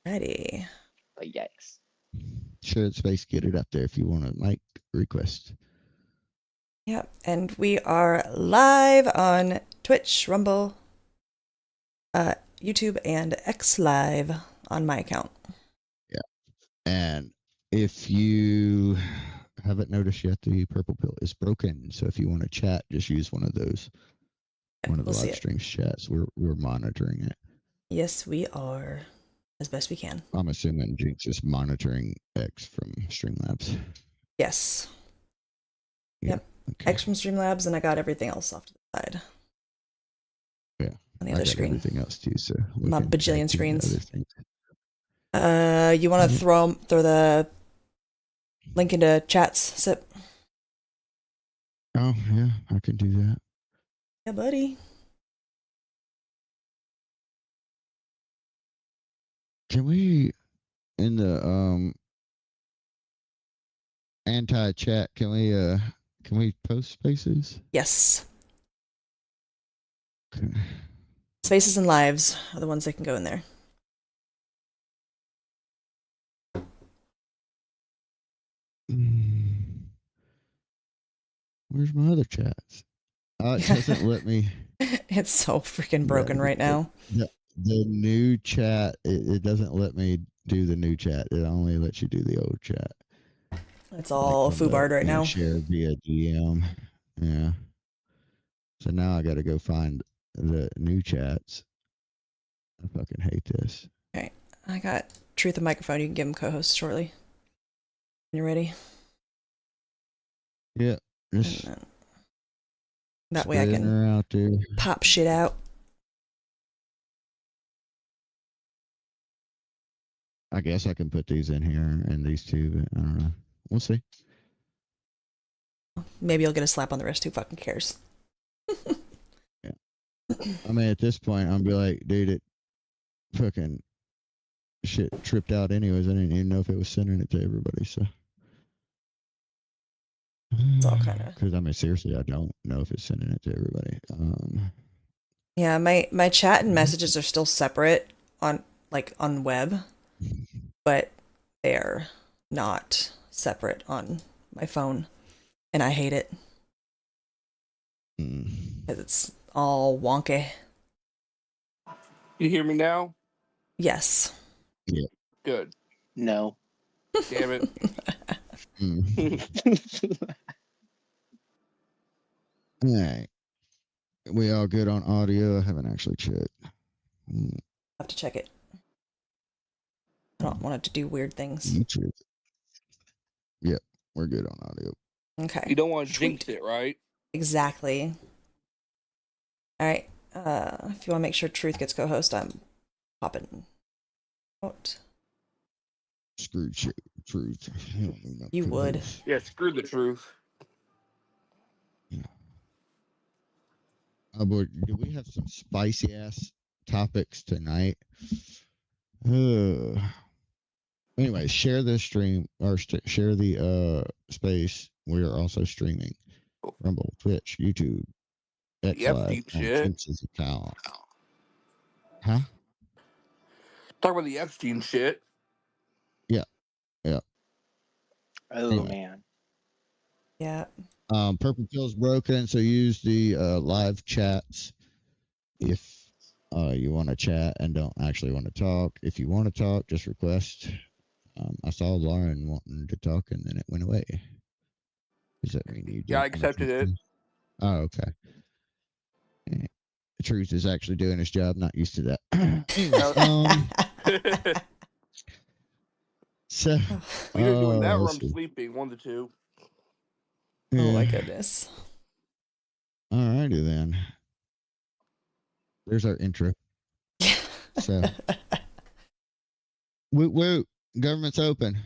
Ready. But yikes. Share the space, get it up there if you want to mic request. Yep, and we are live on Twitch, Rumble, YouTube, and X Live on my account. Yeah, and if you haven't noticed yet, the purple pill is broken. So if you want to chat, just use one of those, one of the live streams chats. We're monitoring it. Yes, we are, as best we can. I'm assuming Jinx is monitoring X from Streamlabs. Yes. Yeah, yep. Okay. X from Streamlabs, and I got everything else off to the side. Yeah. On the other screen. Everything else too. So my bajillion screens. Other you want to throw the link into chats, Sip? Oh yeah, I can do that. Yeah, buddy. Can we, in the anti-chat, can we post spaces? Yes. Okay. Spaces and lives are the ones that can go in there. Where's my other chats? It doesn't let me. It's so freaking broken right now. The new chat, it doesn't let me do the new chat. It only lets you do the old chat. It's all foobarred right now. Share via DM. Yeah. So now I got to go find the new chats. I fucking hate this. Okay, I got Truth and Microphone. You can give him co-host shortly. When you're ready. Yeah. Just that way I can out there. pop shit out. I guess I can put these in here and these two, but I don't know. We'll see. Maybe you'll get a slap on the wrist. Who fucking cares? Yeah. I mean, at this point, I'll be like, dude, it fucking shit tripped out anyways. I didn't even know if it was sending it to everybody, so. It's all kind of. Because, I mean, seriously, I don't know if it's sending it to everybody. Yeah, my chat and messages are still separate on web, but they're not separate on my phone, and I hate it because it's all wonky. You hear me now? Yes. Yeah. Good. No. Damn it. All right. We all good on audio? I haven't actually checked. I have to check it. I don't want it to do weird things. Yep, we're good on audio. Okay. You don't want to jinx it, right? Exactly. All right. If you want to make sure Truth gets co-host, I'm popping out. Screw Truth. You would. Yeah, screw the truth. Yeah. Oh boy, do we have some spicy ass topics tonight? Anyway, share this stream or share the space. We are also streaming Rumble, Twitch, YouTube, X Live on Jinx's account. Huh? Talk about the Epstein shit. Yeah. Oh anyway. Man. Yeah. Purple Pill's broken, so use the live chats if you want to chat and don't actually want to talk. If you want to talk, just request. I saw Lauren wanting to talk and then it went away. Does that mean you? Yeah, I accepted it. Oh, okay. Yeah. The Truth is actually doing his job. Not used to that. So we're doing that or I'm sleeping. 1 to 2. Yeah. Oh my goodness. Alrighty then. There's our intro. So, woot, government's open.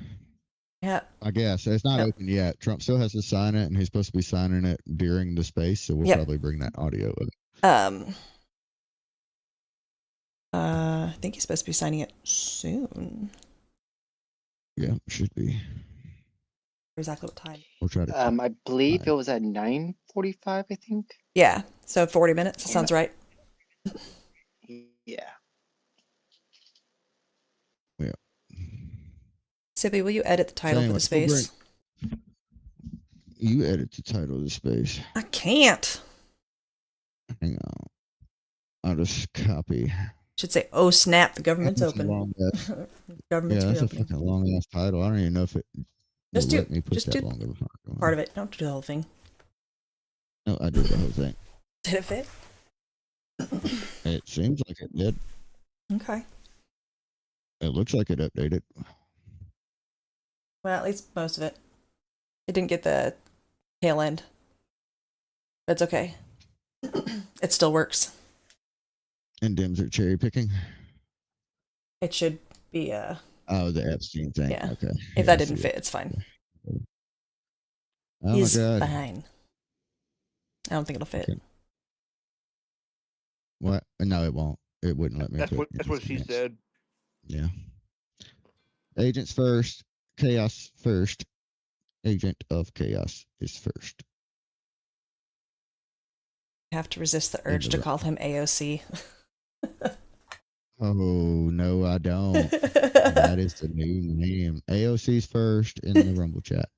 Yeah. I guess it's not open yet. Trump still has to sign it, and he's supposed to be signing it during the space. So we'll probably bring that audio with it. I think he's supposed to be signing it soon. Yeah, should be. Exactly what time? We'll try to. I believe it was at 9:45. I think. Yeah. So 40 minutes. That sounds right. Yeah. Yeah. Sippy, will you edit the title for the space? You edit the title of the space. I can't. Hang on. I'll just copy. Should say, "Oh snap, the government's That's a open." long ass- Government's yeah, that's a reopening. fucking long ass title. I don't even know if it will Just do- let me put just that do long of a title. Part of it. Don't do the whole thing. No, I did the whole thing. Did it fit? It seems like it did. Okay. It looks like it updated. Well, at least most of it. It didn't get the tail end. But it's okay. It still works. And Dems are cherry picking. It should be Oh, the Epstein thing. yeah. Okay. If that didn't fit, it's fine. Oh He's my god. fine. I don't think it'll fit. Okay. What? No, it won't. It wouldn't let me. That's what she said. Yeah. Agents first. Chaos first. Agent of chaos is first. Have to resist the urge to call him AOC. Oh no, I don't. That is the new name. AOC's first in the Rumble chat.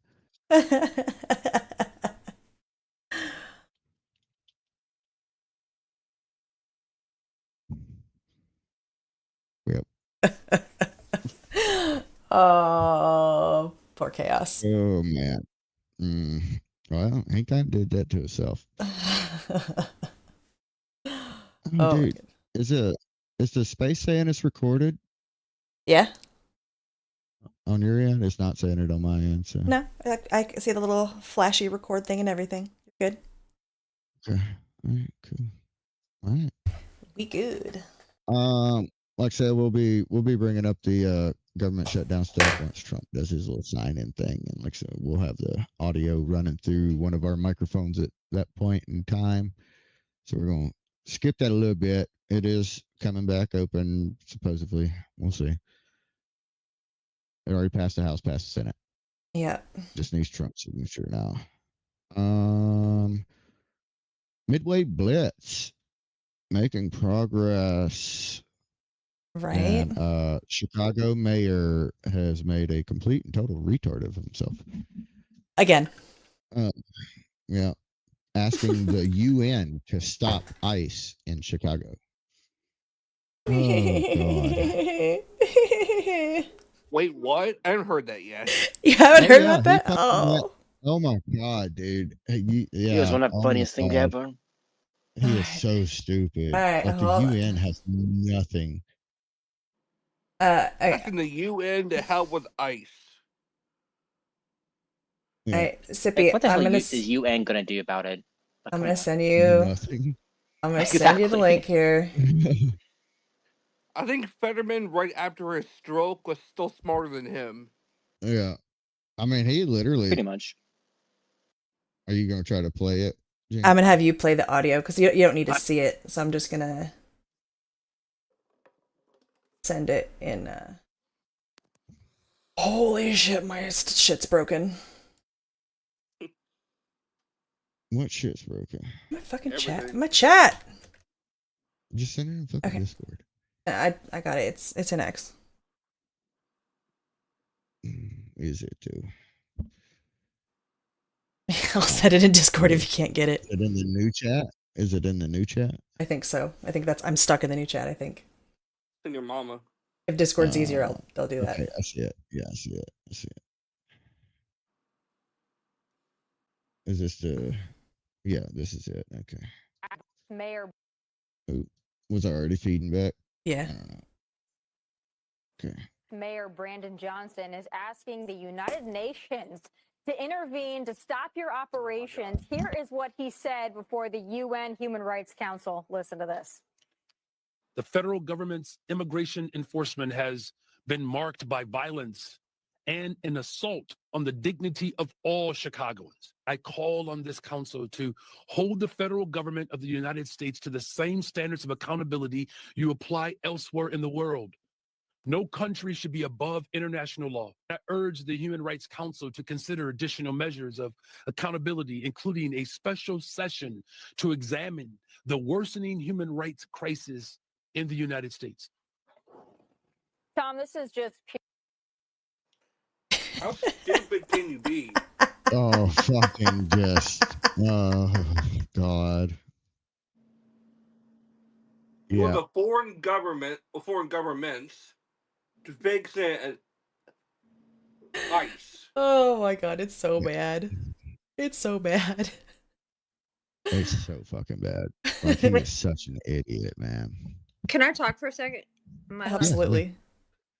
Yep. Oh, poor Chaos. Oh man. Well, he kind of did that to himself. Oh, dude, is the space saying it's recorded? Yeah. On your end, it's not saying it on my end. So no, I see the little flashy record thing and everything. You're good. Okay. All right. Cool. All right. We good. Like I said, we'll be bringing up the government shutdown stuff once Trump does his little sign-in thing, and like I said, we'll have the audio running through one of our microphones at that point in time. So we're gonna skip that a little bit. It is coming back open supposedly. We'll see. It already passed the House, passed the Senate. Yeah. Just needs Trump's signature now. Midway Blitz making progress. Right. And Chicago mayor has made a complete and total retard of himself. Again. Yeah. Asking the UN to stop ICE in Chicago. Oh, God. Wait, what? I haven't heard that yet. You haven't heard about that? Oh my God, dude. He was one of the funniest things ever. He is so stupid. All right, like the UN has nothing. Asking the UN to help with ICE. Yeah. All right, Sippy, what the hell is UN gonna do about it? Like, I'm gonna send you. Nothing. I'm gonna send you the link here. I think Fetterman, right after his stroke, was still smarter than him. Yeah, I mean, he literally. Pretty much. Are you gonna try to play it? Jinx? I'm gonna have you play the audio because you don't need to see it, so I'm just gonna send it in. Holy shit, my shit's broken. What shit's broken? My fucking chat. My chat. Just send it in fucking Discord. I got it. It's in X. Is it too? I'll set it in Discord if you can't get it. Is it in the new chat? Is it in the new chat? I think so. I think I'm stuck in the new chat, I think. And your mama. If Discord's easier, they'll do that. Okay, I see it. Yeah, I see it. I see it. Is this the... Yeah, this is it. Okay. Mayor. Oh, was I already feeding back? Yeah. I don't know. Okay. Mayor Brandon Johnson is asking the United Nations to intervene to stop your operations. Here is what he said before the UN Human Rights Council. Listen to this. The federal government's immigration enforcement has been marked by violence and an assault on the dignity of all Chicagoans. I call on this council to hold the federal government of the United States to the same standards of accountability you apply elsewhere in the world. No country should be above international law. I urge the Human Rights Council to consider additional measures of accountability, including a special session to examine the worsening human rights crisis in the United States. Tom, this is just How stupid can you be? Oh, fucking just. Oh, God. You want Yeah. the foreign government or foreign governments to fix it at ICE. Oh my god, it's so bad. It's so bad. It's so fucking bad. Like, he is such an idiot, man. Can I talk for a second? Am I allowed? Absolutely.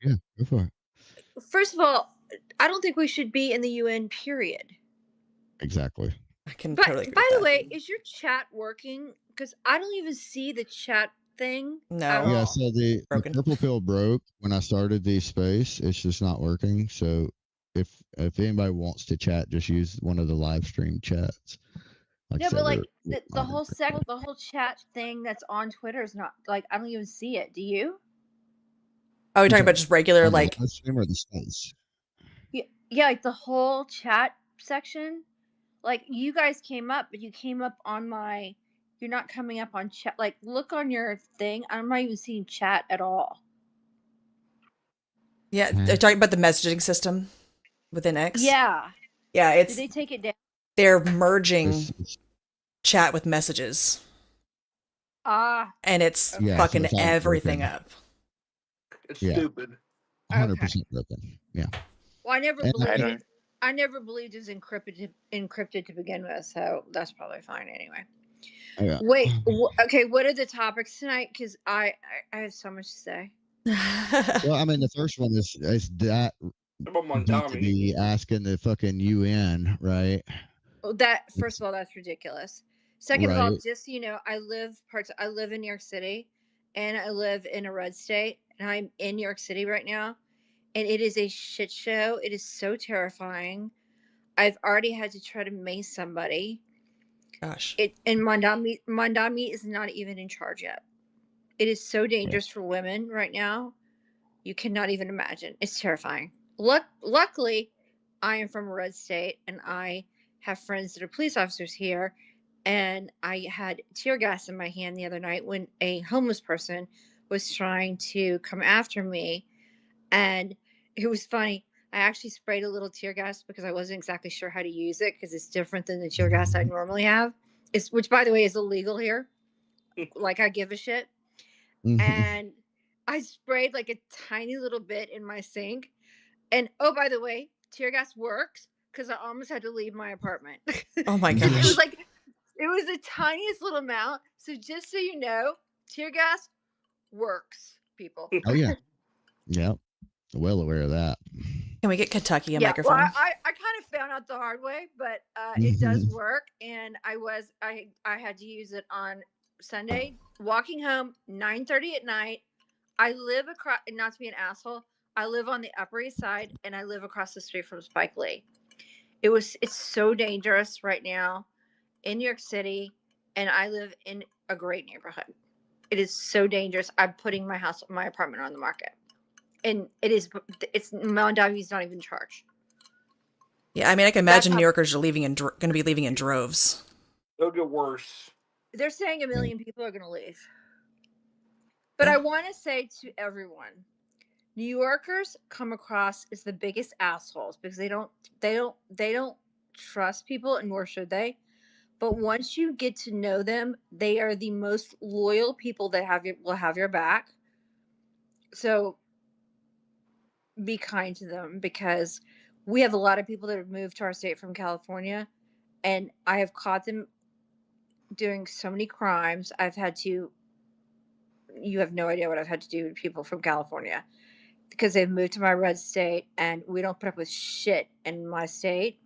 Yeah, go for it. First of all, I don't think we should be in the UN, period. Exactly. I can But totally agree by with the that. way, is your chat working? Because I don't even see the chat thing No. at Yeah, all. so the Broken. purple pill broke when I started the space. It's just not working. So if anybody wants to chat, just use one of the live stream chats. Like I No, said, but we're like the monitoring it. the whole chat thing that's on Twitter is not like I don't even see it. Do you? Oh, you're You talking about just regular, on the like, live stream or the space? Yeah, like the whole chat section. Like you guys came up, but you came up on my. You're not coming up on chat. Like look on your thing. I'm not even seeing chat at all. yeah, they're talking about the messaging system within X. Yeah. Yeah, Did it's they take it down? they're merging It's chat with messages, Ah. and it's Okay. Yeah, so fucking it's all everything broken. up. It's Yeah. stupid. 100% broken. Yeah. Well, I never And believed I it. don't. I never believed it was encrypted to begin with, so that's probably fine anyway. yeah. Wait, okay. What are the topics tonight? Because I have so much to say. Well, I mean, the first one is that About you need to Mondami. be asking the fucking UN, right? Well, that first of all, that's ridiculous. Second of all, Right. just so you know, I live in New York City, and I live in a red state, and I'm in New York City right now, and it is a shit show. It is so terrifying. I've already had to try to mace somebody. Gosh. And Mondami is not even in charge yet. It is so dangerous for women right now. You cannot even imagine. It's terrifying. Luckily, I am from a red state, and I have friends that are police officers here. And I had tear gas in my hand the other night when a homeless person was trying to come after me. And it was funny. I actually sprayed a little tear gas because I wasn't exactly sure how to use it because it's different than the tear gas I normally have. Which, by the way, is illegal here. Like I give a shit. And I sprayed like a tiny little bit in my sink. And oh, by the way, tear gas works because I almost had to leave my apartment. Oh my It gosh. was like it was the tiniest little amount. So just so you know, tear gas works, people. Oh, yeah. Yep. Well aware of that. Can we get Kentucky a Yeah, well, microphone? I kind of found out the hard way, but it does work, and I had to use it on Sunday. Walking home, 9:30 at night. I live across, not to be an asshole, I live on the Upper East Side, and I live across the street from Spike Lee. It's so dangerous right now in New York City, and I live in a great neighborhood. It is so dangerous. I'm putting my apartment on the market, and it's Mondavi's not even in charge. Yeah, I mean, I can That's imagine how- New Yorkers are going to be leaving in droves. It'll get worse. They're saying 1 million people are going to leave. But I want to say to everyone, New Yorkers come across as the biggest assholes because they don't trust people, and nor should they. But once you get to know them, they are the most loyal people that will have your back. So be kind to them, because we have a lot of people that have moved to our state from California, and I have caught them doing so many crimes. You have no idea what I've had to do to people from California because they've moved to my red state, and we don't put up with shit in my state.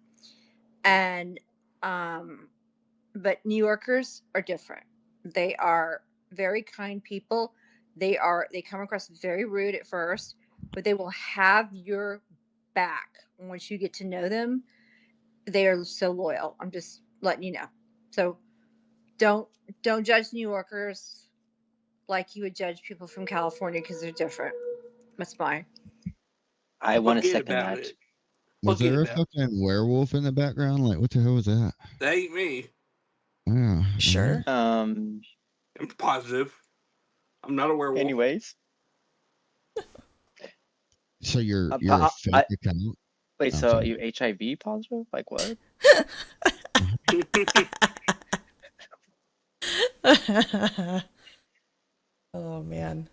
And but New Yorkers are different. They are very kind people. They come across very rude at first, but they will have your back once you get to know them. They are so loyal. I'm just letting you know. So don't judge New Yorkers like you would judge people from California because they're different. That's fine. I want to Forget second about that. it. Was Forget there a about it. fucking werewolf in the background? Like, what the hell was that? That ain't me. Yeah. Sure. Um. I'm positive. I'm not a werewolf. Anyways, So you're I- a I- fake I- account? Wait, I'm so sorry. you HIV positive? Like what? Oh man.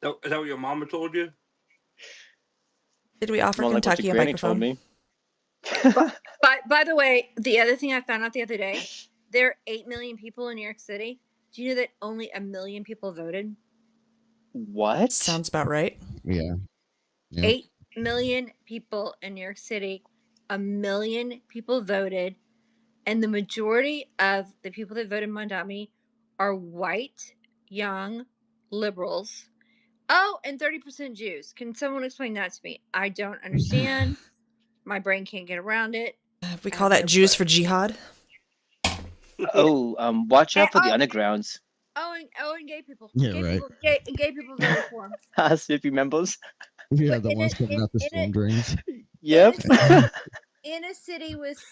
Is that what your mama told you? Did we offer More like what your Kentucky a granny told microphone? me. By the way, the other thing I found out the other day, there are 8 million people in New York City. Do you know that only 1 million people voted? What? Sounds about right. Yeah. Yep. 8 million people in New York City. 1 million people voted, and the majority of the people that voted Mondami are white, young, liberals. Oh, and 30% Jews. Can someone explain that to me? I don't understand. My brain can't get around it. We I call have that no Jews clue. for jihad. Oh, watch And, out for the undergrounds. and gay people. Yeah, Gay right. people. Gay people voted for him. Snippy members. Yeah, But the ones coming out the storm drains. Yep. in a city with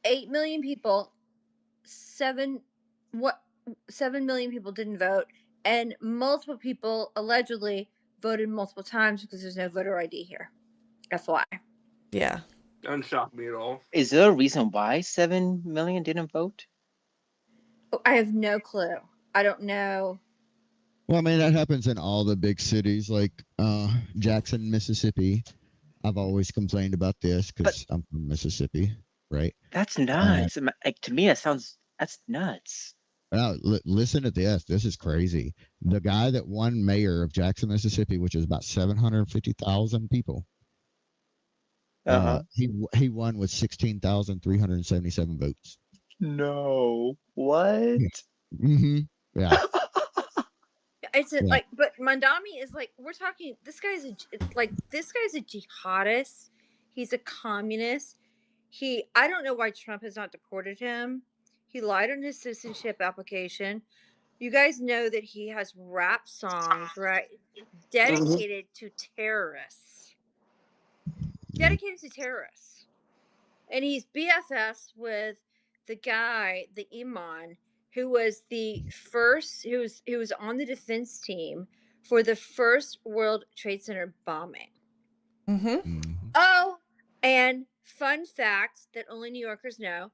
8 million people, 7 million people didn't vote, and multiple people allegedly voted multiple times because there's no voter ID here. FYI. Yeah. Doesn't shock me at all. Is there a reason why 7 million didn't vote? I have no clue. I don't know. Well, I mean, that happens in all the big cities like Jackson, Mississippi. I've always complained about this because I'm from Mississippi, right? That's nuts. Like, to me, that's nuts. Now, listen to this. This is crazy. The guy that won mayor of Jackson, Mississippi, which is about 750,000 people, he won with 16,377 votes. No. What? Mm-hmm. Yeah. It's Yeah. like, but Mondami is like, we're talking. This guy's a jihadist. He's a communist. I don't know why Trump has not deported him. He lied on his citizenship application. You guys know that he has rap songs, right? Dedicated to terrorists. Dedicated to terrorists. And he's BFFs with the guy, the Iman, who was the first, who was on the defense team for the first World Trade Center bombing. Mm-hmm. Mm-hmm. Oh, and fun fact that only New Yorkers know,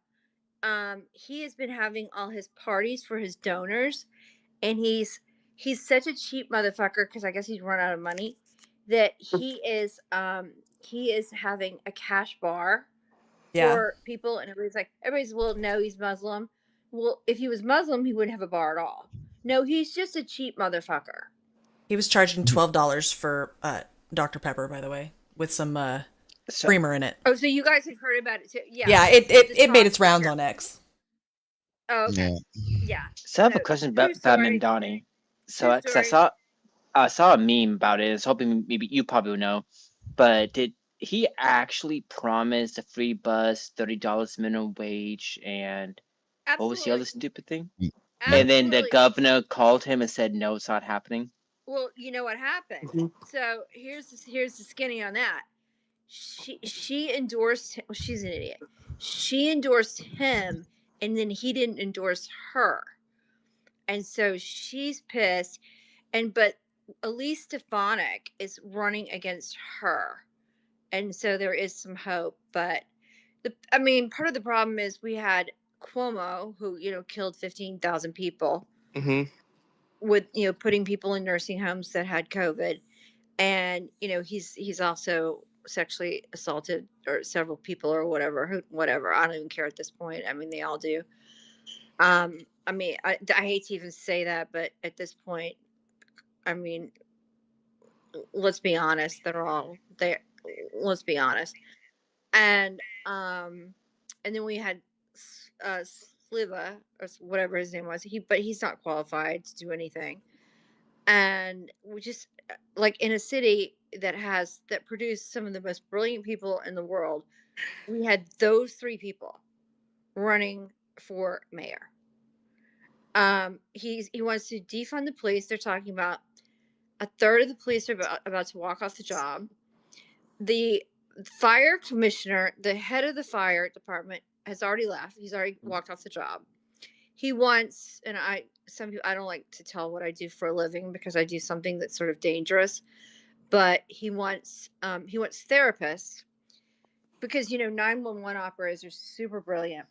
he has been having all his parties for his donors, and he's such a cheap motherfucker because I guess he's run out of money that he is having a cash bar Yeah. for people, and everybody's well, no, he's Muslim. Well, if he was Muslim, he wouldn't have a bar at all. No, he's just a cheap motherfucker. He was charging $12 for Dr. Pepper, by the way, with some creamer in it. Oh, so you guys have heard about it too? Yeah. Yeah, it made its rounds on X. Oh, okay. Yeah. Yeah. So I have a question about Mamdani. So, because I saw a meme about it. I was hoping maybe you probably would know. But did he actually promise a free bus, $30 minimum wage, and what was the other stupid thing? And then the governor called him and said, no, it's not happening. Well, you know what happened. So here's the skinny on that. She endorsed him. Well, she's an idiot. She endorsed him, and then he didn't endorse her, and so she's pissed. But Elise Stefanik is running against her, and so there is some hope. But part of the problem is we had Cuomo, who killed 15,000 people with putting people in nursing homes that had COVID, and he's also sexually assaulted or several people or whatever. I don't even care at this point. I mean, they all do. I hate to even say that, but at this point, I mean, let's be honest. They're all there. Let's be honest. And then we had Sliva or whatever his name was. But he's not qualified to do anything. And we just like in a city that produced some of the most brilliant people in the world, we had those three people running for mayor. He wants to defund the police. They're talking about a third of the police are about to walk off the job. The fire commissioner, the head of the fire department, has already left. He's already walked off the job. He wants, and I don't like to tell what I do for a living because I do something that's sort of dangerous, but he wants therapists because 911 operators are super brilliant.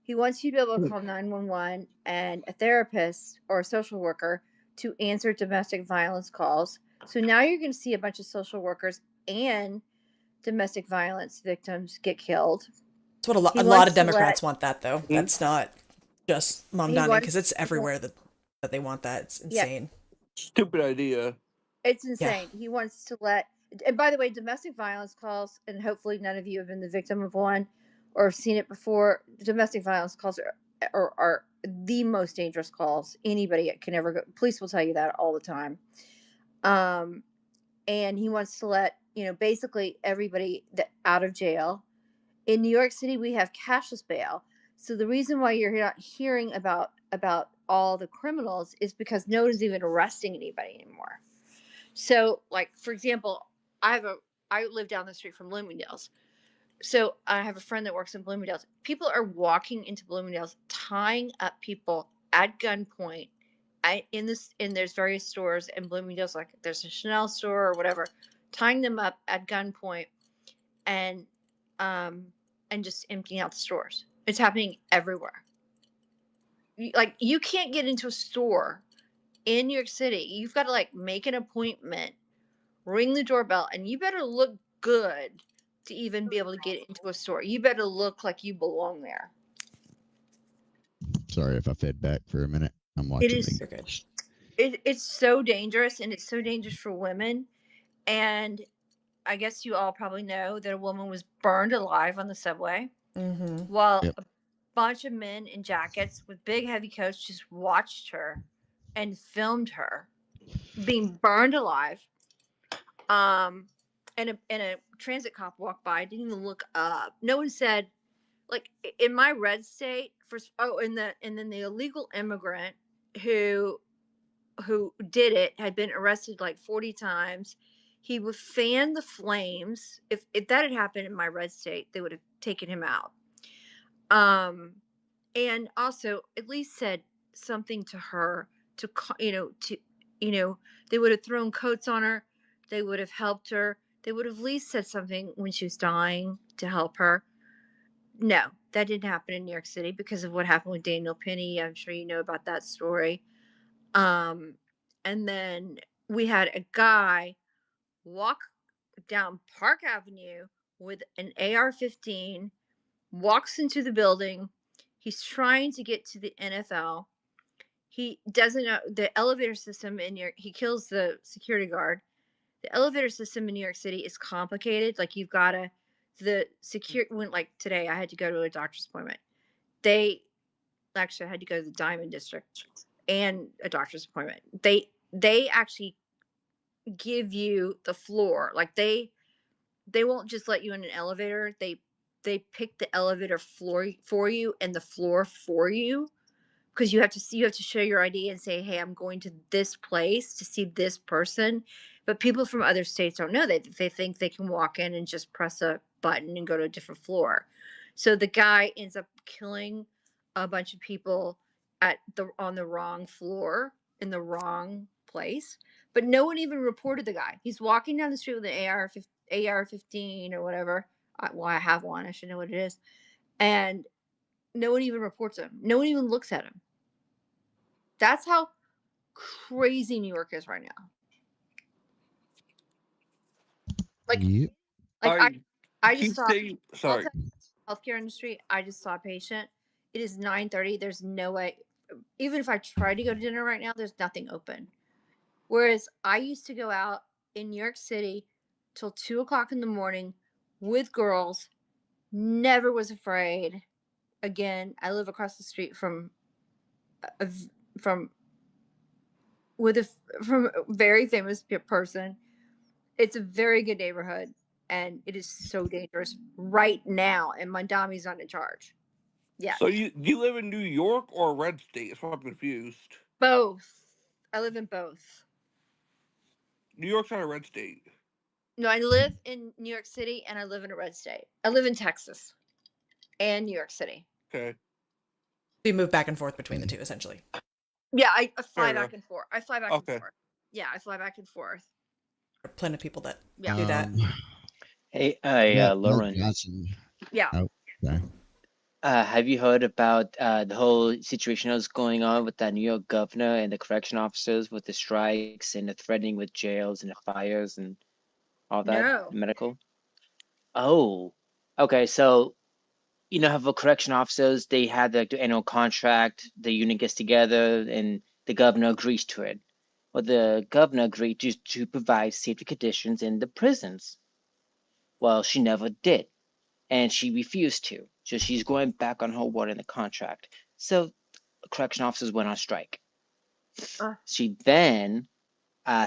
He wants you to be able to call 911 and a therapist or a social worker to answer domestic violence calls. So now you're going to see a bunch of social workers and domestic violence victims get killed. That's what a lot of Democrats want that, though. That's not just Mamdani, because it's everywhere that they want that. It's insane. Stupid idea. It's insane. He wants to let, and by the way, domestic violence calls, and hopefully none of you have been the victim of one or have seen it before. Domestic violence calls are the most dangerous calls anybody can ever go. Police will tell you that all the time. And he wants to let, basically everybody that out of jail. In New York City, we have cashless bail. So the reason why you're not hearing about all the criminals is because no one's even arresting anybody anymore. So, like, for example, I live down the street from Bloomingdale's. So I have a friend that works in Bloomingdale's. People are walking into Bloomingdale's, tying up people at gunpoint. There's various stores in Bloomingdale's, like there's a Chanel store or whatever, tying them up at gunpoint and just emptying out the stores. It's happening everywhere. You can't get into a store in New York City. You've got to make an appointment, ring the doorbell, and you better look good to even be able to get into a store. You better look like you belong there. Sorry if I fed back for a minute. I'm watching. It's so dangerous, and it's so dangerous for women. And I guess you all probably know that a woman was burned alive on the subway while a bunch of men in jackets with big heavy coats just watched her and filmed her being burned alive. And a transit cop walked by, didn't even look up. No one said, in my red state, and then the illegal immigrant who did it had been arrested 40 times. He would fan the flames. If that had happened in my red state, they would have taken him out. And also at least said something to her they would have thrown coats on her. They would have helped her. They would have at least said something when she was dying to help her. No, that didn't happen in New York City because of what happened with Daniel Penny. I'm sure you know about that story. And then we had a guy walk down Park Avenue with an AR-15, walks into the building. He's trying to get to the NFL. He doesn't know the elevator system in New York. He kills the security guard. The elevator system in New York City is complicated. You've got to, today I had to go to a doctor's appointment. I had to go to the Diamond District and a doctor's appointment. They actually give you the floor. They won't just let you in an elevator. They pick the elevator floor for you and the floor for you, because you have to show your ID and say, hey, I'm going to this place to see this person. But people from other states don't know. They think they can walk in and just press a button and go to a different floor. So the guy ends up killing a bunch of people on the wrong floor in the wrong place. But no one even reported the guy. He's walking down the street with an AR-15 or whatever. I have one. I should know what it is. And no one even reports him. No one even looks at him. That's how crazy New York is right now. I just saw healthcare industry. I just saw a patient. It is 9:30. There's no way. Even if I tried to go to dinner right now, there's nothing open. Whereas I used to go out in New York City till 2:00 in the morning with girls. Never was afraid. Again, I live across the street from a very famous person. It's a very good neighborhood, and it is so dangerous right now. And my Dami's not in charge. Yeah. So you live in New York or a red state? That's why I'm confused. Both. I live in both. New York's not a red state. No, I live in New York City and I live in a red state. I live in Texas and New York City. Okay. You move back and forth between the two, essentially. Yeah, I fly back and forth. I fly back and forth. Yeah, I fly back and forth. There are plenty of people that do that. Hey, Mark Lauren, Johnson. Yeah. Oh, sorry. have you heard about the whole situation that's going on with that New York governor and the correction officers with the strikes and the threatening with jails and the fires and all that No. medical? Oh, okay. So you know how for correction officers they had the annual contract, the union gets together and the governor agrees to it. Well, the governor agreed to provide safety conditions in the prisons. Well, she never did, and she refused to. So she's going back on her word in the contract. So correction officers went on strike. Uh, She then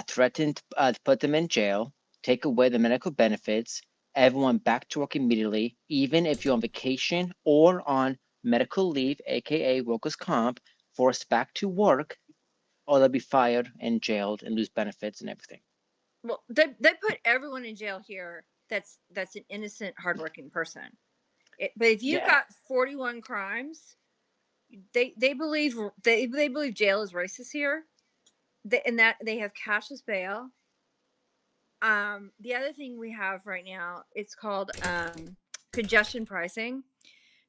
threatened to put them in jail, take away the medical benefits, everyone back to work immediately, even if you're on vacation or on medical leave, aka workers' comp, forced back to work, or they'll be fired and jailed and lose benefits and everything. well, they put everyone in jail here. That's an innocent, hardworking person. But if you've Yeah. got 41 crimes, they believe jail is racist here. And that they have cashless bail. The other thing we have right now, it's called congestion pricing.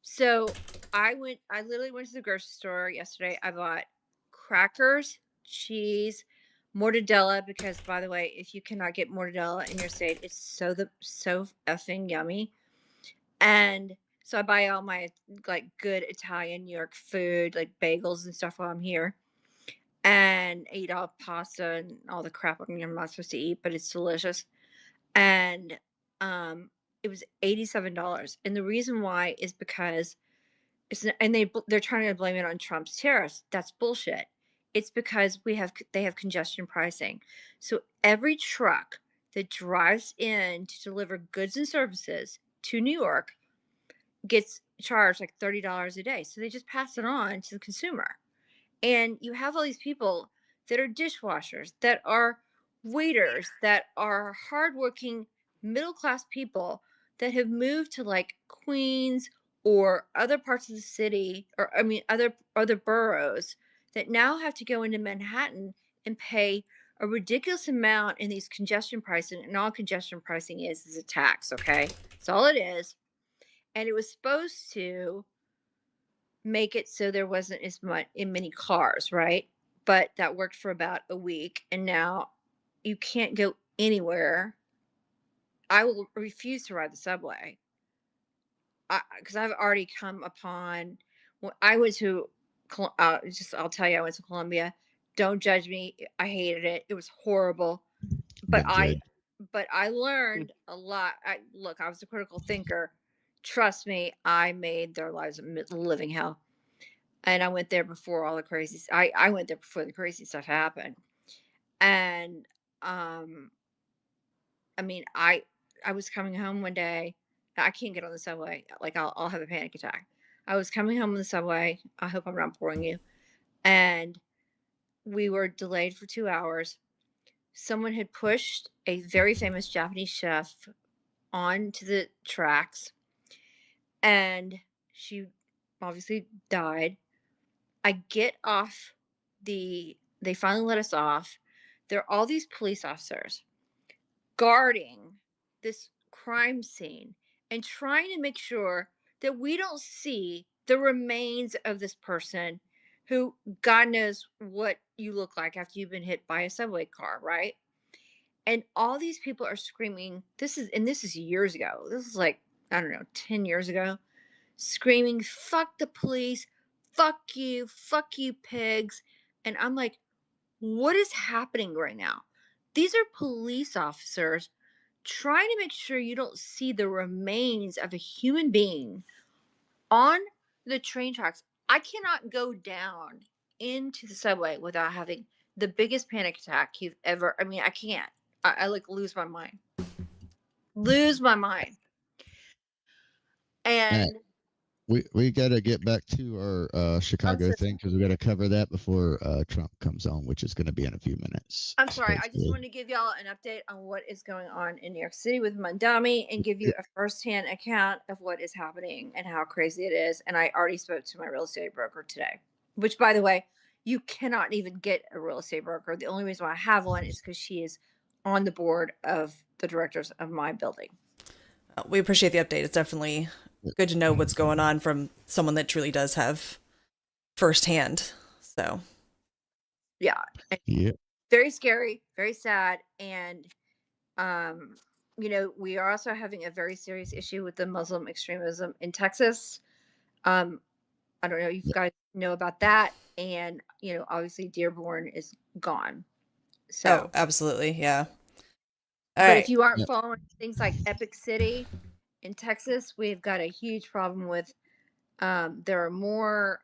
So I literally went to the grocery store yesterday. I bought crackers, cheese, mortadella, because by the way, if you cannot get mortadella in your state, it's so effing yummy. And so I buy all my like good Italian New York food, like bagels and stuff while I'm here. And eat all pasta and all the crap I'm not supposed to eat, but it's delicious. And it was $87. And the reason why is because they're trying to blame it on Trump's tariffs. That's bullshit. It's because they have congestion pricing. So every truck that drives in to deliver goods and services to New York gets charged like $30 a day. So they just pass it on to the consumer. And you have all these people that are dishwashers, that are waiters, that are hardworking middle class people that have moved to like Queens or other parts of the city, or I mean other boroughs, that now have to go into Manhattan and pay a ridiculous amount in these congestion pricing. And all congestion pricing is a tax, okay? That's all it is. And it was supposed to make it so there wasn't as many cars, right? But that worked for about a week, and now you can't go anywhere. I will refuse to ride the subway because I've already come upon. When I went to, I'll tell you, I went to Columbia. Don't judge me. I hated it. It was horrible. But Been I learned a lot. I was a critical thinker. Trust me, I made their lives a living hell. And I went there before all the crazy. I went there before the crazy stuff happened. And I mean, I was coming home one day. I can't get on the subway. Like I'll have a panic attack. I was coming home on the subway. I hope I'm not boring you. And we were delayed for 2 hours. Someone had pushed a very famous Japanese chef onto the tracks, and she obviously died. I get off they finally let us off. There are all these police officers guarding this crime scene and trying to make sure that we don't see the remains of this person who God knows what you look like after you've been hit by a subway car, right? And all these people are screaming, this is years ago. This is like, I don't know, 10 years ago, screaming, fuck the police, fuck you, pigs. And I'm like, what is happening right now? These are police officers trying to make sure you don't see the remains of a human being on the train tracks. I cannot go down into the subway without having the biggest panic attack you've ever. I mean, I can't. I like lose my mind. Lose my mind. And we got to get back to our Chicago thing because we got to cover that before Trump comes on, which is going to be in a few minutes. I'm sorry. I just wanted to give y'all an update on what is going on in New York City with Mandami and give you a firsthand account of what is happening and how crazy it is. And I already spoke to my real estate broker today, which, by the way, you cannot even get a real estate broker. The only reason why I have one is because she is on the board of the directors of my building. We appreciate the update. It's definitely good to know what's going on from someone that truly does have firsthand. So Yeah. Yeah. Very scary, very sad. And, we are also having a very serious issue with the Muslim extremism in Texas. I don't know if you guys know about that. And, obviously Dearborn is gone. So, absolutely. Yeah. All but right. if you aren't Yep. following things like Epic City in Texas, we've got a huge problem with, there are more,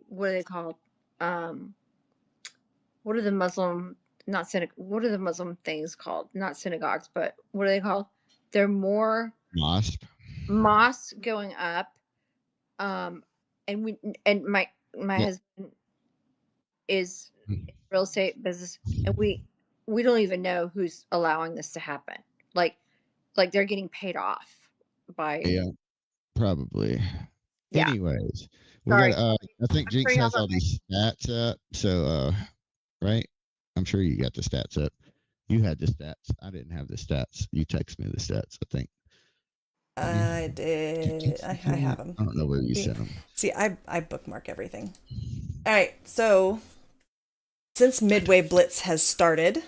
what are they called? What are the Muslim, not what are the Muslim things called? Not synagogues, but what are they called? There are more Mosque. mosques going up. And my Yeah. husband is in real estate business, and we don't even know who's allowing this to happen. Like they're getting paid off by. Yeah. Probably. Yeah. Anyways, we got. Sorry. I think I'm Jinx turning off has my all mic. these stats up. So, right? I'm sure you got the stats up. You had the stats. I didn't have the stats. You text me the stats. I think. I did. I have them. I don't know where you sent them. See, I bookmark everything. All right. So since Midway Blitz has started,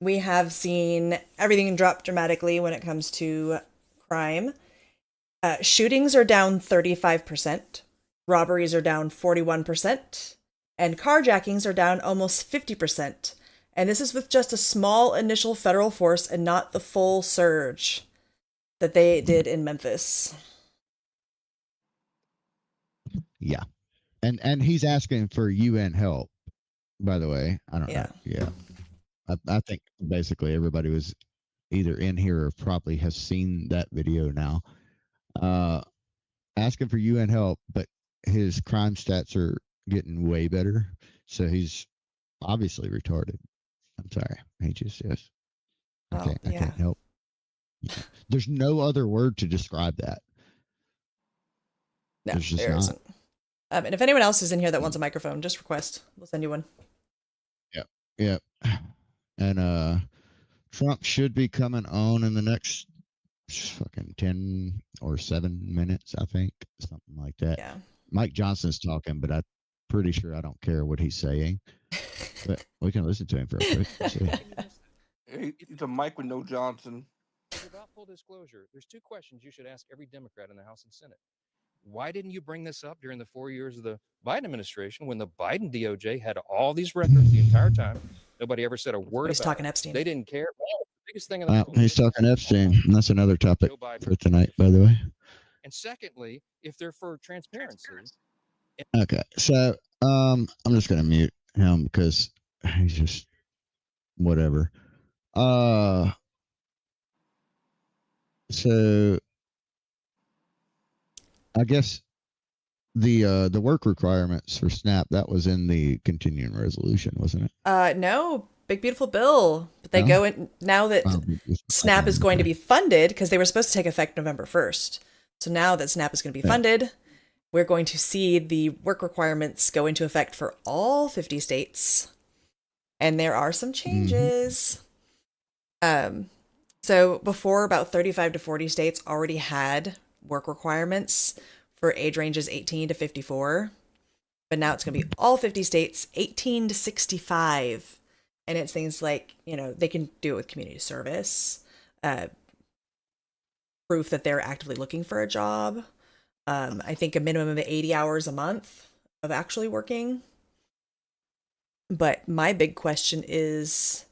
we have seen everything drop dramatically when it comes to crime. Shootings are down 35%, robberies are down 41%, and carjackings are down almost 50%. And this is with just a small initial federal force and not the full surge that they did in Memphis. Yeah, and he's asking for UN help. By the way, I don't know. Yeah, I think basically everybody was either in here or probably has seen that video now. Asking for UN help, but his crime stats are getting way better. So he's obviously retarded. I'm sorry. He just is. I can't help. There's no other word to describe that. No, There's just there not. isn't. And if anyone else is in here that wants a microphone, just request. We'll send you one. Yep. Yep. And Trump should be coming on in the next fucking 10 or 7 minutes, I think. Something like that. Yeah. Mike Johnson's talking, but I'm pretty sure I don't care what he's saying. But we can listen to him for a quick. It's a Mike with no Johnson. Without full disclosure, there's two questions you should ask every Democrat in the House and Senate. Why didn't you bring this up during the 4 years of the Biden administration when the Biden DOJ had all these records the entire time? Nobody ever said a word He's about talking it. Epstein. They didn't care. The biggest thing in the He's talking Epstein, and that's another topic for tonight, by the way. And secondly, if they're for transparency. Okay, so I'm just gonna mute him because he's just whatever. So I guess the work requirements for SNAP, that was in the continuing resolution, wasn't it? No, big beautiful bill. But they go in now that SNAP is going to be funded, because they were supposed to take effect November 1st. So now that SNAP is going to be funded, we're going to see the work requirements go into effect for all 50 states. And there are some changes. So before, about 35 to 40 states already had work requirements for age ranges 18 to 54. But now it's going to be all 50 states, 18 to 65. And it's things like, they can do it with community service, proof that they're actively looking for a job. I think a minimum of 80 hours a month of actually working. But my big question is,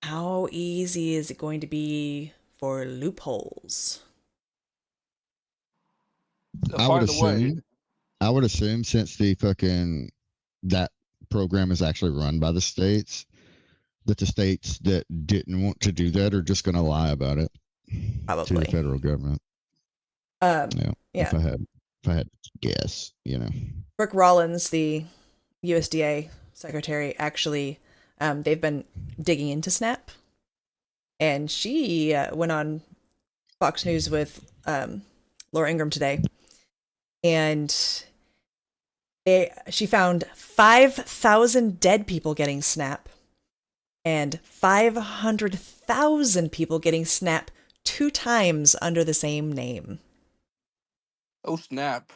how easy is it going to be for loopholes? I would assume since that program is actually run by the states, that the states that didn't want to do that are just going to lie about it to the federal government. If I had to guess, Brooke Rollins, the USDA secretary, actually, they've been digging into SNAP, and she went on Fox News with Laura Ingraham today, and she found 5,000 dead people getting SNAP, and 500,000 people getting Snap 2 times under the same name. Oh snap!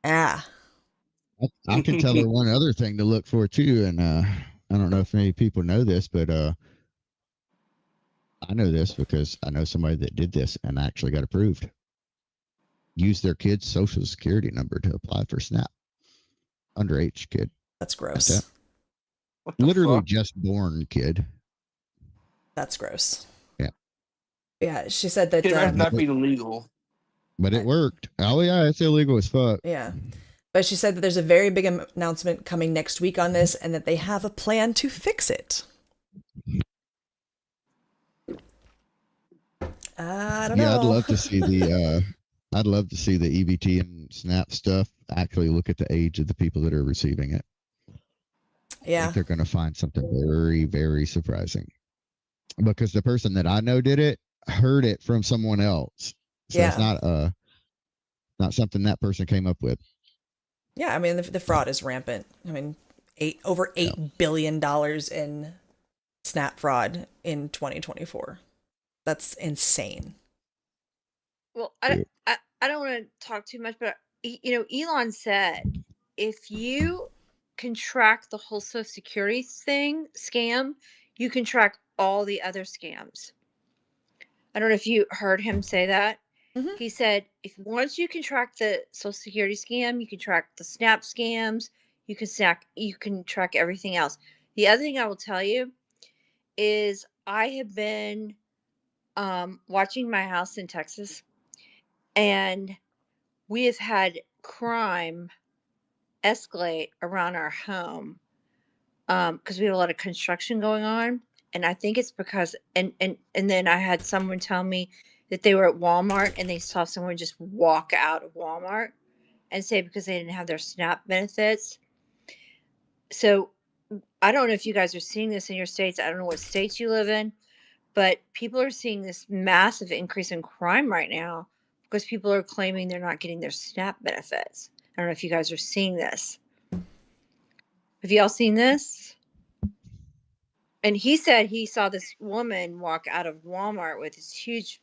Ah. I can tell her one other thing to look for too, and I don't know if many people know this, but I know this because I know somebody that did this and actually got approved. Used their kid's social security number to apply for SNAP. Underage kid. That's gross. That's What the literally fuck? just born kid. That's gross. Yeah. Yeah, she said that. Can imagine that being illegal. But it worked. Oh yeah, it's illegal as fuck. Yeah. But she said that there's a very big announcement coming next week on this and that they have a plan to fix it. I don't know. Yeah, I'd love to see the EBT and SNAP stuff actually look at the age of the people that are receiving it. I Yeah. think they're going to find something very, very surprising. Because the person that I know did it heard it from someone else. So Yeah. it's not something that person came up with. Yeah, I mean the fraud is rampant. I mean, over $8 billion in Snap fraud in 2024. That's insane. Well, I don't want to talk too much, but Elon said if you can track the whole Social Security scam, you can track all the other scams. I don't know if you heard him say that. Mhm. He said if once you can track the Social Security scam, you can track the Snap scams, you can track everything else. The other thing I will tell you is I have been watching my house in Texas, and we have had crime escalate around our home because we have a lot of construction going on, and I think it's because and then I had someone tell me that they were at Walmart and they saw someone just walk out of Walmart and say because they didn't have their SNAP benefits. So I don't know if you guys are seeing this in your states. I don't know what states you live in, but people are seeing this massive increase in crime right now because people are claiming they're not getting their SNAP benefits. I don't know if you guys are seeing this. Have y'all seen this? And he said he saw this woman walk out of Walmart with this huge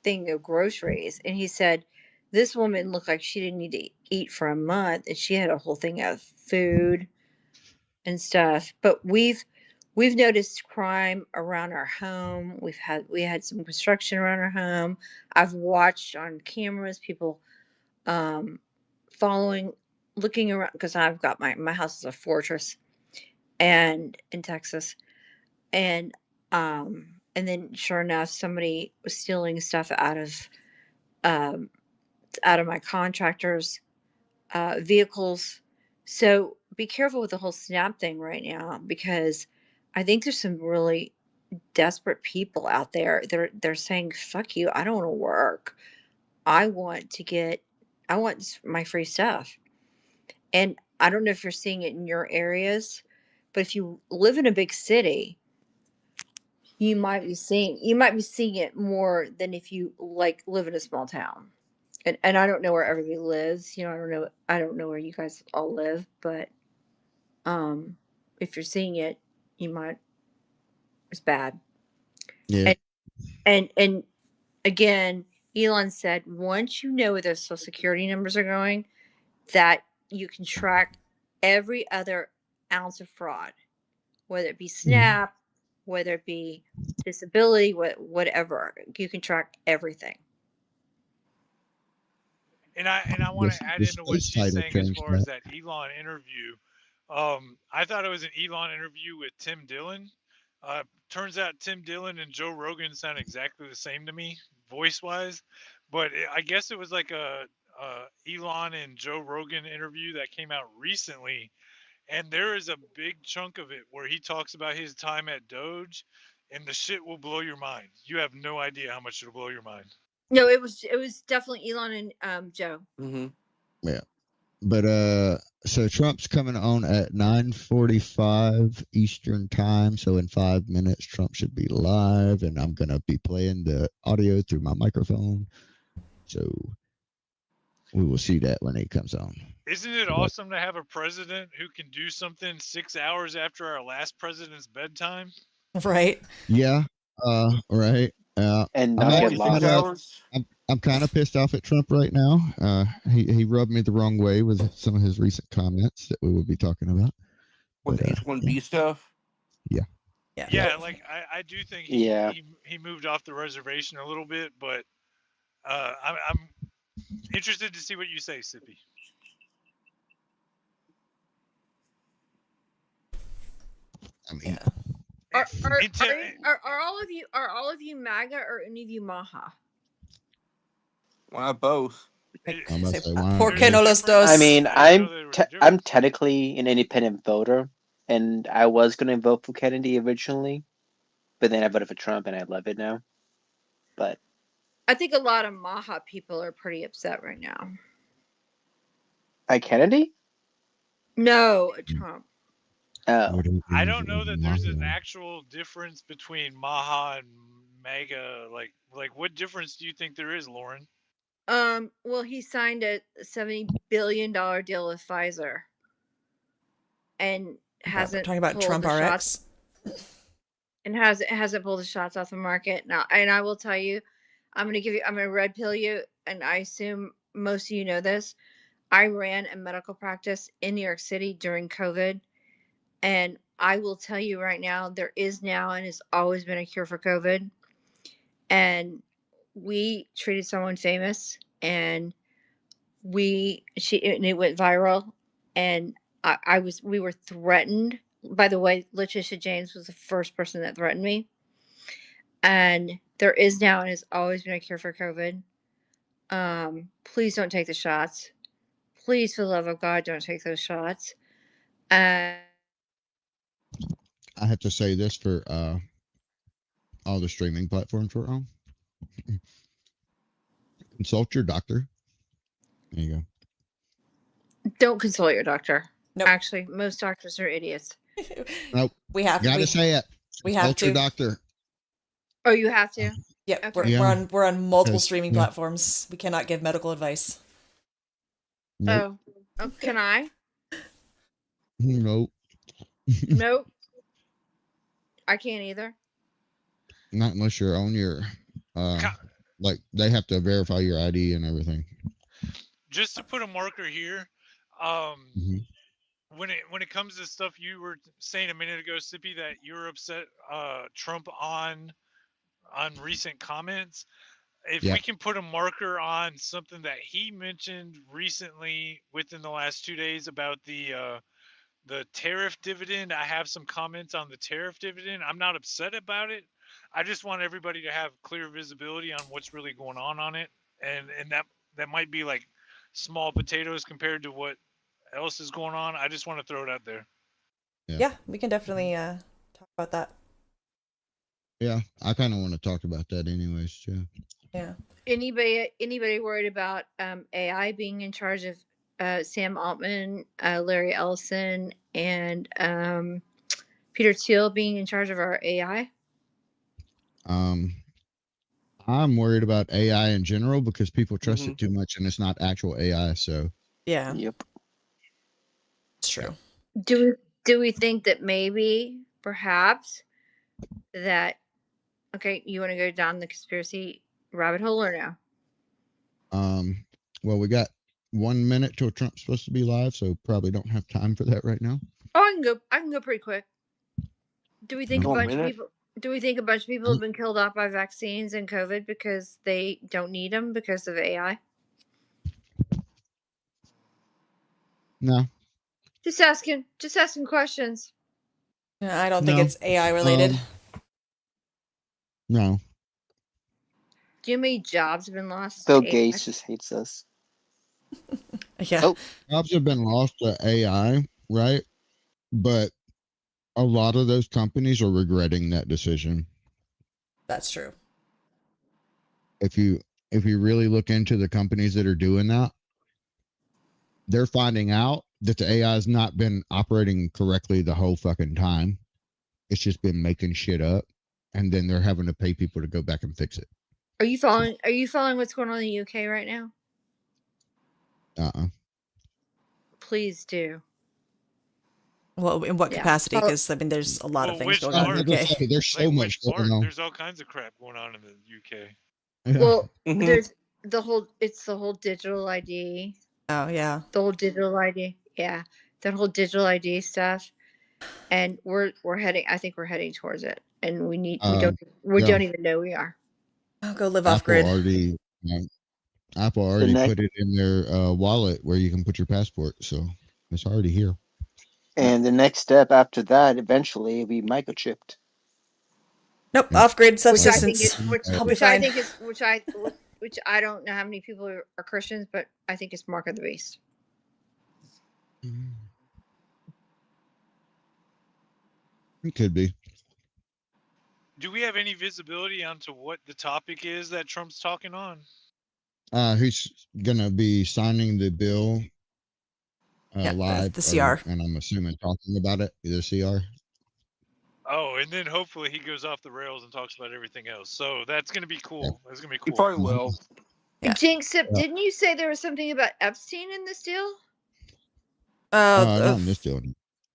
thing of groceries. And he said this woman looked like she didn't need to eat for a month. And she had a whole thing of food and stuff. But we've noticed crime around our home. We had some construction around our home. I've watched on cameras people looking around because I've got my house is a fortress and in Texas. And then sure enough somebody was stealing stuff out of my contractors vehicles. So be careful with the whole SNAP thing right now because I think there's some really desperate people out there. They're saying, "Fuck you! I don't want to work. I want my free stuff." And I don't know if you're seeing it in your areas, but if you live in a big city, you might be seeing it more than if you like live in a small town. And I don't know where everybody lives. I don't know where you guys all live, but if you're seeing it, it's bad. Yeah. And again, Elon said once you know where those social security numbers are going, that you can track every other ounce of fraud, whether it be SNAP, whether it be disability, whatever. You can track everything. And I want to add into what she's saying as far as that Elon interview. I thought it was an Elon interview with Tim Dillon. Turns out Tim Dillon and Joe Rogan sound exactly the same to me, voice-wise. But I guess it was like a Elon and Joe Rogan interview that came out recently, and there is a big chunk of it where he talks about his time at Doge, and the shit will blow your mind. You have no idea how much it'll blow your mind. No, it was definitely Elon and Joe. Mm-hmm. Yeah. But so Trump's coming on at 9:45 Eastern time. So in 5 minutes, Trump should be live, and I'm gonna be playing the audio through my microphone. So we will see that when it comes on. Isn't it awesome to have a president who can do something 6 hours after our last president's bedtime? Right. Yeah. Right. And I'm not get actually kind lost. of I'm kind of pissed off at Trump right now. He rubbed me the wrong way with some of his recent comments that we will be talking about. With But, H-1B stuff. Yeah. Yeah, like I do think he, Yeah. he moved off the reservation a little bit, but I'm interested to see what you say, Sippy. I mean, Are Intel- all of you MAGA or any of you Maha? Why not both? I'm about to say, ¿Por There's qué a no los difference. dos? I mean, I didn't know there was a I'm difference. technically an independent voter, and I was going to vote for Kennedy originally, but then I voted for Trump, and I love it now. But I think a lot of Maha people are pretty upset right now. Kennedy? No, Trump. Oh, I don't know that there's an actual difference between Maha and MAGA. Like what difference do you think there is, Lauren? Well, he signed a $70 billion deal with Pfizer, and hasn't talking about pulled Trump the RX. shots, and hasn't pulled the shots off the market now. And I will tell you, I'm gonna red pill you, and I assume most of you know this. I ran a medical practice in New York City during COVID, and I will tell you right now, there is now and has always been a cure for COVID. And we treated someone famous, and it went viral, and we were threatened. By the way, Letitia James was the first person that threatened me. And there is now and has always been a cure for COVID. Please don't take the shots. Please, for the love of God, don't take those shots. I have to say this for all the streaming platforms we're on. Consult your doctor. There you go. Don't consult your doctor. Nope. Actually, most doctors are idiots. Nope. We have Gotta say it. we have Consult your to. doctor. Oh, you have to? Yep. Okay. We're on multiple 'Cause, streaming yeah. platforms. We cannot give medical advice. Nope. Oh, can I? Nope. Nope. I can't either. Not unless you're on your like they have to verify your ID and everything. Just to put a marker here, Mhm. when it comes to stuff you were saying a minute ago, Sippy, that you're upset Trump on recent comments. If Yeah. we can put a marker on something that he mentioned recently within the last 2 days about the tariff dividend, I have some comments on the tariff dividend. I'm not upset about it. I just want everybody to have clear visibility on what's really going on it, and that might be like small potatoes compared to what else is going on. I just want to throw it out there. Yeah, we can definitely talk about that. Yeah, I kind of want to talk about that anyways too. Yeah. Anybody worried about AI being in charge of Sam Altman, Larry Ellison, and Peter Thiel being in charge of our AI? I'm worried about AI in general because people trust Mhm. it too much and it's not actual AI. So Yeah, yep. it's true. Do we think that maybe, perhaps, that okay? You want to go down the conspiracy rabbit hole or no? well, we got 1 minute till Trump's supposed to be live, so probably don't have time for that right now. Oh, I can go pretty quick. Do we think a One bunch of minute? people? Do we think a bunch of people have been killed off by vaccines and COVID because they don't need them because of AI? No, Just asking questions. Yeah, I don't think No. it's AI related. no. Do you know how many jobs have been lost? Bill to AI? Gates just hates us. Yeah, Oh, Jobs have been lost to AI, right? But a lot of those companies are regretting that decision. that's true. If you really look into the companies that are doing that, they're finding out that the AI has not been operating correctly the whole fucking time. It's just been making shit up, and then they're having to pay people to go back and fix it. Are you following what's going on in the UK right now? Please do. Well, in what Yeah. capacity? Oh. Because I mean, there's a lot of things which going on in the part? UK. There's so Like much which going part? on. There's all kinds of crap going on in the UK. Yeah. Well, Mhm. there's the whole. It's the whole digital ID. Oh yeah. The whole digital ID. Yeah, that whole digital ID stuff. And we're heading. I think we're heading towards it, and we Yeah. don't even know we are. I'll go live off Apple grid. already Apple already put it in their wallet where you can put your passport, so it's already here. And the next step after that, eventually, will be microchipped. Nope, Yeah. off grid Which I think subsistence. is I'll be which I fine. think is which I don't know how many people are Christians, but I think it's mark of the beast. It could be. Do we have any visibility onto what the topic is that Trump's talking on? He's gonna be signing the bill Yeah, live, the CR. and I'm assuming talking about it, the CR. Oh, and then hopefully he goes off the rails and talks about everything else. So that's gonna be cool. That's gonna be He cool. probably will. Yeah. JinxedSip, didn't you say there was something about Epstein in this deal? Not in this deal.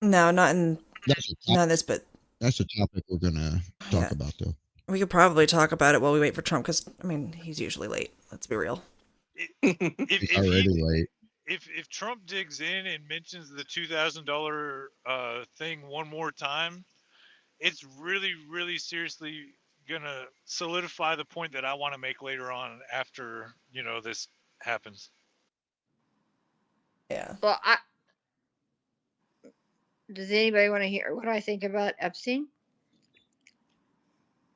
No, not in That's not in this, but that's a topic we're gonna talk about, though. we could probably talk about it while we wait for Trump, because I mean, he's usually late. Let's be real. He's already late. If Trump digs in and mentions the $2,000 thing one more time, it's really, really seriously gonna solidify the point that I want to make later on after this happens. Yeah. Well, does anybody want to hear what I think about Epstein?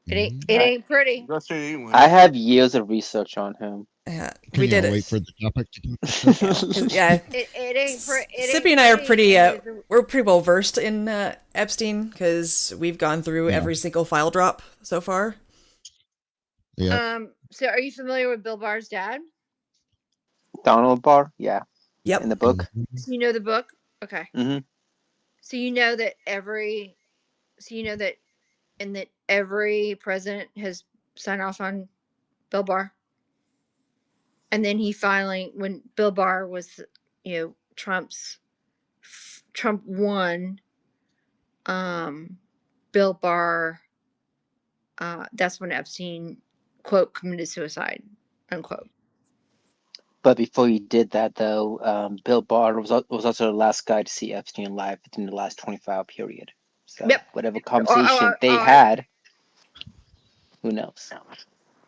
It ain't pretty. I have years of research on him. Yeah, Can we did y'all it. wait for the topic to Yeah, It ain't pretty. Sippy and I are pretty. We're pretty well versed in Epstein because we've gone through every single file drop so far. Yeah. So, are you familiar with Bill Barr's dad? Donald Barr, yeah. Yep. In the book. So you know the book, okay. Mm-hmm. So you know that every president has signed off on Bill Barr. And then when Bill Barr was, Trump won, Bill Barr, that's when Epstein, quote, committed suicide, unquote. But before he did that, though, Bill Barr was also the last guy to see Epstein live within the last 24-hour period. So whatever conversation they had, who knows?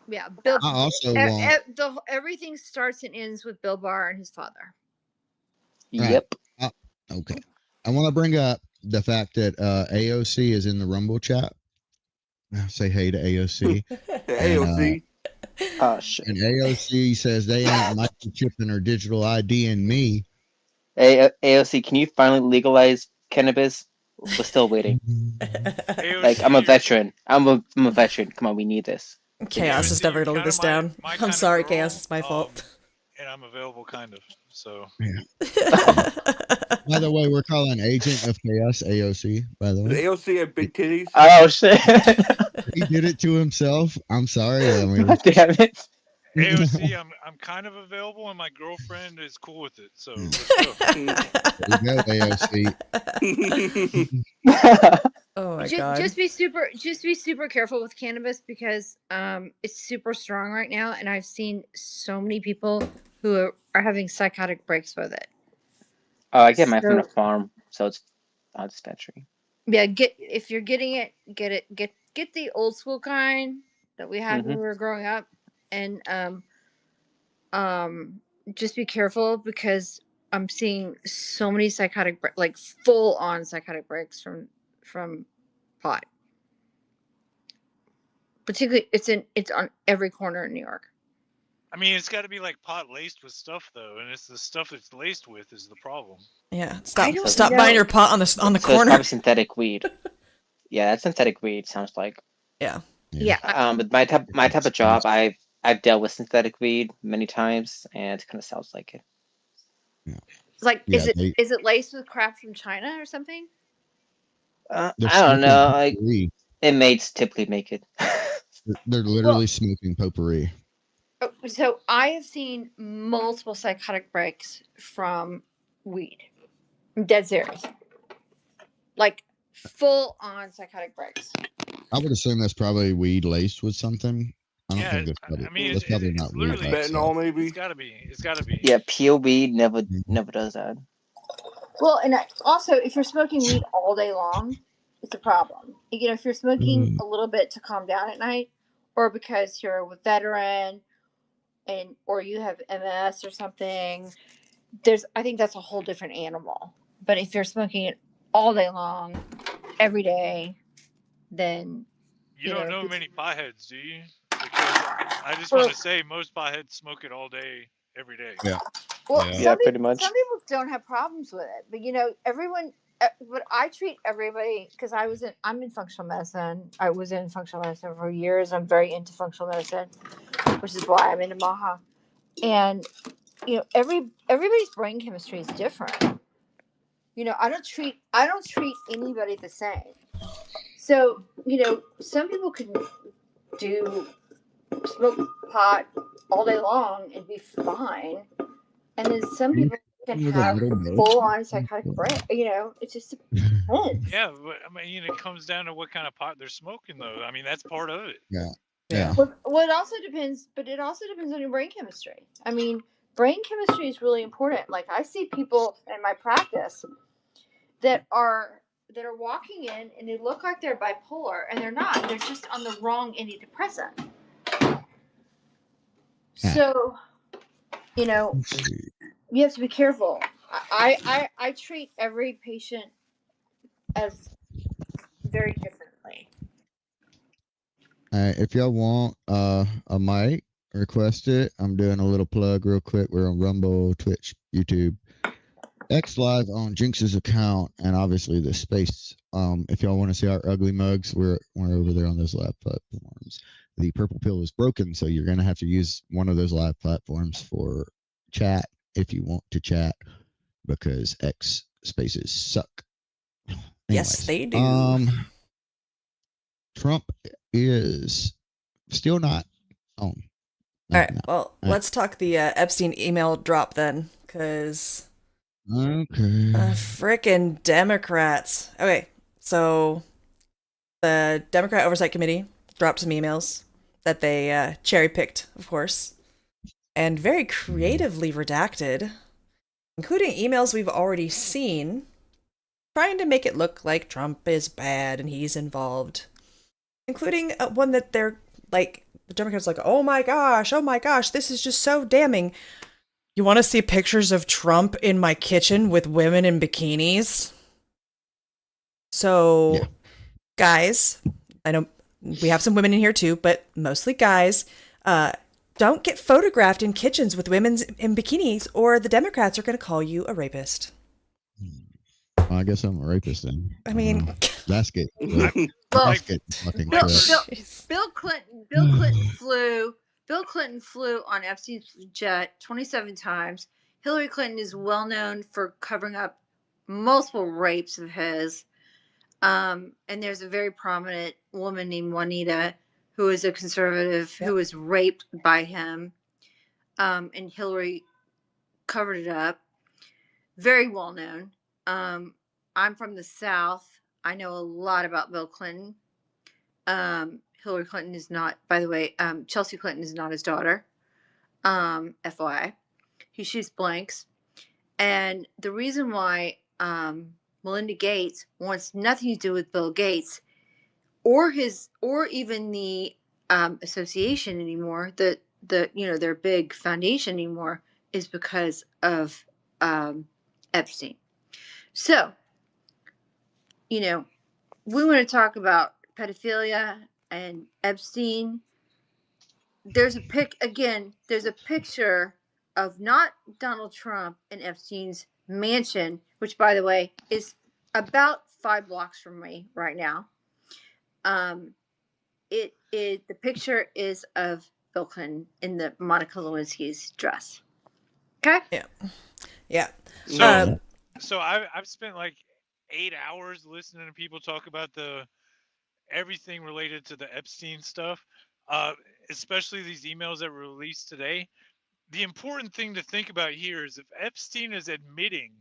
Yeah, Bill. I also want. Everything starts and ends with Bill Barr and his father. Yep. Okay. I want to bring up the fact that AOC is in the Rumble chat. Say hey to AOC. AOC. Oh shit. And AOC says they ain't microchipping or digital ID in me. Hey, AOC, can you finally legalize cannabis? We're still waiting. Like, I'm a veteran. I'm a veteran. Come on, we need this. Chaos is never gonna live this down. I'm sorry, Chaos. It's my fault. And I'm available, kind of. So. Yeah. By the way, we're calling Agent of Chaos AOC. By the way, AOC had big titties. Oh shit! He did it to himself. I'm sorry. I mean, God damn it. AOC, I'm kind of available, and my girlfriend is cool with it. So let's go. There you go, AOC. Oh my god! Just be super careful with cannabis because it's super strong right now, and I've seen so many people who are having psychotic breaks with it. Oh, I get mine from the farm, so it's not dispensary. Yeah, if you're getting it, get the old school kind that we had when we were growing up, and just be careful because I'm seeing so many psychotic like full on psychotic breaks from pot. Particularly, it's on every corner in New York. I mean, it's got to be like pot laced with stuff, though, and it's the stuff it's laced with is the problem. Yeah, stop buying your pot on the corner. It's probably synthetic weed. Yeah, that's synthetic weed. Sounds like. Yeah. Yeah. But my type of job, I've dealt with synthetic weed many times, and it kind of sounds like it. Yeah. Like, is it laced with crap from China or something? I don't know. Like, inmates typically make it. They're literally smoking potpourri. So I have seen multiple psychotic breaks from weed. I'm dead serious. Like full on psychotic breaks. I would assume that's probably weed laced with something. I don't Yeah, think that's probably I mean, that's probably not it's weed literally, by itself. Fentanyl, maybe. it's gotta be. It's gotta be. Yeah, pure weed never Mhm. does that. Well, and also, if you're smoking weed all day long, it's a problem. You know, if you're smoking a little bit to calm down at night, or because you're a veteran, and or you have MS or something, I think that's a whole different animal. But if you're smoking it all day long, every day, then You don't know it's, many potheads, do you? Because I just well, want to say most potheads smoke it all day, every day. Yeah. well, Yeah. Yeah, pretty much. some people don't have problems with it, but everyone. But I treat everybody because I'm in functional medicine. I was in functional medicine for years. I'm very into functional medicine, which is why I'm into Maha. And everybody's brain chemistry is different. I don't treat anybody the same. So some people can do smoke pot all day long and be fine, and then some people can With a have little bit. full on psychotic break. It just depends. Yeah, but I mean, it comes down to what kind of pot they're smoking, though. I mean, that's part of it. Yeah. Yeah. Yeah. Well, it also depends, but it also depends on your brain chemistry. I mean, brain chemistry is really important. Like I see people in my practice that are walking in and they look like they're bipolar and they're not. They're just on the wrong antidepressant. So, Let's see. you have to be careful. I treat every patient as very differently. If y'all want a mic, request it. I'm doing a little plug real quick. We're on Rumble, Twitch, YouTube, X Live on Jinx's account, and obviously the space. If y'all want to see our ugly mugs, we're over there on those live platforms. The purple pill is broken, so you're gonna have to use one of those live platforms for chat if you want to chat, because X spaces suck. Yes, Anyways, they do. Trump is still not on. All right. Well, let's talk the Epstein email drop then, because Okay. frickin' Democrats. Okay, so the Democrat Oversight Committee dropped some emails that they cherry picked, of course, and very creatively redacted, including emails we've already seen, trying to make it look like Trump is bad and he's involved, including one that they're like, the Democrats like, oh my gosh, this is just so damning. You want to see pictures of Trump in my kitchen with women in bikinis? So, yeah. Guys, I know we have some women in here too, but mostly guys, don't get photographed in kitchens with women in bikinis, or the Democrats are going to call you a rapist. Well, I guess I'm a rapist then. I mean, that's good. Well, fucking Bill Clinton flew on Epstein's jet 27 times. Hillary Clinton is well known for covering up multiple rapes of his. And there's a very prominent woman named Juanita, who is a conservative, who was raped by him. And Hillary covered it up. Very well known. I'm from the South. I know a lot about Bill Clinton. Hillary Clinton is not, by the way, Chelsea Clinton is not his daughter. FYI. He shoots blanks. And the reason why Melinda Gates wants nothing to do with Bill Gates or even the association anymore, their big foundation anymore, is because of Epstein. So, we want to talk about pedophilia and Epstein. There's a picture of not Donald Trump and Epstein's mansion, which, by the way, is about 5 blocks from me right now. The picture is of Bill Clinton in the Monica Lewinsky's dress. Okay. Yeah. So I've spent like 8 hours listening to people talk about everything related to the Epstein stuff. especially these emails that were released today, the important thing to think about here is if Epstein is admitting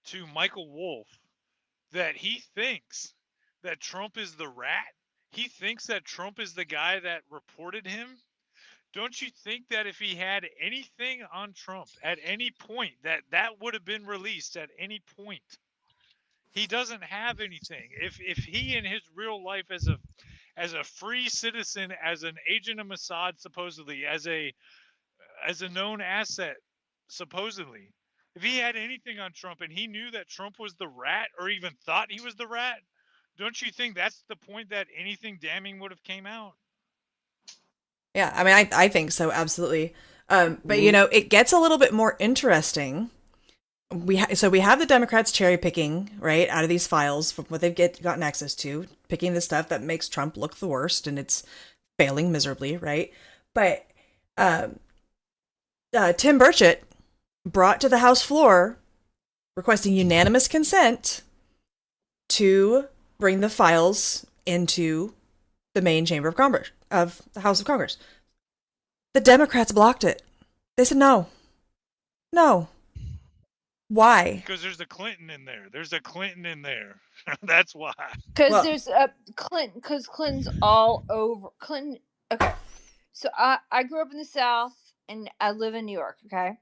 to Michael Wolff that he thinks that Trump is the rat, he thinks that Trump is the guy that reported him. Don't you think that if he had anything on Trump at any point, that would have been released at any point? He doesn't have anything. If he in his real life as a free citizen, as an agent of Mossad, supposedly, as a known asset, supposedly, if he had anything on Trump and he knew that Trump was the rat or even thought he was the rat, don't you think that's the point that anything damning would have came out? Yeah, I mean, I think so, absolutely. But you know, it gets a little bit more interesting. So we have the Democrats cherry picking right out of these files from what they've gotten access to, picking the stuff that makes Trump look the worst, and it's failing miserably, right? But Tim Burchett brought to the House floor requesting unanimous consent to bring the files into the main chamber of Congress, of the House of Congress. The Democrats blocked it. They said no. No. Why? Because there's a Clinton in there. There's a Clinton in there. That's why. Because there's a Clinton. Because Clinton's all over. Clinton. Okay. So I grew up in the South and I live in New York. Okay.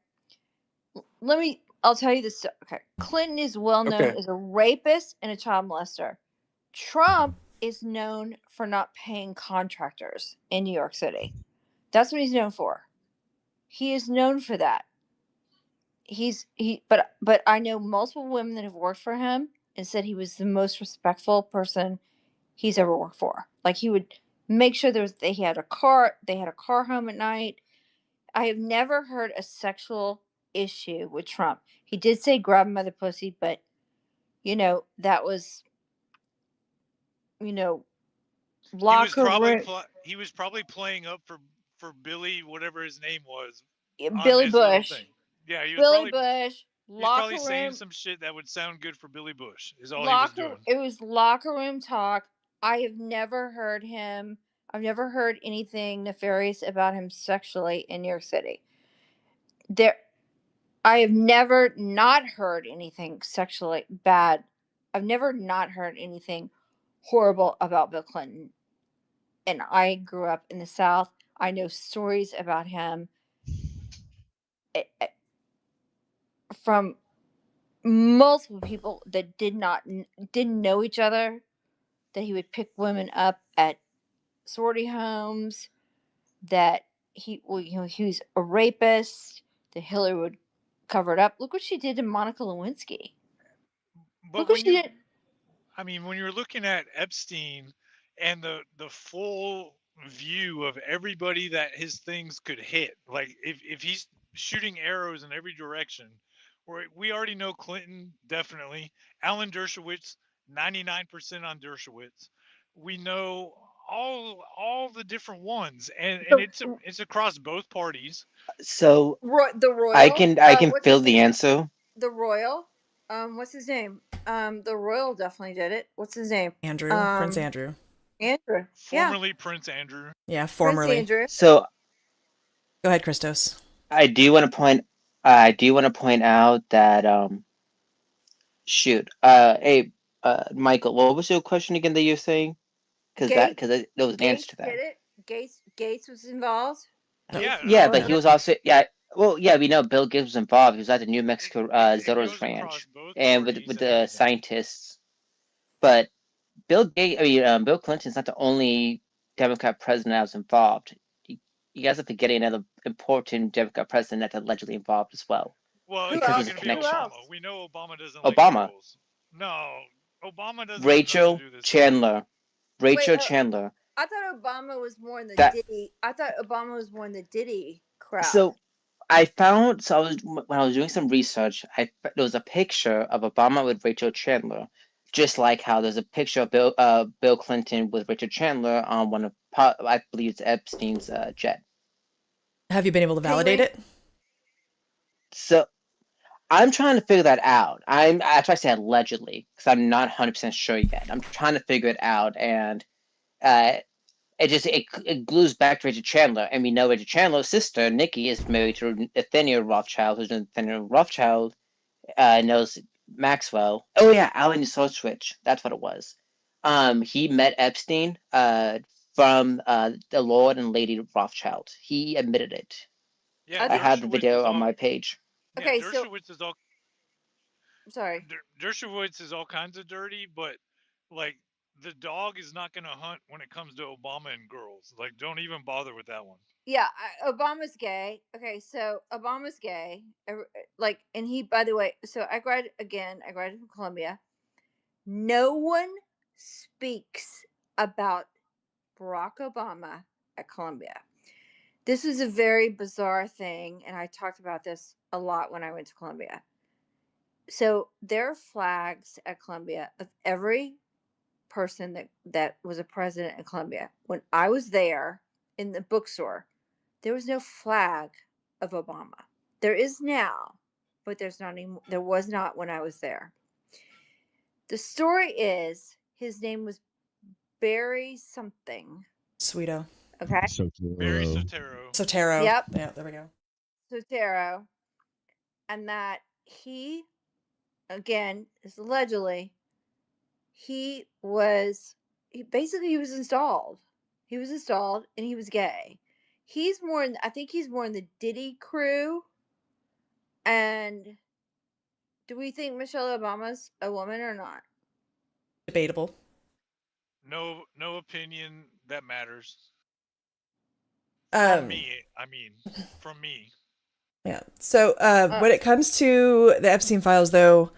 I'll tell you this. Okay. Clinton is well known as a rapist and a child molester. Trump is known for not paying contractors in New York City. That's what he's known for. He is known for that. But I know multiple women that have worked for him and said he was the most respectful person he's ever worked for. Like, he would make sure they had a car home at night. I have never heard a sexual issue with Trump. He did say grab him by the pussy, but that was locker room. He was probably playing up for Billy, whatever his name was. Billy Bush. Yeah, Billy Bush. He's probably saying some shit that would sound good for Billy Bush. Is all he was doing. It was locker room talk. I've never heard anything nefarious about him sexually in New York City. I have never not heard anything sexually bad. I've never not heard anything horrible about Bill Clinton. And I grew up in the South. I know stories about him from multiple people that didn't know each other, that he would pick women up at sorority homes, that he was a rapist, that Hillary would cover it up. Look what she did to Monica Lewinsky. But look what she did. I mean, when you're looking at Epstein and the full view of everybody that his things could hit, like if he's shooting arrows in every direction, we already know Clinton, definitely. Alan Dershowitz, 99% on Dershowitz. We know all the different ones, and it's across both parties. So the Royal, I can fill the answer. The Royal, what's his name? The Royal definitely did it. What's his name? Andrew, Prince Andrew. Andrew, formerly Prince Andrew. Yeah, formerly. Prince Andrew. So, go ahead, Christos. I do want to point out that hey, Michael, what was your question again that you're saying? Because there was an answer to that. Did it? Gates was involved. Yeah, but he was also we know Bill Gates was involved. He was at the New Mexico Zeros Ranch and with the scientists. But Bill Clinton's not the only Democrat president that was involved. You guys are forgetting another important Democrat president that's allegedly involved as well. Well, it's not going to be Obama. We know Obama doesn't. Obama. Like no, Obama doesn't. Rachel Chandler. Chandler. I thought Obama was more in the Diddy. I thought Obama was more in the Diddy crowd. So when I was doing some research, there was a picture of Obama with Rachel Chandler, just like how there's a picture of Bill Clinton with Richard Chandler on one of, I believe it's Epstein's jet. Have you been able to validate it? So I'm trying to figure that out. I try to say allegedly because I'm not 100% sure yet. I'm trying to figure it out, and it glues back to Richard Chandler, and we know Richard Chandler's sister Nikki is married to Nathaniel Rothschild, who's Nathaniel Rothschild knows Maxwell. Oh yeah, Alan Solswich. That's what it was. He met Epstein from the Lord and Lady Rothschild. He admitted it. Yeah, I have the Dershowitz video is on all. my page. Yeah, Okay, so Dershowitz is all. sorry. Dershowitz is all kinds of dirty, but like the dog is not going to hunt when it comes to Obama and girls. Like, don't even bother with that one. Yeah, Obama's gay. Okay, so Obama's gay. Like, and he, by the way, so I graduated from Columbia. No one speaks about Barack Obama at Columbia. This is a very bizarre thing, and I talked about this a lot when I went to Columbia. So there are flags at Columbia of every person that was a president at Columbia. When I was there in the bookstore, there was no flag of Obama. There is now, but there's not anymore. There was not when I was there. The story is his name was Barry something. Sweeto. Okay. Barry Soetoro. Soetoro. Yep. Yeah, there we go. Soetoro. And that he, again, is allegedly, he was installed. He was installed and he was gay. He's more in, I think he's more in the Diddy crew. And do we think Michelle Obama's a woman or not? Debatable. No opinion that matters. From me, I mean, from me. Yeah. So when it comes to the Epstein files, though,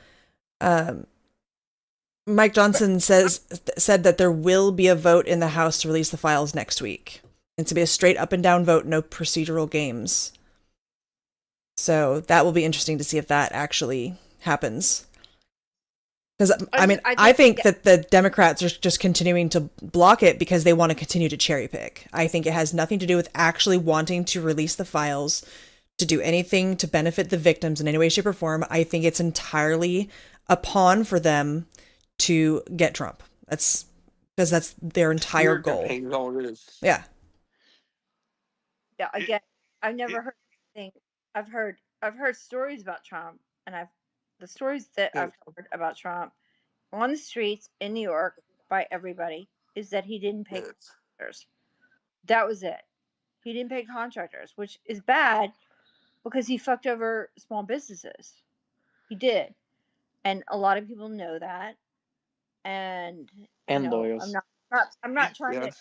Mike Johnson said that there will be a vote in the House to release the files next week. It's to be a straight up and down vote, no procedural games. So that will be interesting to see if that actually happens. Because I think that the Democrats are just continuing to block it because they want to continue to cherry pick. I think it has nothing to do with actually wanting to release the files, to do anything to benefit the victims in any way, shape, or form. I think it's entirely a pawn for them to get Trump. That's because that's their entire goal. Yeah. Yeah. Again, I've never heard anything. I've heard stories about Trump, and the stories that I've heard about Trump on the streets in New York by everybody is that he didn't pay contractors. That was it. He didn't pay contractors, which is bad because he fucked over small businesses. He did. And a lot of people know that. And lawyers. I'm not trying to.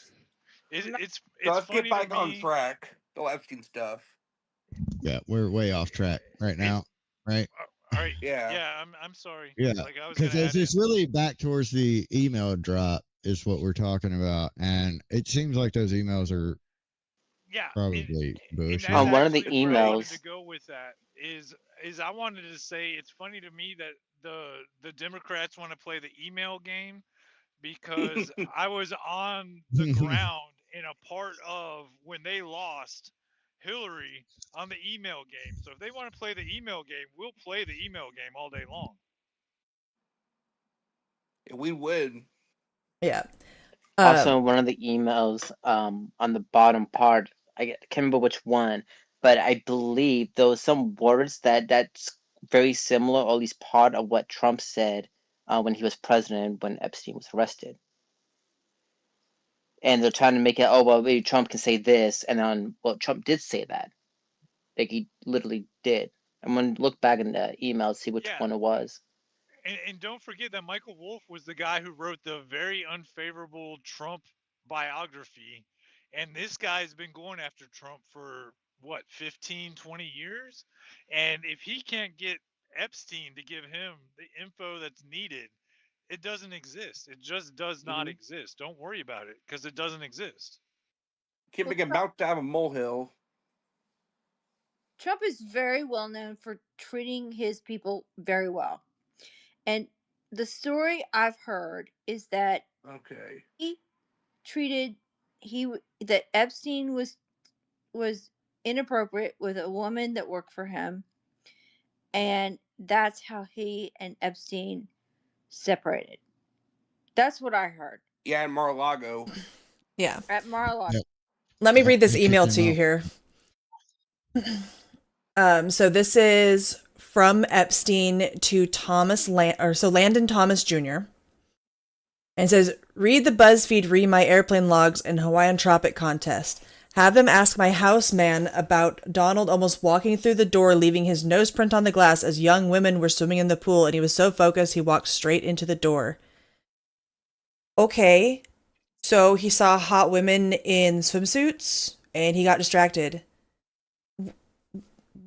It's let's funny get back to me. on track. The Epstein stuff. Yeah, we're way off track right now, right? All right. Yeah. I'm sorry. Yeah, Like I was because gonna add it's in. really back towards the email drop is what we're talking about, and it seems like those emails are probably bullshit. On one of the Where I wanted emails. to go with that is I wanted to say it's funny to me that the Democrats want to play the email game because I was on the ground in a part of when they lost Hillary on the email game. So if they want to play the email game, we'll play the email game all day long. We would. Yeah. Also, one of the emails on the bottom part, can't remember which one, but I believe there was some words that's very similar, or at least part of what Trump said when he was president, when Epstein was arrested. And they're trying to make it, oh, well, maybe Trump can say this, and then, well, Trump did say that. Like, he literally did. I'm going to look back in the email, see which one it was. And don't forget that Michael Wolff was the guy who wrote the very unfavorable Trump biography. And this guy's been going after Trump for, 15, 20 years? And if he can't get Epstein to give him the info that's needed, it doesn't exist. It just does not exist. Don't worry about it because it doesn't exist. Kimming about to have a molehill. Trump is very well known for treating his people very well. And the story I've heard is that that Epstein was inappropriate with a woman that worked for him, and that's how he and Epstein separated. That's what I heard. Yeah, in Mar-a-Lago. Yeah. At Marla. Yep. Let me Yep, read this they kicked email him to you out. here. So this is from Epstein to Landon Thomas Jr. And it says, read the BuzzFeed Read My Airplane Logs and Hawaiian Tropic contest. Have them ask my houseman about Donald almost walking through the door, leaving his nose print on the glass as young women were swimming in the pool, and he was so focused he walked straight into the door. Okay, so he saw hot women in swimsuits, and he got distracted.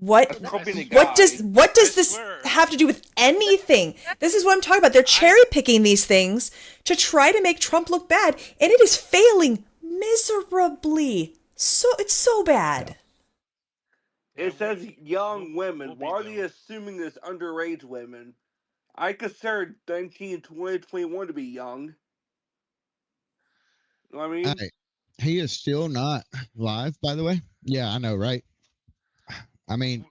What does this have to do with anything? This is what I'm talking about. They're cherry picking these things to try to make Trump look bad, and it is failing miserably. So it's so bad. It says young women. Why are they assuming this underage women? I consider 19, 20, 21 to be young. You know what I mean? Hey, he is still not live, by the way. Yeah, I know, right? I mean,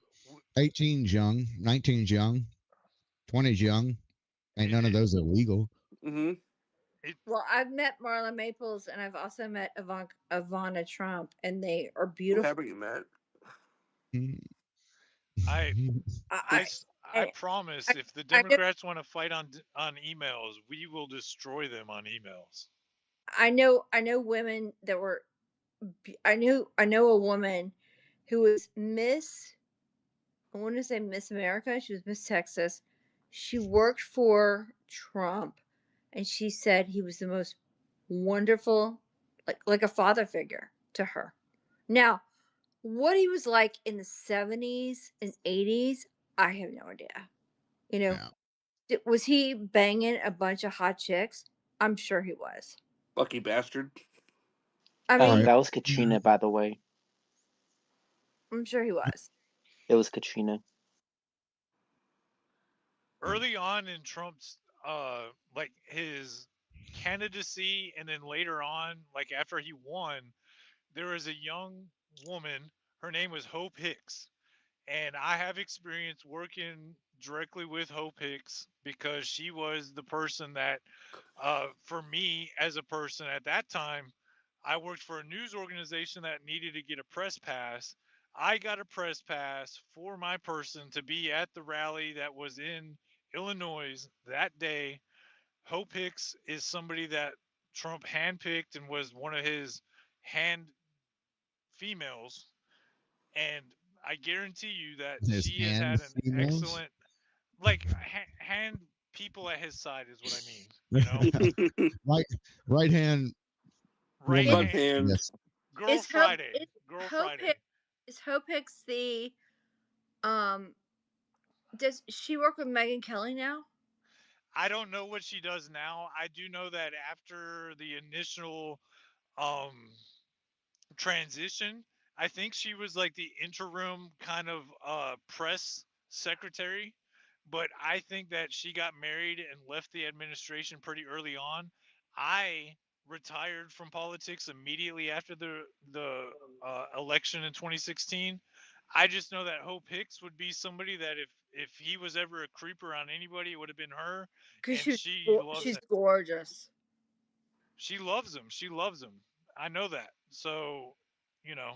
18's young, 19's young, 20's young. Ain't none of those illegal. Mm-hmm. Well, I've met Marla Maples, and I've also met Ivana Trump, and they are beautiful. Haven't you met? I promise, if the Democrats want to fight on emails, we will destroy them on emails. I know women that were. I know a woman who was Miss. I want to say Miss America. She was Miss Texas. She worked for Trump, and she said he was the most wonderful, like a father figure to her. Now, what he was like in the 70s and 80s, I have no idea. You know, was he banging a bunch of hot chicks? I'm sure he was. Lucky bastard. I mean, that was Katrina, by the way. I'm sure he was. It was Katrina. Early on in Trump's like his candidacy, and then later on, like after he won, there was a young woman. Her name was Hope Hicks, and I have experience working directly with Hope Hicks because she was the person that, for me as a person at that time, I worked for a news organization that needed to get a press pass. I got a press pass for my person to be at the rally that was in Illinois that day. Hope Hicks is somebody that Trump handpicked and was one of his hand females. And I guarantee you that His she has hand had an females? excellent, like, hand people at his side is what I mean. You know, right hand. right woman, hand. yes. Girl Friday. Girl Friday. Is Hope Hicks the does she work with Megyn Kelly now? I don't know what she does now. I do know that after the initial transition, I think she was like the interim kind of press secretary, but I think that she got married and left the administration pretty early on. I retired from politics immediately after the election in 2016. I just know that Hope Hicks would be somebody that if he was ever a creeper on anybody, it would have been her. And she loves she's him. gorgeous. She loves him. She loves him. I know that. So, you know.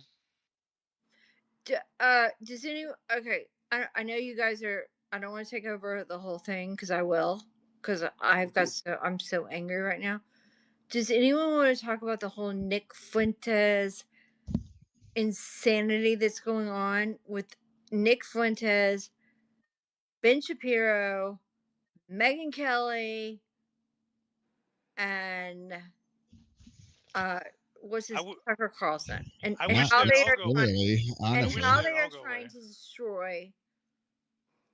Does anyone? Okay, I know you guys are. I don't want to take over the whole thing because I will. Because I'm so angry right now. Does anyone want to talk about the whole Nick Fuentes insanity that's going on with Nick Fuentes, Ben Shapiro, Megyn Kelly, and what's his Tucker Carlson, and how they are trying to destroy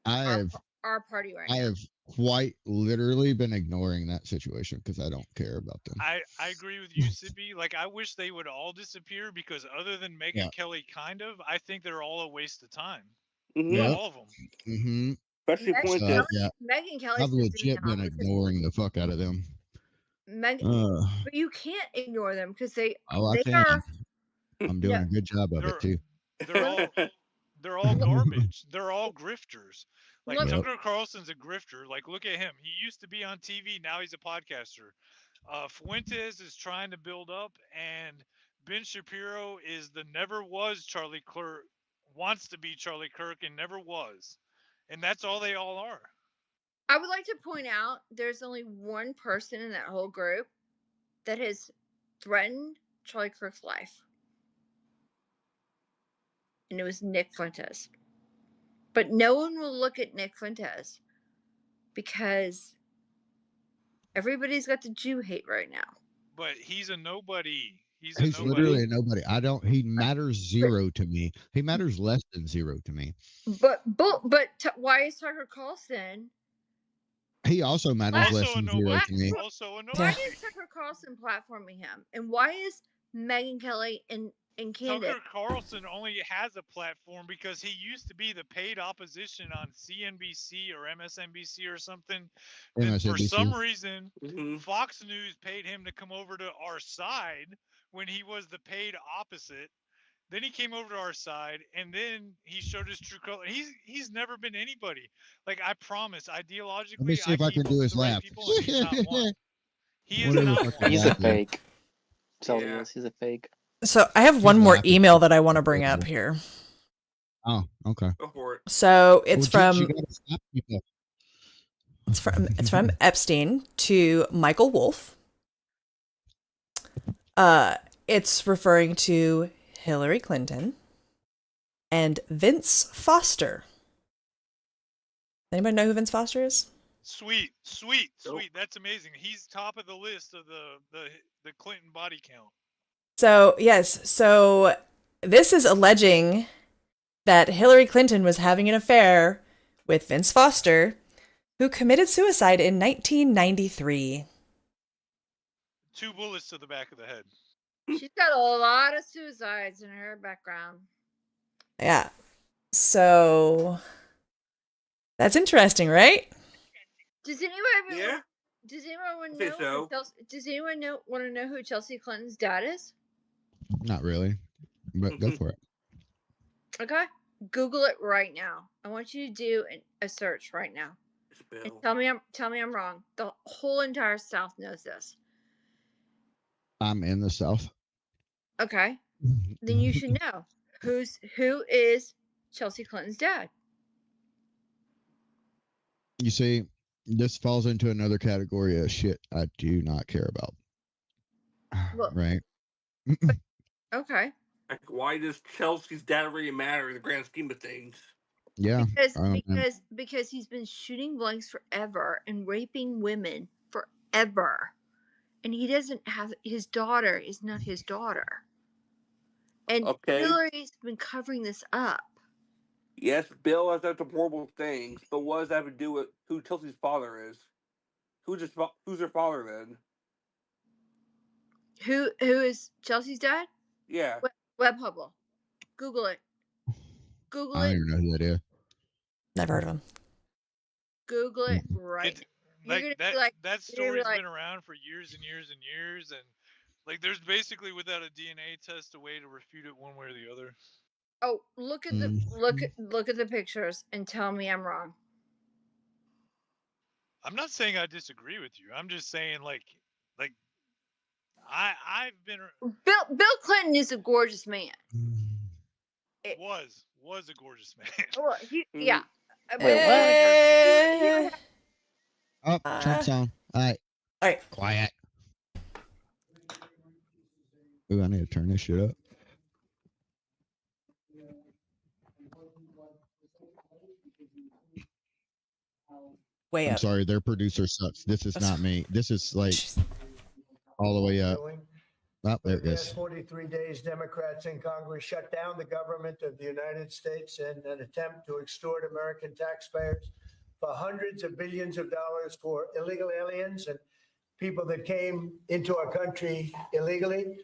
our party right now. I have quite literally been ignoring that situation because I don't care about them. I agree with you, Sippy. Like, I wish they would all disappear because other than Megyn Kelly, kind of, I think they're all a waste of time. Yeah. All of them. Mm-hmm. Especially Megyn Kelly. I've legit been ignoring the fuck out of them. But you can't ignore them because they can. are. I'm doing a good job of it too. They're all garbage. They're all grifters. Like, Yep. Tucker Carlson's a grifter. Like, look at him. He used to be on TV. Now he's a podcaster. Fuentes is trying to build up, and Ben Shapiro is the never was Charlie Clerk, wants to be Charlie Kirk and never was. And that's all they all are. I would like to point out there's only one person in that whole group that has threatened Charlie Kirk's life. And it was Nick Fuentes. But no one will look at Nick Fuentes because everybody's got the Jew hate right now. But he's a nobody. He's literally a nobody. He matters zero to me. He matters less than zero to me. But why is Tucker Carlson? He also matters less than zero to me. Also a nobody. Why is Tucker Carlson platforming him? And why is Megyn Kelly and Candace? Tucker Carlson only has a platform because he used to be the paid opposition on CNBC or MSNBC or something. And for some reason, Fox News paid him to come over to our side when he was the paid opposite. Then he came over to our side, and then he showed his true color. He's never been anybody. Like, I promise, ideologically, let me see if I can do his laugh. He is not one. He's a fake. He's a fake. So I have one more email that I want to bring up here. Oh, okay. Go for it. So it's from Epstein to Michael Wolff. It's referring to Hillary Clinton and Vince Foster. Anybody know who Vince Foster is? Sweet. That's amazing. He's top of the list of the Clinton body count. So, yes. So this is alleging that Hillary Clinton was having an affair with Vince Foster, who committed suicide in 1993. 2 bullets to the back of the head. She's got a lot of suicides in her background. Yeah. So that's interesting, right? Does anyone want to know? Does anyone want to know who Chelsea Clinton's dad is? Not really, but go for it. Okay, Google it right now. I want you to do a search right now. And tell me I'm wrong. The whole entire South knows this. I'm in the South. Okay, then you should know who is Chelsea Clinton's dad. You see, this falls into another category of shit I do not care about. Well, right? Okay. Like, why does Chelsea's dad really matter in the grand scheme of things? Yeah. Because he's been shooting blanks forever and raping women forever. And he doesn't have, his daughter is not his daughter. And Hillary's been covering this up. Yes, Bill has done some horrible things, but what does that have to do with who Chelsea's father is? Who's her father then? Who is Chelsea's dad? Yeah. Web Hubble. Google it. Google I don't even know who that is. Never heard of him. Google it right. That story's been around for years and years and years, and like there's basically without a DNA test a way to refute it one way or the other. Oh, look at the pictures and tell me I'm wrong. I'm not saying I disagree with you. I'm just saying like I've been Bill Clinton is a gorgeous man. Was a gorgeous man. Well, yeah. Oh, Trump's on. All right. Quiet. Ooh, I need to turn this shit up. Way up. I'm sorry, their producer sucks. This is not me. This is like all the way up. Oh, there it goes. 43 days, Democrats in Congress shut down the government of the United States in an attempt to extort American taxpayers for hundreds of billions of dollars for illegal aliens and people that came into our country illegally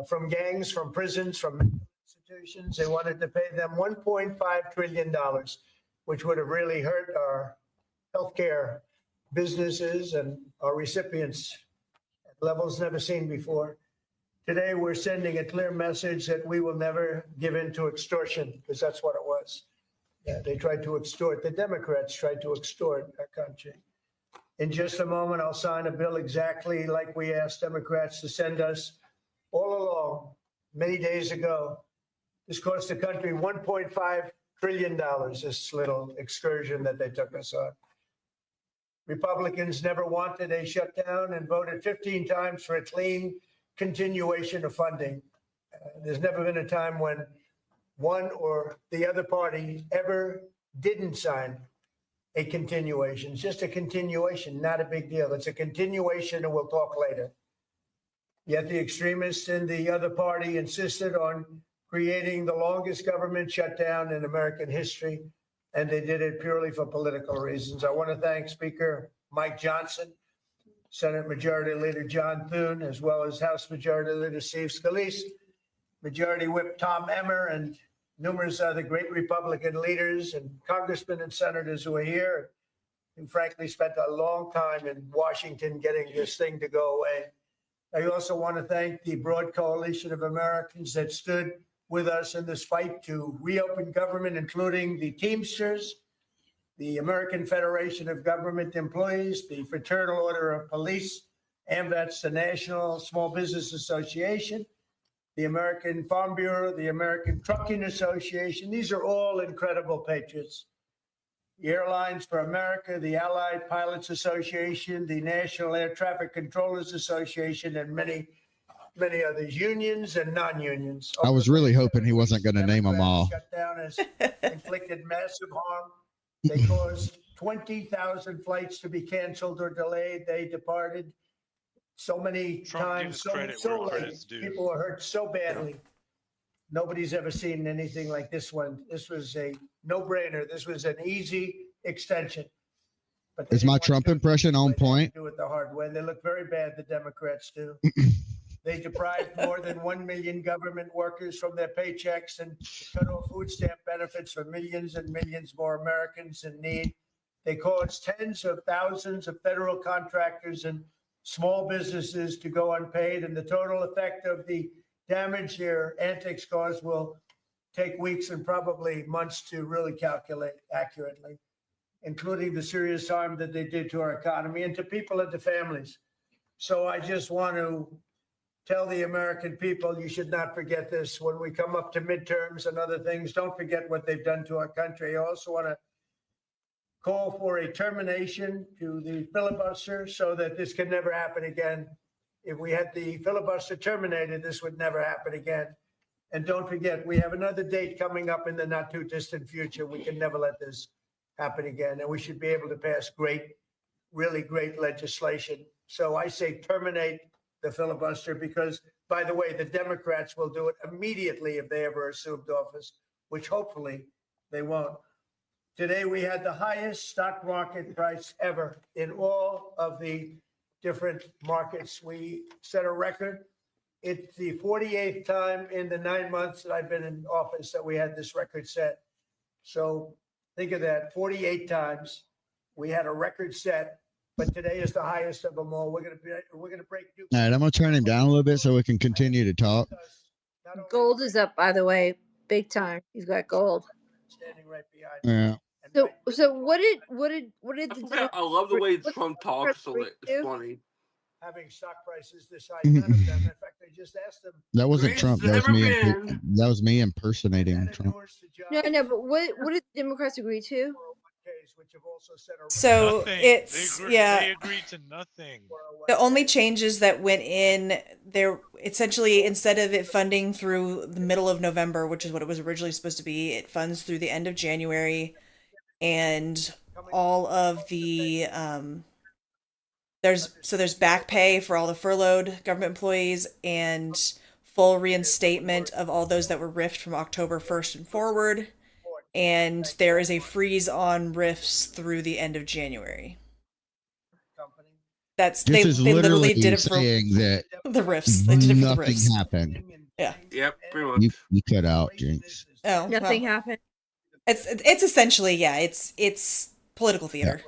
from gangs, from prisons, from institutions. They wanted to pay them $1.5 trillion, which would have really hurt our healthcare businesses and our recipients at levels never seen before. Today, we're sending a clear message that we will never give in to extortion, because that's what it was. Yeah, they tried to extort. The Democrats tried to extort our country. In just a moment, I'll sign a bill exactly like we asked Democrats to send us all along many days ago. This cost the country $1.5 trillion, this little excursion that they took us on. Republicans never wanted a shutdown and voted 15 times for a clean continuation of funding. There's never been a time when one or the other party ever didn't sign a continuation. It's just a continuation, not a big deal. It's a continuation, and we'll talk later. Yet the extremists in the other party insisted on creating the longest government shutdown in American history, and they did it purely for political reasons. I want to thank Speaker Mike Johnson, Senate Majority Leader John Thune, as well as House Majority Leader Steve Scalise, Majority Whip Tom Emmer, and numerous other great Republican leaders and congressmen and senators who are here and frankly spent a long time in Washington getting this thing to go away. I also want to thank the broad coalition of Americans that stood with us in this fight to reopen government, including the Teamsters, the American Federation of Government Employees, the Fraternal Order of Police, AMVETS, the National Small Business Association, the American Farm Bureau, the American Trucking Association. These are all incredible patriots. The Airlines for America, the Allied Pilots Association, the National Air Traffic Controllers Association, and many others, unions and non-unions. I was really hoping he wasn't going to name them all. Shutdown has inflicted massive harm. They caused 20,000 flights to be canceled or delayed. They departed so many times, so late. People were hurt so badly. Nobody's ever seen anything like this one. This was a no-brainer. This was an easy extension. But is my Trump impression on point? Do it the hard way. They look very bad, the Democrats do. They deprived more than 1 million government workers from their paychecks and cut off food stamp benefits for millions and millions more Americans in need. They caused tens of thousands of federal contractors and small businesses to go unpaid, and the total effect of the damage their antics caused will take weeks and probably months to really calculate accurately, including the serious harm that they did to our economy and to people and to families. So I just want to tell the American people, you should not forget this. When we come up to midterms and other things, don't forget what they've done to our country. I also want to call for a termination to the filibuster so that this can never happen again. If we had the filibuster terminated, this would never happen again. And don't forget, we have another date coming up in the not too distant future. We can never let this happen again. And we should be able to pass great, really great legislation. So I say terminate the filibuster because, by the way, the Democrats will do it immediately if they ever assumed office, which hopefully they won't. Today, we had the highest stock market price ever in all of the different markets. We set a record. It's the 48th time in the 9 months that I've been in office that we had this record set. So think of that, 48 times we had a record set, but today is the highest of them all. We're going to break new. All right, I'm going to turn him down a little bit so we can continue to talk. Gold is up, by the way, big time. He's got gold. Standing right behind. Yeah. So what did the I love the way Trump talks. So it's funny. Having stock prices this high, none of them. In fact, I just asked them. That wasn't Trump. That was me impersonating Trump. No, but what did the Democrats agree to? So it's they agreed to nothing. The only changes that went in there, essentially, instead of it funding through the middle of November, which is what it was originally supposed to be, it funds through the end of January, and all of the there's back pay for all the furloughed government employees and full reinstatement of all those that were RIFed from October 1st and forward. And there is a freeze on RIFs through the end of January. That's they literally did it for that the RIFs. They did it for the nothing RIFs. happened. Yeah. Yep, pretty much. You cut out, Jinx. Oh, Nothing well, happened. It's essentially it's political theater.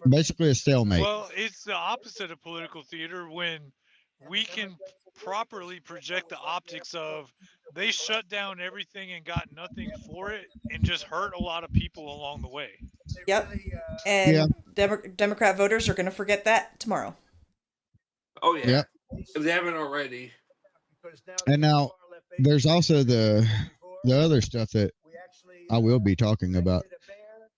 Basically a stalemate. Well, it's the opposite of political theater when we can properly project the optics of they shut down everything and got nothing for it and just hurt a lot of people along the way. Yep. And Democrat voters are going to forget that tomorrow. Oh yeah, Yep. if they haven't already. And now there's also the other stuff that I will be talking about.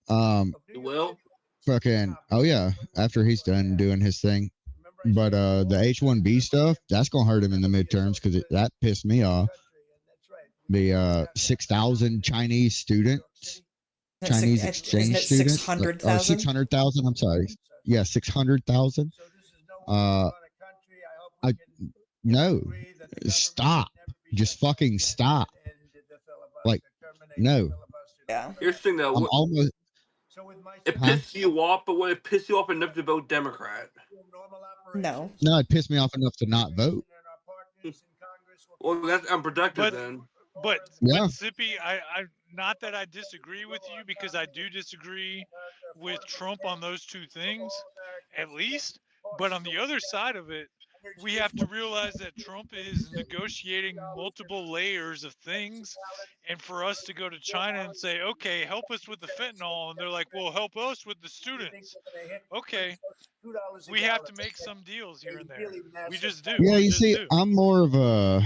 You will. Fucking yeah, after he's done doing his thing. But the H-1B stuff, that's gonna hurt him in the midterms because that pissed me off. The 6,000 Chinese students, Chinese exchange Isn't it students, 600,000? 600,000. I'm sorry. Yeah, 600,000. I no, stop. Just fucking stop. Like, no. Yeah. Here's the thing though. I'm almost. It pissed you off, but would it piss you off enough to vote Democrat? No. No, it pissed me off enough to not vote. Well, that's unproductive then. But Yeah. Sippy, I not that I disagree with you, because I do disagree with Trump on those two things, at least. But on the other side of it, we have to realize that Trump is negotiating multiple layers of things. And for us to go to China and say, okay, help us with the fentanyl, and they're like, well, help us with the students. Okay, we have to make some deals here and there. We just do. Yeah, We you just see, do. I'm more of a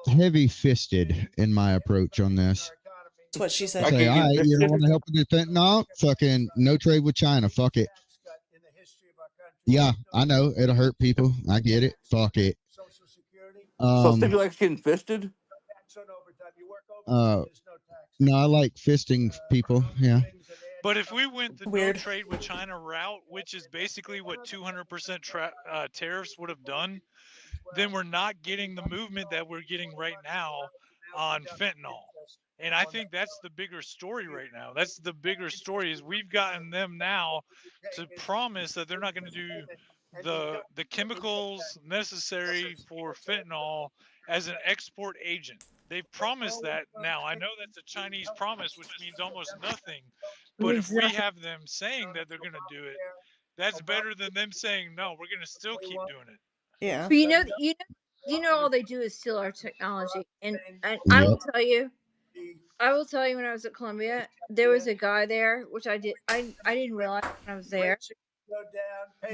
heavy-fisted in my approach on this. That's what she I said. say, all right, you don't want to help with the fentanyl? Fucking no trade with China. Fuck it. Yeah, I know it'll hurt people. I get it. Fuck it. So Stevie likes getting fisted? No, I like fisting people. Yeah. But if we went the Weird. no trade with China route, which is basically what 200% tariffs would have done, then we're not getting the movement that we're getting right now on fentanyl. And I think that's the bigger story right now. That's the bigger story, is we've gotten them now to promise that they're not going to do the chemicals necessary for fentanyl as an export agent. They've promised that now. I know that's a Chinese promise, which means almost nothing. But if we have them saying that they're going to do it, that's better than them saying, no, we're going to still keep doing it. Yeah. But you know, all they do is steal our technology. And I Yep. will tell you, when I was at Columbia, there was a guy there, which I didn't realize when I was there,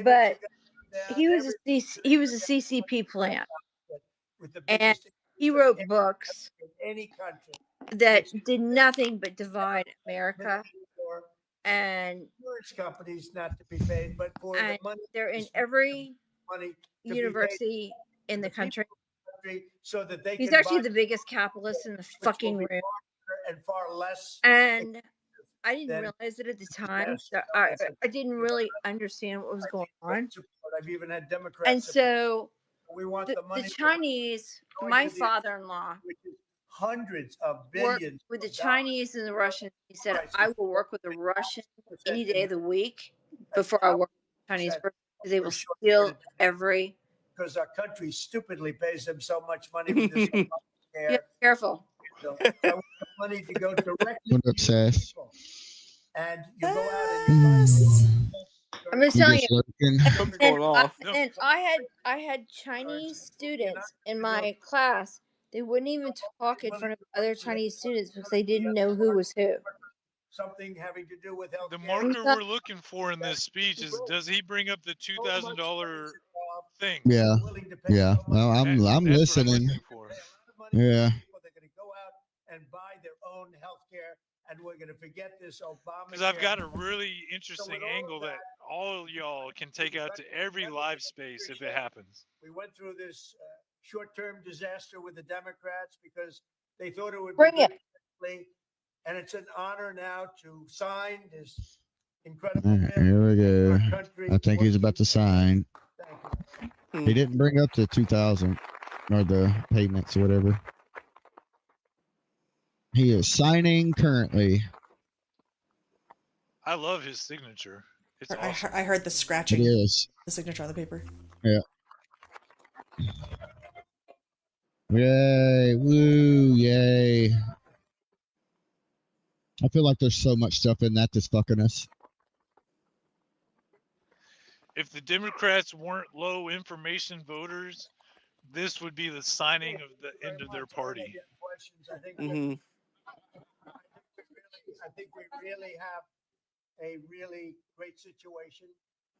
but he was a CCP plant, and he wrote books that did nothing but divide America. And companies not to be paid, but for the money, they're in every money university in the country. So that they He's can actually buy the biggest capitalist in the fucking room. and far less. And I didn't realize it at the time. So I didn't really understand what was going on. I've even had Democrats. And so we want the money. The Chinese, my father-in-law, hundreds of billions with the Chinese and the Russians. He said, I will work with the Russians any day of the week before I work with the Chinese person, because they will steal every. Because our country stupidly pays them so much money with this care. Yeah, careful. So I want the money to go directly to Obsessed. people. And you go out and you I'm just telling you. What's going off? And I had Chinese students in my class. They wouldn't even talk in front of other Chinese students because they didn't know who was who. Something having to do with health. The marker we're looking for in this speech is, does he bring up the $2,000 thing? Yeah. Yeah. Well, I'm listening. Yeah. They're going to go out and buy their own health care, and we're going to forget this Obama. Because I've got a really interesting angle that all y'all can take out to every live space if it happens. We went through this short-term disaster with the Democrats because they thought it would bring be it. And it's an honor now to sign this incredible All right, here we go. I think he's about to sign. He didn't bring up the 2,000 or the payments or whatever. He is signing currently. I love his signature. It's awesome. I heard the scratching. It is. The signature on the paper. Yeah. Yay. Woo. Yay. I feel like there's so much stuff in that that's fucking us. If the Democrats weren't low information voters, this would be the signing of the end of their party. I think we really have a really great situation.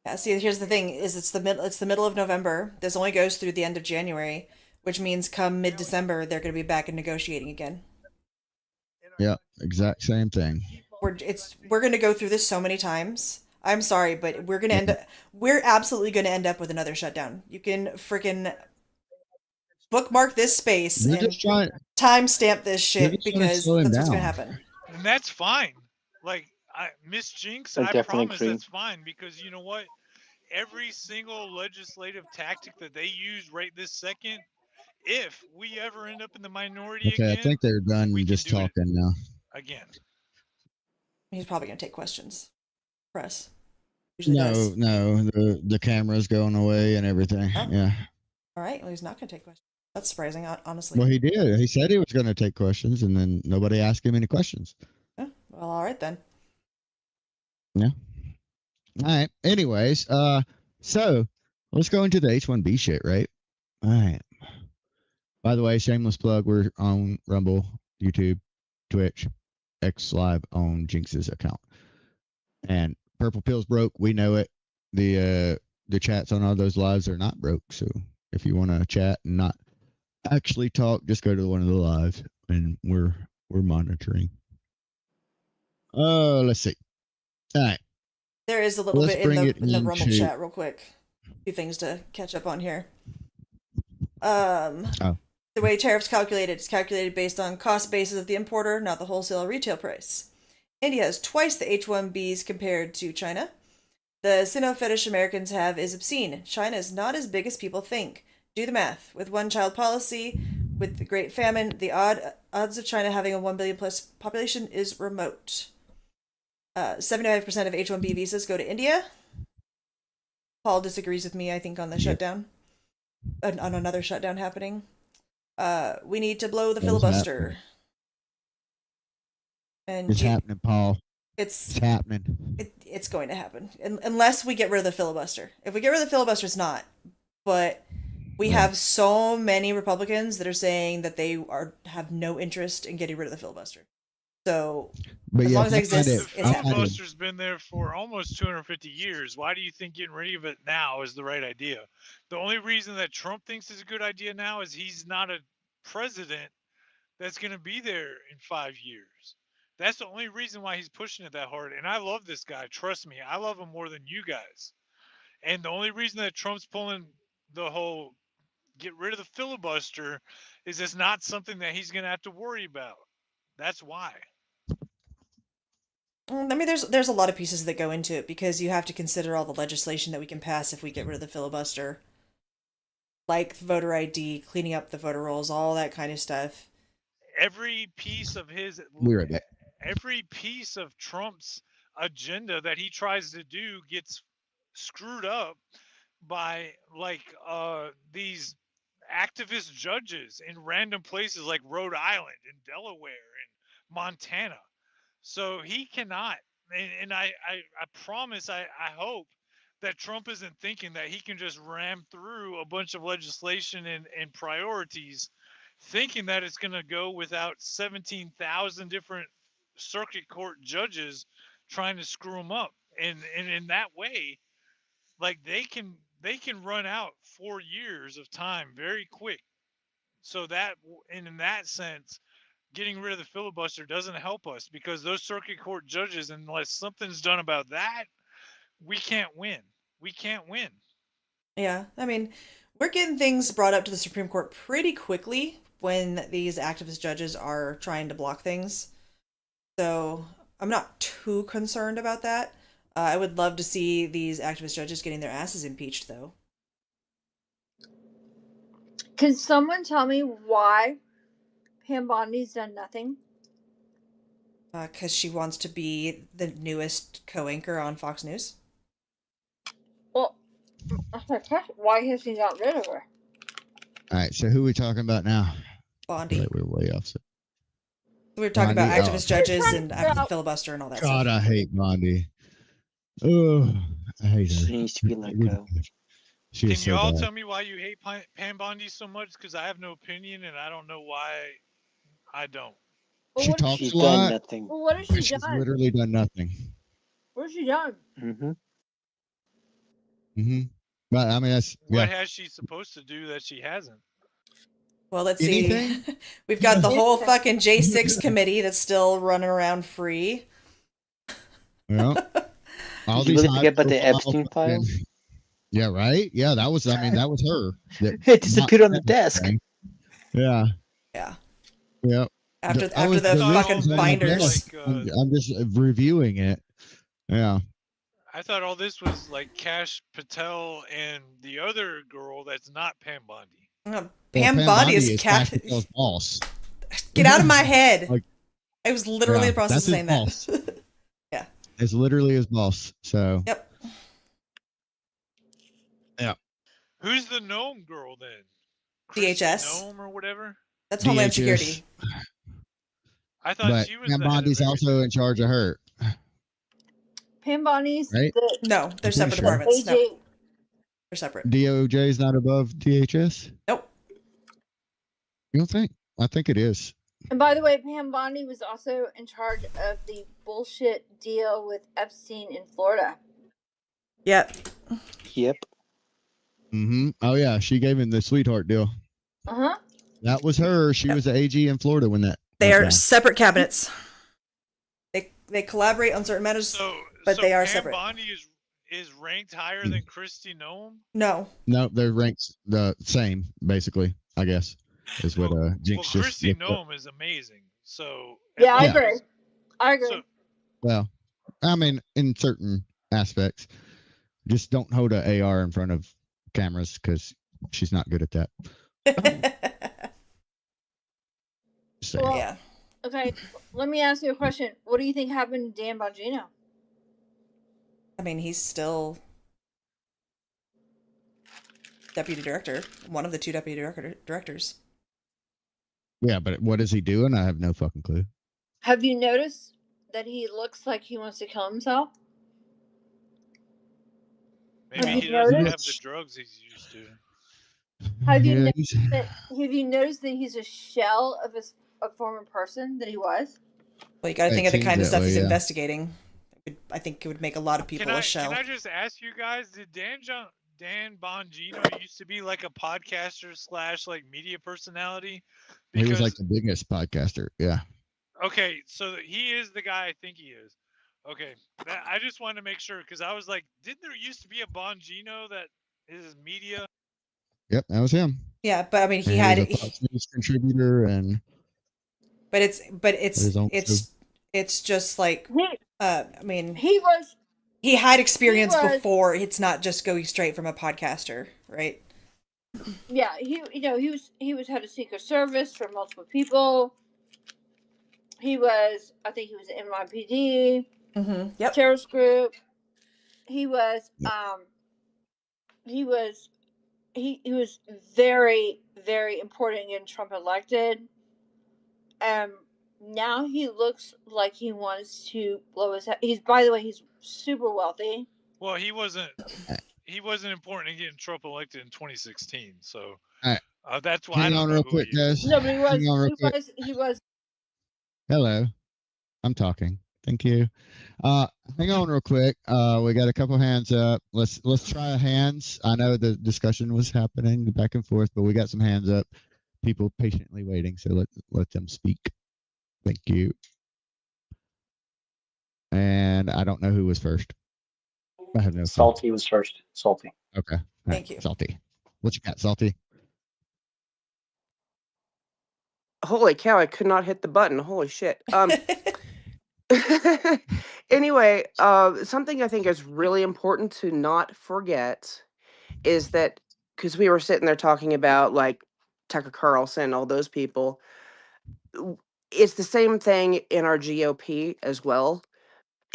Yeah, see, here's the thing: is it's the middle of November. This only goes through the end of January, which means come mid-December they're going to be back in negotiating again. Yeah, exact same thing. We're going to go through this so many times. I'm sorry, but we're absolutely going to end up with another shutdown. You can freaking bookmark this space They're and just trying. timestamp this They're shit just trying to because slow him that's what's going to down. happen. And that's fine. Like Miss Jinx, I I definitely promise agree. that's fine because you know what? Every single legislative tactic that they use right this second, if we ever end up in the minority Okay, I again, think they're done we can just do it talking now. again. He's probably going to take questions. Press. Usually does. No, the camera's going away and everything. Oh. Yeah. All right. Well, he's not going to take questions. That's surprising, honestly. Well, he did. He said he was going to take questions, and then nobody asked him any questions. Yeah, well, all right then. Yeah. All right. Anyways, so let's go into the H1B shit, right? All right. By the way, shameless plug: we're on Rumble, YouTube, Twitch, X Live on Jinx's account, and Purple Pill's broke. We know it. The chats on all those lives are not broke. So if you want to chat and not actually talk, just go to one of the lives, and we're monitoring. Let's see. All right. There is a little Let's bit in bring it the Rumble into- chat real quick. A few things to catch up on here. The way tariffs calculated is calculated based on cost basis of the importer, not the wholesale retail price. India has twice the H-1Bs compared to China. The Sino-fetish Americans have is obscene. China is not as big as people think. Do the math. With one-child policy, with the Great Famine, the odds of China having a 1 billion plus population is remote. 75% of H-1B visas go to India. Paul disagrees with me, I think, on the shutdown. On another shutdown happening. We need to blow the filibuster. And It's happening, Paul. It's happening. It's going to happen. Unless we get rid of the filibuster. If we get rid of the filibuster, it's not. But we have so many Republicans that are saying that they have no interest in getting rid of the filibuster. So as long as it exists, the filibuster's been there for almost 250 years. Why do you think getting rid of it now is the right idea? The only reason that Trump thinks it's a good idea now is he's not a president that's going to be there in 5 years. That's the only reason why he's pushing it that hard. And I love this guy. Trust me, I love him more than you guys. And the only reason that Trump's pulling the whole get rid of the filibuster is it's not something that he's going to have to worry about. That's why. I mean, there's a lot of pieces that go into it because you have to consider all the legislation that we can pass if we get rid of the filibuster, like voter ID, cleaning up the voter rolls, all that kind of stuff. Every piece of his, every piece of Trump's agenda that he tries to do gets screwed up by these activist judges in random places like Rhode Island and Delaware and Montana. So he cannot, and I promise, I hope that Trump isn't thinking that he can just ram through a bunch of legislation and priorities, thinking that it's going to go without 17,000 different circuit court judges trying to screw him up. And in that way, like they can run out 4 years of time very quick. So that, and in that sense, getting rid of the filibuster doesn't help us because those circuit court judges, unless something's done about that, we can't win. We can't win. Yeah, I mean, we're getting things brought up to the Supreme Court pretty quickly when these activist judges are trying to block things. So I'm not too concerned about that. I would love to see these activist judges getting their asses impeached, though. Can someone tell me why Pam Bondi's done nothing? Because she wants to be the newest co-anchor on Fox News. Well, why has he got rid of her? All right, so who are we talking about now? Bondi. We're way off. We were talking about activist judges and after the filibuster and all that God, stuff. I hate Bondi. Oh, I hate her. She needs to be let go. Can you all tell me why you hate Pam Bondi so much? Because I have no opinion and I don't know why I don't. She talks She's a lot. done nothing. Well, what has she She's done? literally done nothing. What's she done? Mm-hmm. Mm-hmm. But I mean, that's What has she supposed to do that she hasn't? Well, let's Anything? see. We've got the whole fucking J6 committee that's still running around free. Yeah. All Did you these really forget about the high-profile Epstein fucking- files? Yeah, right. Yeah, that was. I mean, that was her. That It disappeared on the desk. thing. Yeah. Yeah. Yeah. After I was the thought fucking all this was binders. like, I'm just reviewing it. Yeah. I thought all this was like Cash Patel and the other girl that's not Pam Bondi. Pam Bondi is Cash Patel's boss. Get out of my head. Like, I was literally in the process of saying boss. that. Yeah. It's literally his boss. So. Yep. Yeah. Who's the gnome girl then? DHS. Gnome or whatever? That's Homeland Security. I thought she was Pam the head of Bondi's everything. also in charge of her. Pam Bondi's Right? No, they're separate sure. departments. No, AJ. they're separate. DOJ is not above DHS? Nope. You don't think? I think it is. And by the way, Pam Bondi was also in charge of the bullshit deal with Epstein in Florida. Yep. Yep. Mm-hmm. Oh yeah, she gave him the sweetheart deal. Uh-huh. That was her. She was the AG in Florida when that. They went are down. separate cabinets. They collaborate on certain matters, but so they are Pam separate. Bondi is ranked higher than Christy Gnome? No. No, they're ranked the same, basically. I guess is what Jinx just. Christy looked up. Gnome is amazing. So yeah, I agree. I agree. So, Well, I mean, in certain aspects, just don't hold an AR in front of cameras because she's not good at that. Well, yeah. Okay, let me ask you a question. What do you think happened to Dan Bongino? I mean, he's still deputy director, one of the two deputy directors. Yeah, but what is he doing? I have no fucking clue. Have you noticed that he looks like he wants to kill himself? maybe he doesn't have the drugs he's used to. Have you noticed that he's a shell of a former person that he was? Well, you got to think of the kind of stuff he's investigating. I think it would make a lot of people a shell. Can I just ask you guys, did Dan Bongino used to be like a podcaster / like media personality? He was like the biggest podcaster. Yeah. Okay, so he is the guy I think he is. Okay, I just wanted to make sure because I was like, didn't there used to be a Bongino that is media? Yep, that was him. Yeah, but I mean, he was had a Fox News contributor and. But it's just like I mean, he had experience before. It's not just going straight from a podcaster, right? Yeah, he was head of Secret Service for multiple people. I think he was NYPD. Mm-hmm. Yep. Terrorist group. He was very, very important in Trump elected. Now he looks like he wants to blow his head. By the way, he's super wealthy. Well, he wasn't important in getting Trump elected in 2016. So that's why. Hang on real quick, guys. No, but he was. Hello, I'm talking. Thank you. Hang on real quick. We got a couple hands up. Let's try hands. I know the discussion was happening back and forth, but we got some hands up. People patiently waiting, so let them speak. Thank you. And I don't know who was first. I have no. Salty was first. Salty. Okay. Thank you. Salty. What you got, Salty? Holy cow! I could not hit the button. Holy shit. Anyway, something I think is really important to not forget is that because we were sitting there talking about like Tucker Carlson, all those people, it's the same thing in our GOP as well.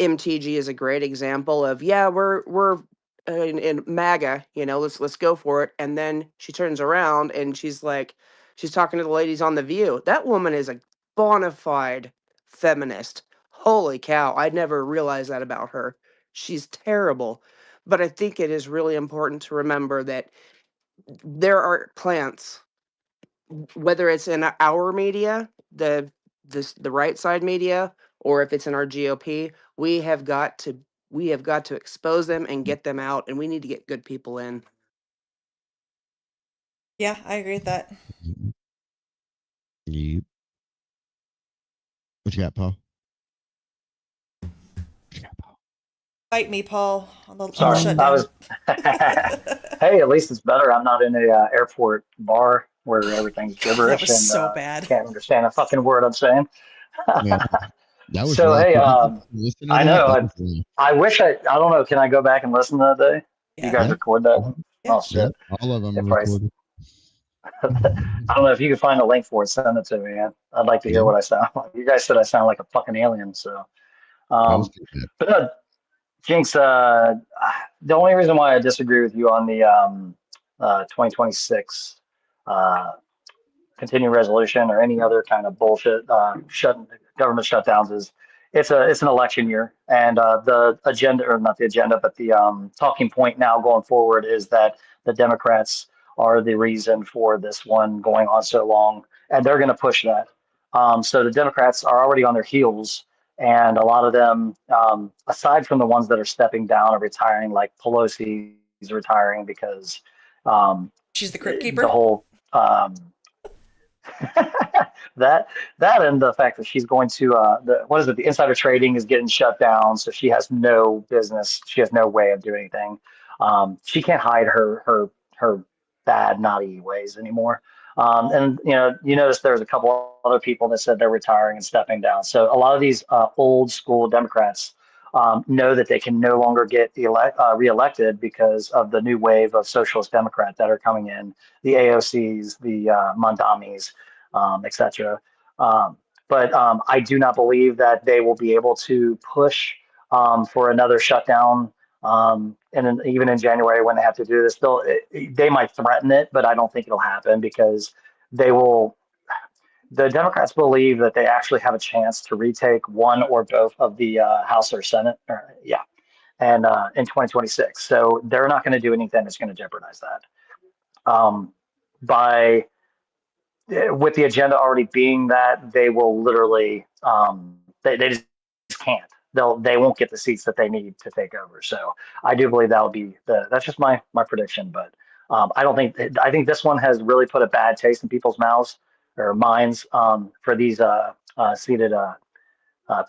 MTG is a great example of we're in MAGA, let's go for it. And then she turns around and she's talking to the ladies on The View. That woman is a bona fide feminist. Holy cow! I'd never realized that about her. She's terrible. But I think it is really important to remember that there are plants, whether it's in our media, the right side media, or if it's in our GOP, we We have got to expose them and get them out, and we need to get good people in. Yeah, I agree with that. Yep. What you got, Paul? Fight me, Paul, on the Sorry, I shutdown. was. Hey, at least it's better. I'm not in a airport bar where everything's God, that gibberish was and so bad. can't understand a fucking word I'm saying. Yeah, that was So rough. hey, Did you listen to I that? know. That was rough. I wish I don't know. Can I go back and listen to that day? You Yeah. guys Yeah. record that? Yeah. Oh shit! Yep. All of them are If I, recorded. I don't know if you can find a link for it. Send it to me. I'd like to hear Yeah, what I sound like. You guys said I sound like a fucking alien. So, that was good. but no, Jinx. The only reason why I disagree with you on the 2026 continuing resolution or any other kind of bullshit government shutdowns is it's an election year, and the agenda, or not the agenda, but the talking point now going forward is that the Democrats are the reason for this one going on so long, and they're going to push that. So the Democrats are already on their heels, and a lot of them, aside from the ones that are stepping down or retiring, like Pelosi is retiring because She's the crypt the keeper. whole that and the fact that she's going to the insider trading is getting shut down, so she has no business, she has no way of doing anything. She can't hide her bad naughty ways anymore. And you notice there's a couple other people that said they're retiring and stepping down, so a lot of these old school Democrats know that they can no longer get reelected because of the new wave of socialist Democrat that are coming in, the AOCs, the Mondamis, etc. But I do not believe that they will be able to push for another shutdown. And even in January, when they have to do this, they might threaten it, but I don't think it'll happen because they will. The Democrats believe that they actually have a chance to retake one or both of the House or Senate, and in 2026. So they're not going to do anything that's going to jeopardize that. By With the agenda already being that they will literally they just can't, they won't get the seats that they need to take over. So I do believe that'll be that's just my prediction. But I think this one has really put a bad taste in people's mouths or minds for these seated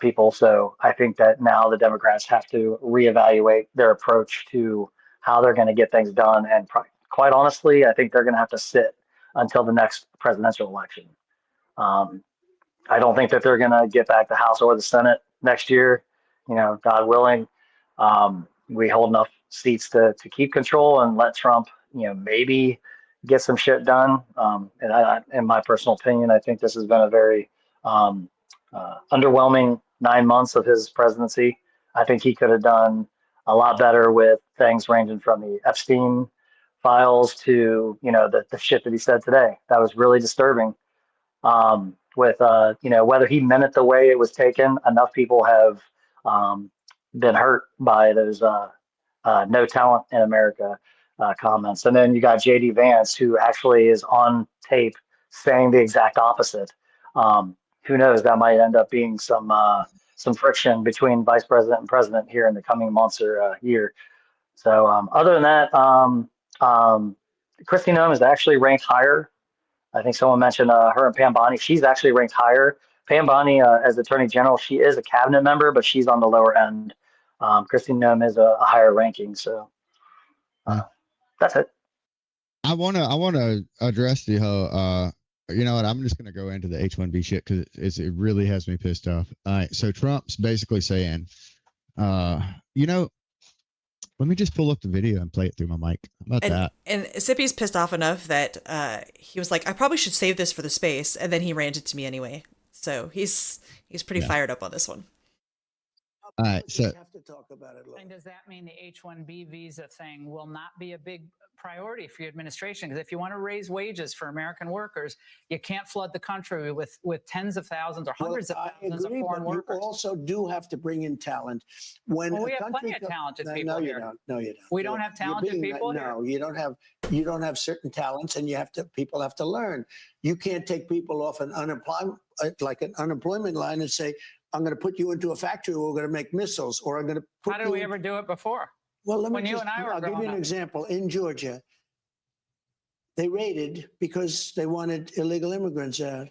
people. So I think that now the Democrats have to reevaluate their approach to how they're going to get things done. And quite honestly, I think they're going to have to sit until the next presidential election. Um, I don't think that they're going to get back the House or the Senate next year. God willing, we hold enough seats to keep control and let Trump, maybe get some shit done. And in my personal opinion, I think this has been a very underwhelming 9 months of his presidency. I think he could have done a lot better with things ranging from the Epstein files to the shit that he said today. That was really disturbing. With whether he meant it the way it was taken, enough people have been hurt by those no talent in America comments. And then you got JD Vance, who actually is on tape saying the exact opposite. Who knows? That might end up being some friction between vice president and president here in the coming months or year. So other than that, Kristi Noem is actually ranked higher. I think someone mentioned her and Pam Bondi. She's actually ranked higher. Pam Bondi, as Attorney General, she is a cabinet member, but she's on the lower end. Kristi Noem is a higher ranking. So that's it. I wanna address the whole. You know what? I'm just gonna go into the H-1B shit because it really has me pissed off. All right, so Trump's basically saying, let me just pull up the video and play it through my mic. How about that? And Sippy's pissed off enough that he was like, I probably should save this for the space, and then he ranted to me anyway. So he's pretty fired up on this one. All right, so have to talk about it. And does that mean the H-1B visa thing will not be a big priority for your administration? Because if you want to raise wages for American workers, you can't flood the country with tens of thousands or hundreds of thousands of foreign workers. You also do have to bring in talent. We have plenty of talented people here. No, you don't. We don't have talented people here. No, you don't have certain talents, and people have to learn. You can't take people off an unemployment line and say, I'm going to put you into a factory where we're going to make missiles, or I'm going to put How did we ever do it before? Well, let me When you just, and I were I'll give you growing an up. example. In Georgia, they raided because they wanted illegal immigrants out.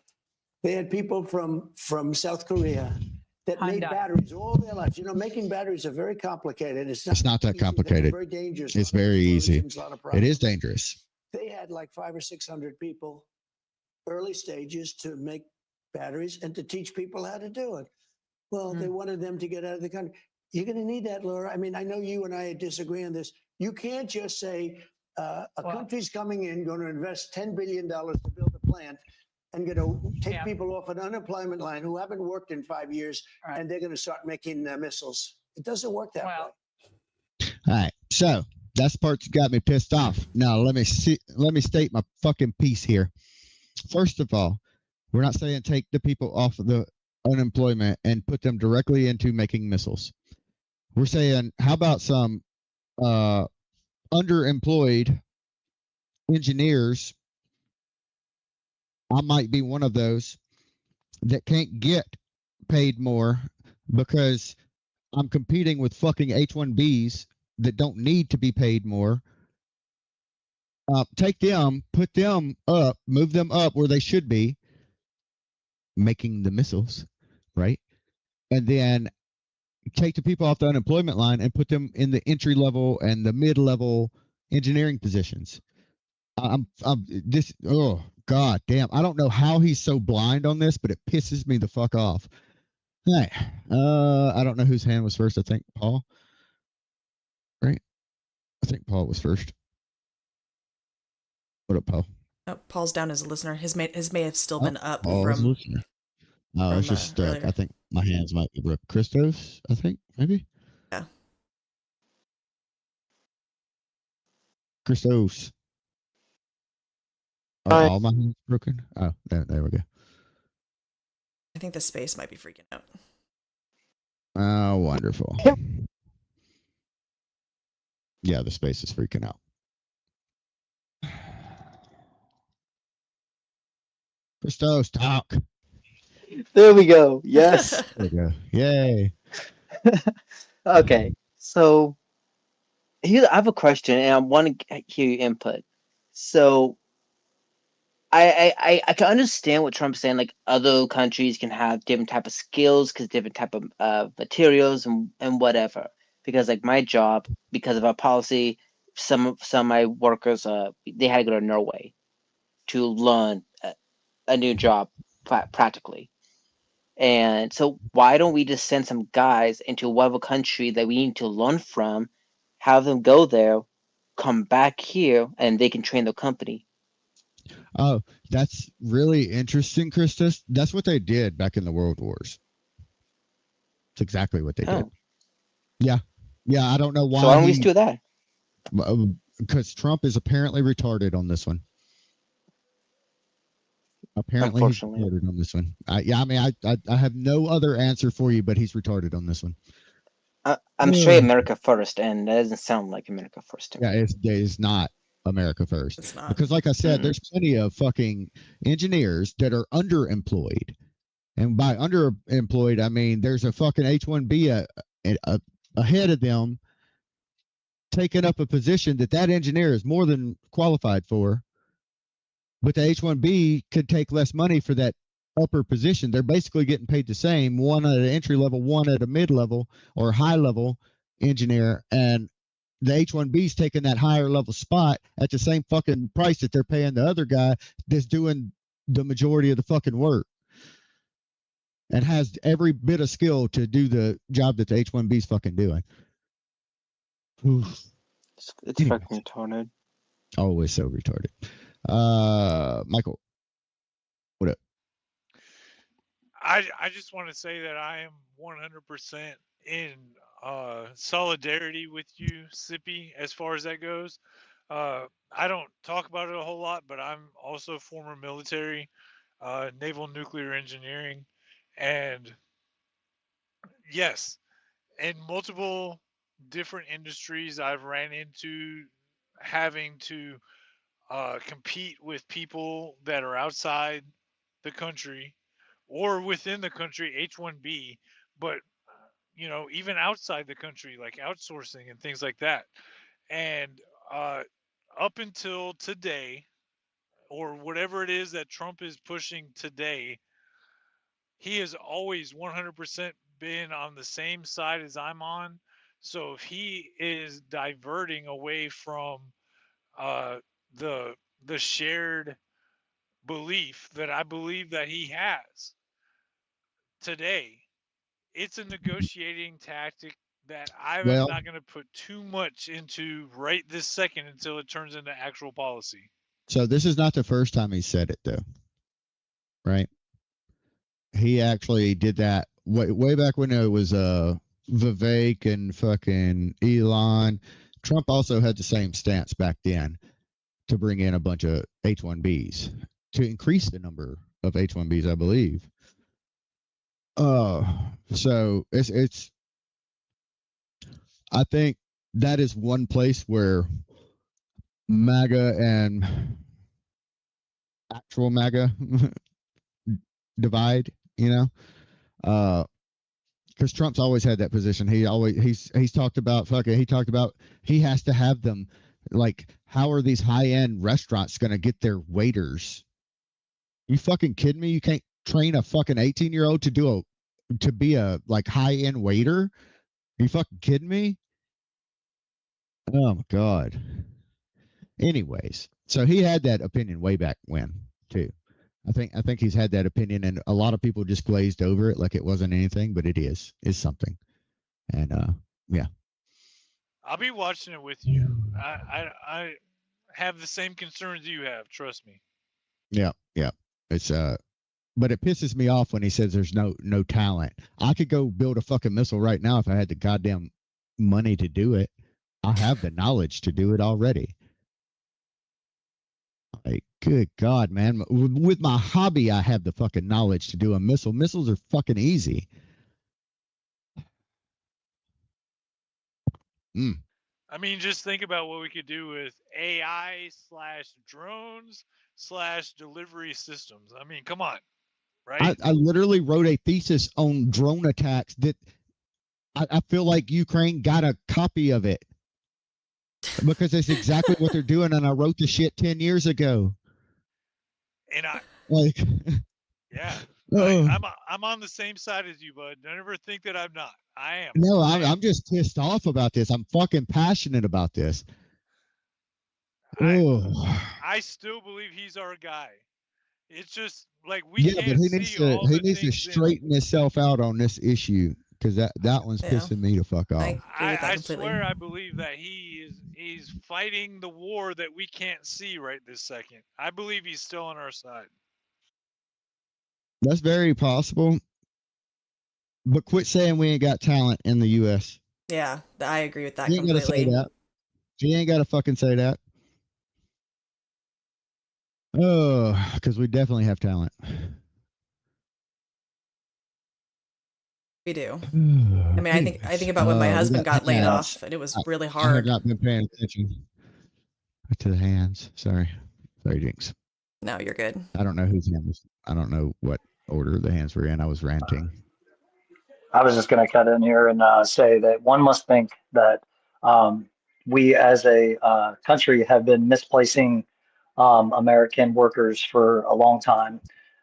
They had people from South Korea that made Hyundai. batteries all their lives. You know, making batteries are very complicated. It's not that easy. They're complicated. very dangerous. It's very easy. A lot of It problems. is dangerous. They had like 500 or 600 people, early stages, to make batteries and to teach people how to do it. Well, they wanted them to get out of the country. You're going to need that, Laura. I mean, I know you and I disagree on this. You can't just say a country's coming in, going to invest $10 billion to build a plant, and going to take people off an unemployment line who haven't worked in 5 years, and they're going to start making missiles. It doesn't work that way. All right, so that's the part that got me pissed off. Now let me state my fucking piece here. First of all, we're not saying take the people off of the unemployment and put them directly into making missiles. We're saying, how about some underemployed engineers? I might be one of those that can't get paid more because I'm competing with fucking H-1Bs that don't need to be paid more. Take them, put them up, move them up where they should be, making the missiles, right? And then take the people off the unemployment line and put them in the entry level and the mid level engineering positions. I'm this. Oh God damn! I don't know how he's so blind on this, but it pisses me the fuck off. Hey, I don't know whose hand was first. I think Paul. Right? I think Paul was first. What up, Paul? Oh, Paul's down as a listener. His may have still been up Paul's from. listener. No, it's just stuck. I think my hands might be broke. Christos, I think maybe. Yeah. Christos. Are all my hands broken? Oh, there we go. I think the space might be freaking out. Oh, wonderful. Yeah, the space is freaking out. Christos, talk. There we go. Yes. There we go. Yay. Okay. So here I have a question, and I want to hear your input. So I can understand what Trump's saying. Like other countries can have different type of skills because different type of materials and whatever. Because like my job, because of our policy, some of my workers they had to go to Norway to learn a new job practically. And so why don't we just send some guys into whatever country that we need to learn from, have them go there, come back here, and they can train their company. Oh, that's really interesting, Christus. That's what they did back in the World Wars. It's exactly what they did. Yeah. Yeah, I don't know why. So why don't we do that? Because Trump is apparently retarded on this one. Apparently he's retarded on this one. I mean, I have no other answer for you, but he's retarded on this one. I'm straight America first, and that doesn't sound like America first to me. Yeah, it's not America first. It's not. Because like I said, there's plenty of fucking engineers that are underemployed. And by underemployed, I mean there's a fucking H-1B ahead of them taking up a position that engineer is more than qualified for. But the H-1B could take less money for that upper position. They're basically getting paid the same, one at an entry level, one at a mid level or high level engineer, and the H-1B is taking that higher level spot at the same fucking price that they're paying the other guy that's doing the majority of the fucking work and has every bit of skill to do the job that the H-1B is fucking doing. It's fucking retarded. Always so retarded. Michael, what up? I just want to say that I am 100% in solidarity with you, Sippy, as far as that goes. I don't talk about it a whole lot, but I'm also former military, naval nuclear engineering, and yes, in multiple different industries, I've ran into having to compete with people that are outside the country or within the country, H-1B, but even outside the country, like outsourcing and things like that. And up until today, or whatever it is that Trump is pushing today, he has always 100% been on the same side as I'm on. So if he is diverting away from uh, the shared belief that I believe that he has today, it's a negotiating tactic that I'm Well, not going to put too much into right this second until it turns into actual policy. so this is not the first time he said it, though, right? He actually did that way back when it was Vivek and fucking Elon. Trump also had the same stance back then to bring in a bunch of H-1Bs to increase the number of H-1Bs, I believe. So it's I think that is one place where MAGA and actual MAGA divide, because Trump's always had that position. He's talked about he has to have them. Like, how are these high end restaurants going to get their waiters? You fucking kidding me? You can't train a fucking 18-year-old to be a like high end waiter? Are you fucking kidding me? Oh my god. Anyways, so he had that opinion way back when too. I think he's had that opinion, and a lot of people just glazed over it like it wasn't anything, but it is something. And yeah. I'll be watching it with you. I have the same concerns you have. Trust me. Yeah. It's but it pisses me off when he says there's no talent. I could go build a fucking missile right now if I had the goddamn money to do it. I have the knowledge to do it already. Like, good God, man. With my hobby, I have the fucking knowledge to do a missile. Missiles are fucking easy. I mean, just think about what we could do with AI / drones / delivery systems. I mean, come on, right? I literally wrote a thesis on drone attacks that I feel like Ukraine got a copy of it because it's exactly what they're doing. And I wrote the shit 10 years ago. And like, yeah, I'm on the same side as you, bud. Don't ever think that I'm not. I am. No, I'm just pissed off about this. I'm fucking passionate about this. I still believe he's our guy. It's just like we can't but he needs to straighten himself out on this issue, because that one's pissing me the fuck off. I swear I believe that he's fighting the war that we can't see right this second. I believe he's still on our side. That's very possible. But quit saying we ain't got talent in the U.S. Yeah, I agree with that You ain't completely. gotta say that. You ain't gotta fucking say that. Oh, because we definitely have talent. We do. I mean, I think about when my husband got laid off, and it was really hard. I have not been paying attention to the hands. Sorry, Jinx. No, you're good. I don't know whose hands. I don't know what order the hands were in. I was ranting. I was just going to cut in here and say that one must think that we as a country have been misplacing American workers for a long time.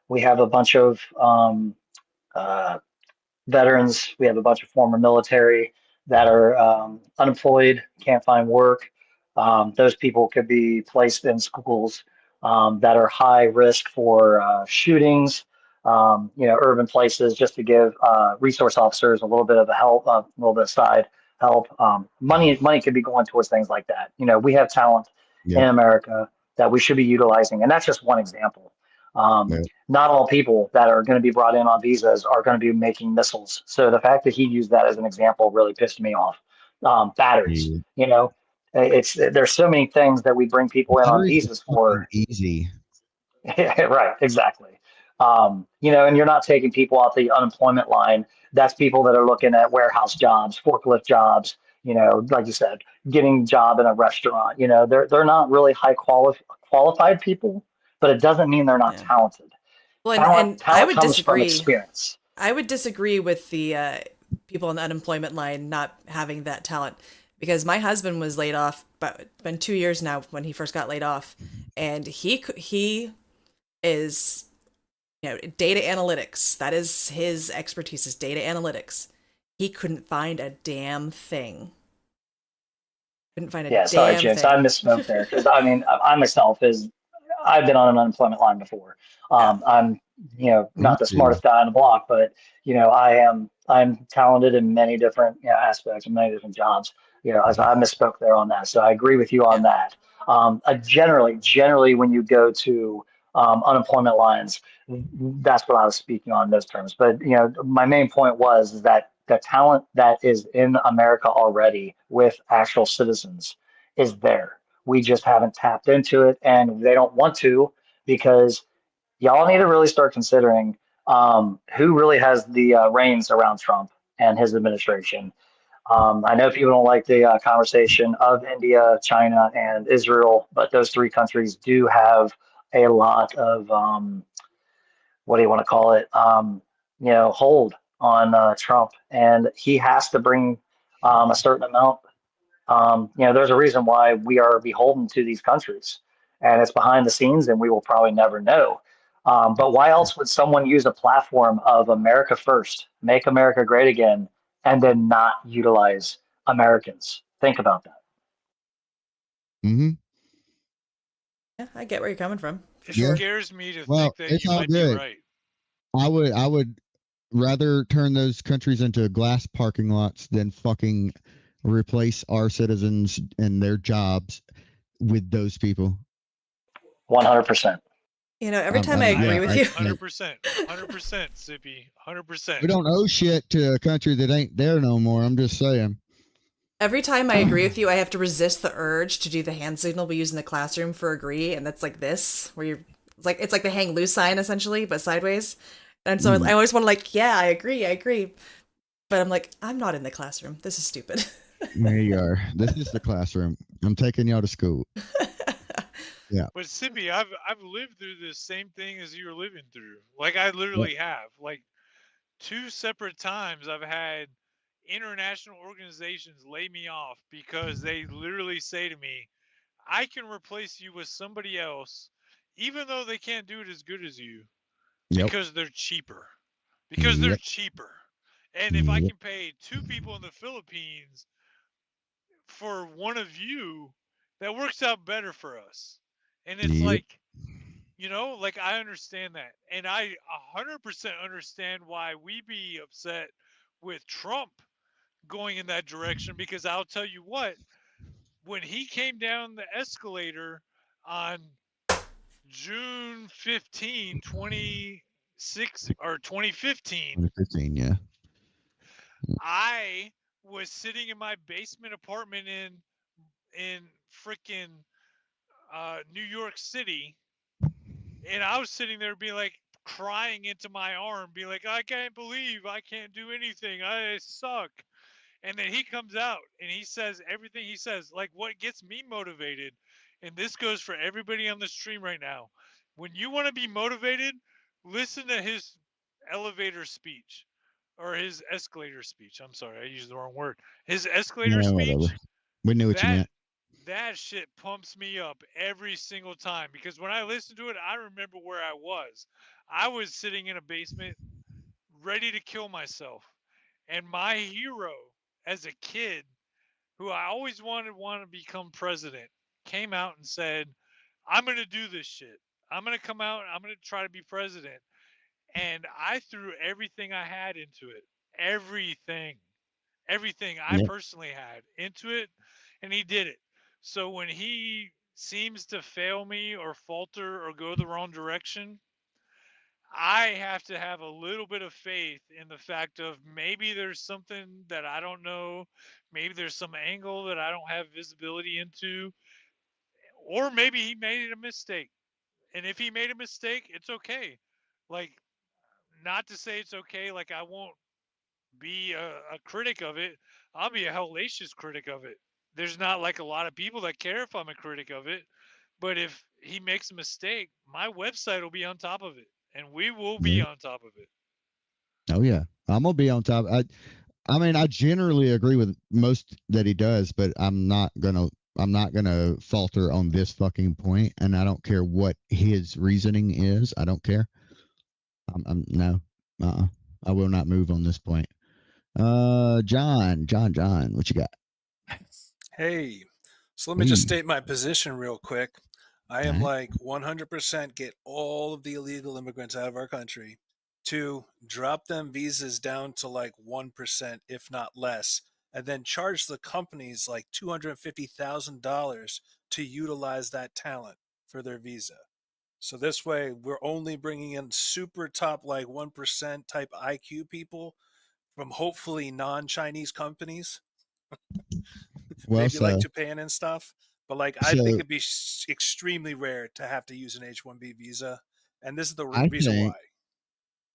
We have a bunch of veterans. We have a bunch of former military that are unemployed, can't find work. Those people could be placed in schools that are high risk for shootings, urban places, just to give resource officers a little bit of a little bit of side help. Money could be going towards things like that. We have talent in America that we should be utilizing, and that's just one example. Not all people that are going to be brought in on visas are going to be making missiles. So the fact that he used that as an example really pissed me off. Batteries, there's so many things that we bring people in on visas for. Easy. Right, exactly. And you're not taking people off the unemployment line. That's people that are looking at warehouse jobs, forklift jobs, like you said, getting a job in a restaurant. They're not really qualified people, but it doesn't mean they're not talented. Well, Talent I would comes from disagree. experience. I would disagree with the people on the unemployment line not having that talent because my husband was laid off, but it's been 2 years now when he first got laid off, and he is data analytics. That is his expertise is data analytics. He couldn't find a damn thing. Couldn't find a Yeah, sorry, damn Jinx, I thing. misspoke there because I mean, I myself is I've been on an unemployment line before. Yeah. I'm Me not the too. smartest guy on the block, but I'm talented in many different aspects and many different jobs. As I misspoke there on that, so I agree with you Yeah. on that. Generally, when you go to unemployment lines, that's what I was speaking on in those terms. But my main point was that the talent that is in America already with actual citizens is there. We just haven't tapped into it, and they don't want to because y'all need to really start considering who really has the reins around Trump and his administration. I know people don't like the conversation of India, China, and Israel, but those three countries do have a lot of what do you want to call it? Hold on Trump, and he has to bring a certain amount. There's a reason why we are beholden to these countries, and it's behind the scenes, and we will probably never know. But why else would someone use a platform of America first, make America great again, and then not utilize Americans? Think about that. Mm-hmm. Yeah, I get where you're coming from. For It sure. scares me to Well, think that it's you all might be good. right. I would rather turn those countries into glass parking lots than fucking replace our citizens and their jobs with those people. 100%. Every time I agree with you. 100%, 100%, Sippy, 100%. We don't owe shit to a country that ain't there no more. I'm just saying. Every time I agree with you, I have to resist the urge to do the hand signal we use in the classroom for agree, and that's like this, where you're it's like the hang loose sign essentially, but sideways. And so I always want to yeah, I agree. But I'm like, I'm not in the classroom. This is stupid. There you are. This is the classroom. I'm taking y'all to school. Yeah. But Sippy, I've lived through the same thing as you're living through. Like I literally have. Like 2 separate times I've had international organizations lay me off because they literally say to me, I can replace you with somebody else, even though they can't do it as good as you, because they're cheaper. Because they're cheaper. And if I can pay 2 people in the Philippines for one of you, that works out better for us. And it's like, like I understand that. And I 100% understand why we be upset with Trump going in that direction, because I'll tell you what, when he came down the escalator on June 15, 26 or 2015, 2015, yeah. I was sitting in my basement apartment in freaking New York City, and I was sitting there being like crying into my arm, being like, I can't believe I can't do anything. I suck. And then he comes out and he says everything he says. Like, what gets me motivated, and this goes for everybody on the stream right now. When you want to be motivated, listen to his elevator speech or his escalator speech. I'm sorry, I used the wrong word. His escalator Yeah, whatever. speech. We knew what you meant. That shit pumps me up every single time, because when I listen to it, I remember where I was. I was sitting in a basement ready to kill myself. And my hero as a kid, who I always want to become president, came out and said, I'm going to do this shit. I'm going to come out and I'm going to try to be president. And I threw everything I had into it. Everything I personally had into it, and he did it. So when he seems to fail me or falter or go the wrong direction, I have to have a little bit of faith in the fact of maybe there's something that I don't know, maybe there's some angle that I don't have visibility into, or maybe he made a mistake. And if he made a mistake, it's okay. Like, not to say it's okay, like I won't be a critic of it. I'll be a hellacious critic of it. There's not like a lot of people that care if I'm a critic of it, but if he makes a mistake, my website will be on top of it, and we will be on top of it. Oh yeah, I'm gonna be on top. I mean, I generally agree with most that he does, but I'm not gonna falter on this fucking point, and I don't care what his reasoning is. I don't care. I'm no, I will not move on this point. John, what you got? Hey, so let me just state my position real quick. I am Alright. like 100% get all of the illegal immigrants out of our country. 2, drop them visas down to like 1%, if not less, and then charge the companies like $250,000 to utilize that talent for their visa. So this way, we're only bringing in super top, like 1% type IQ people from hopefully non Chinese companies, Well, maybe like so Japan and stuff. But like, I think so it'd be extremely rare to have to use an H-1B visa, and this is the I reason why.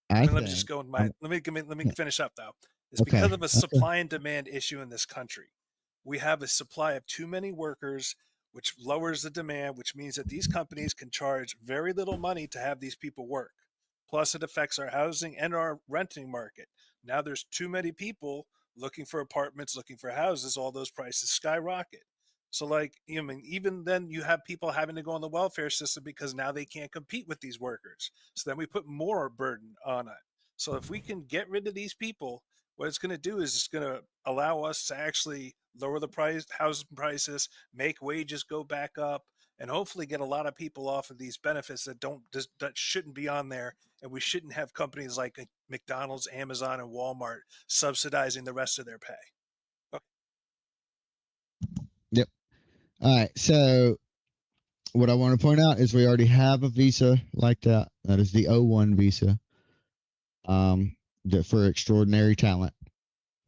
think I Let me just think go with my. I'm Let me finish up though. It's because okay. of a Okay. supply and demand issue in this country. We have a supply of too many workers, which lowers the demand, which means that these companies can charge very little money to have these people work. Plus, it affects our housing and our renting market. Now there's too many people looking for apartments, looking for houses, all those prices skyrocket. So, like, I mean, even then, you have people having to go on the welfare system because now they can't compete with these workers. So then we put more burden on it. So if we can get rid of these people, what it's going to do is it's going to allow us to actually lower the price, housing prices, make wages go back up, and hopefully get a lot of people off of these benefits that shouldn't be on there. And we shouldn't have companies like McDonald's, Amazon, and Walmart subsidizing the rest of their pay. Okay. Yep. All right. So what I want to point out is we already have a visa like that. That is the O1 visa. For extraordinary talent.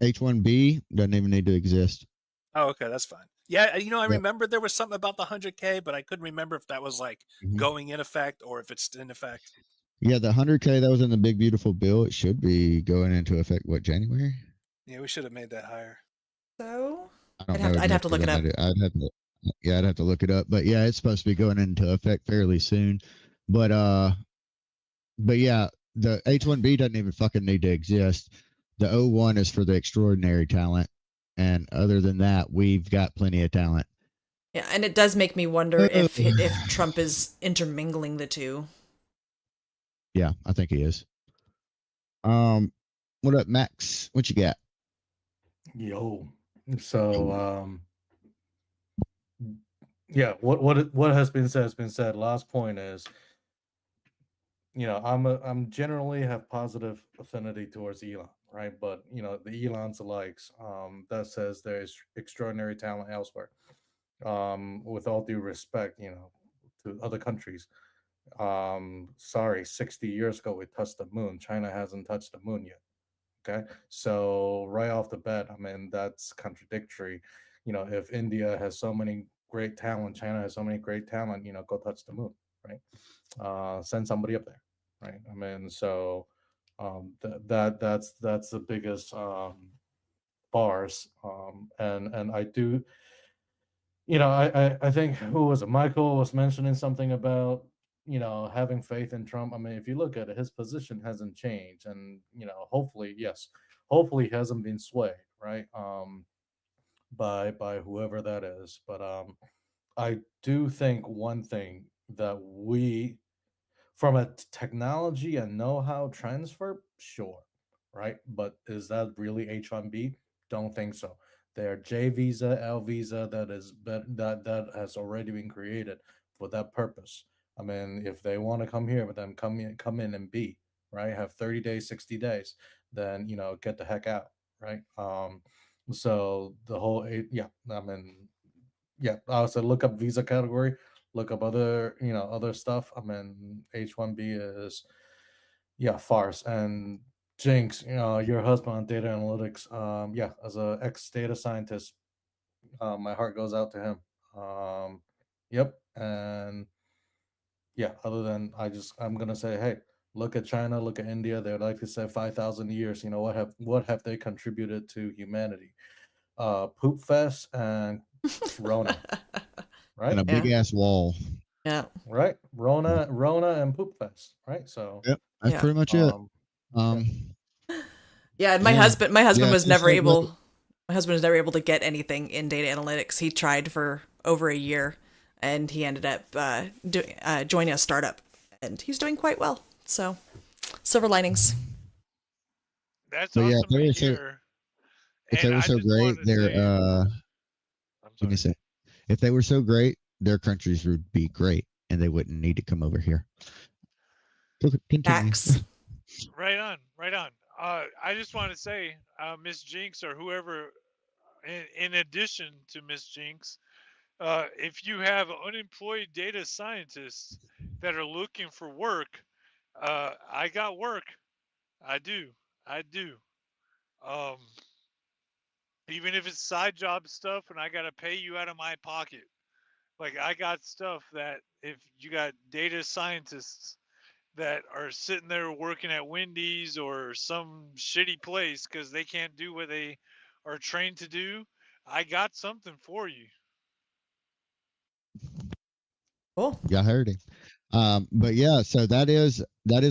H1B doesn't even need to exist. Oh, okay, that's fine. Yeah, I Yep. remember there was something about the 100K, but I couldn't remember if that was like going in effect or if it's in effect. Yeah, the 100K that was in the big beautiful bill, it should be going into effect what, January? Yeah, we should have made that higher. So I don't know I'd have to exactly look it when up. I'd have to look it up. But yeah, it's supposed to be going into effect fairly soon. But yeah, the H1B doesn't even fucking need to exist. The O1 is for the extraordinary talent. And other than that, we've got plenty of talent. Yeah, and it does make me wonder if Trump is intermingling the two. Yeah, I think he is. What up, Max? What you got? Yo. So yeah, what has been said has been said. Last point is, I'm generally have positive affinity towards Elon, right? But the Elon's likes that says there's extraordinary talent elsewhere. With all due respect, to other countries. Sorry, 60 years ago we touched the moon. China hasn't touched the moon yet. Okay, so right off the bat, I mean that's contradictory. If India has so many great talent, China has so many great talent. Go touch the moon, right? Send somebody up there, right? I mean, so that's the biggest bars, and I do. I think who was it? Michael was mentioning something about having faith in Trump. I mean, if you look at it, his position hasn't changed, and hopefully, yes, hopefully, he hasn't been swayed, right? By whoever that is. But I do think one thing that we, from a technology and know-how transfer, sure, right? But is that really H1B? Don't think so. Their J visa, L visa that has already been created for that purpose. I mean, if they want to come here, but then come in and be right, have 30 days, 60 days, then get the heck out, right? So the whole yeah, I mean, yeah, I would say look up visa category, look up other stuff. I mean, H1B is yeah farce. And Jinx, your husband on data analytics, yeah, as a ex data scientist, my heart goes out to him. Yep, and yeah, other than I'm gonna say, hey, look at China, look at India. They would like to say 5,000 years. What have they contributed to humanity? Poop fest and Corona, right? And a big ass wall. Yeah. Right. Rona, and Poop Fest. Right. So. Yep. That's pretty much it. Yeah, and my husband was never like able. My husband was never able to get anything in data analytics. He tried for over a year, and he ended up joining a startup, and he's doing quite well. So, silver linings. That's but awesome to hear. If they were so great, they're let me say, if they were so great, their countries would be great, and they wouldn't need to come over here. Continue. Right on, right on. I just want to say, Miss Jinx or whoever, in addition to Miss Jinx, if you have unemployed data scientists that are looking for work, I got work. I do. Um, even if it's side job stuff and I got to pay you out of my pocket. Like I got stuff that if you got data scientists that are sitting there working at Wendy's or some shitty place because they can't do what they are trained to do, I got something for you. Cool. Y'all heard him. But yeah, so that is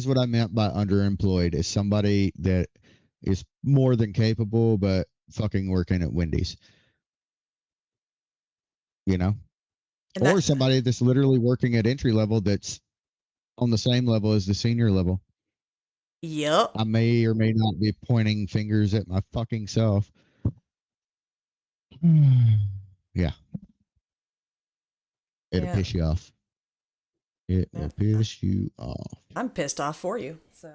what I meant by underemployed, is somebody that is more than capable but fucking working at Wendy's. You know? Or somebody that's literally working at entry level that's on the same level as the senior level. Yep. I may or may not be pointing fingers at my fucking self. Yeah. It'll piss you off. It will piss you off. I'm pissed off for you, so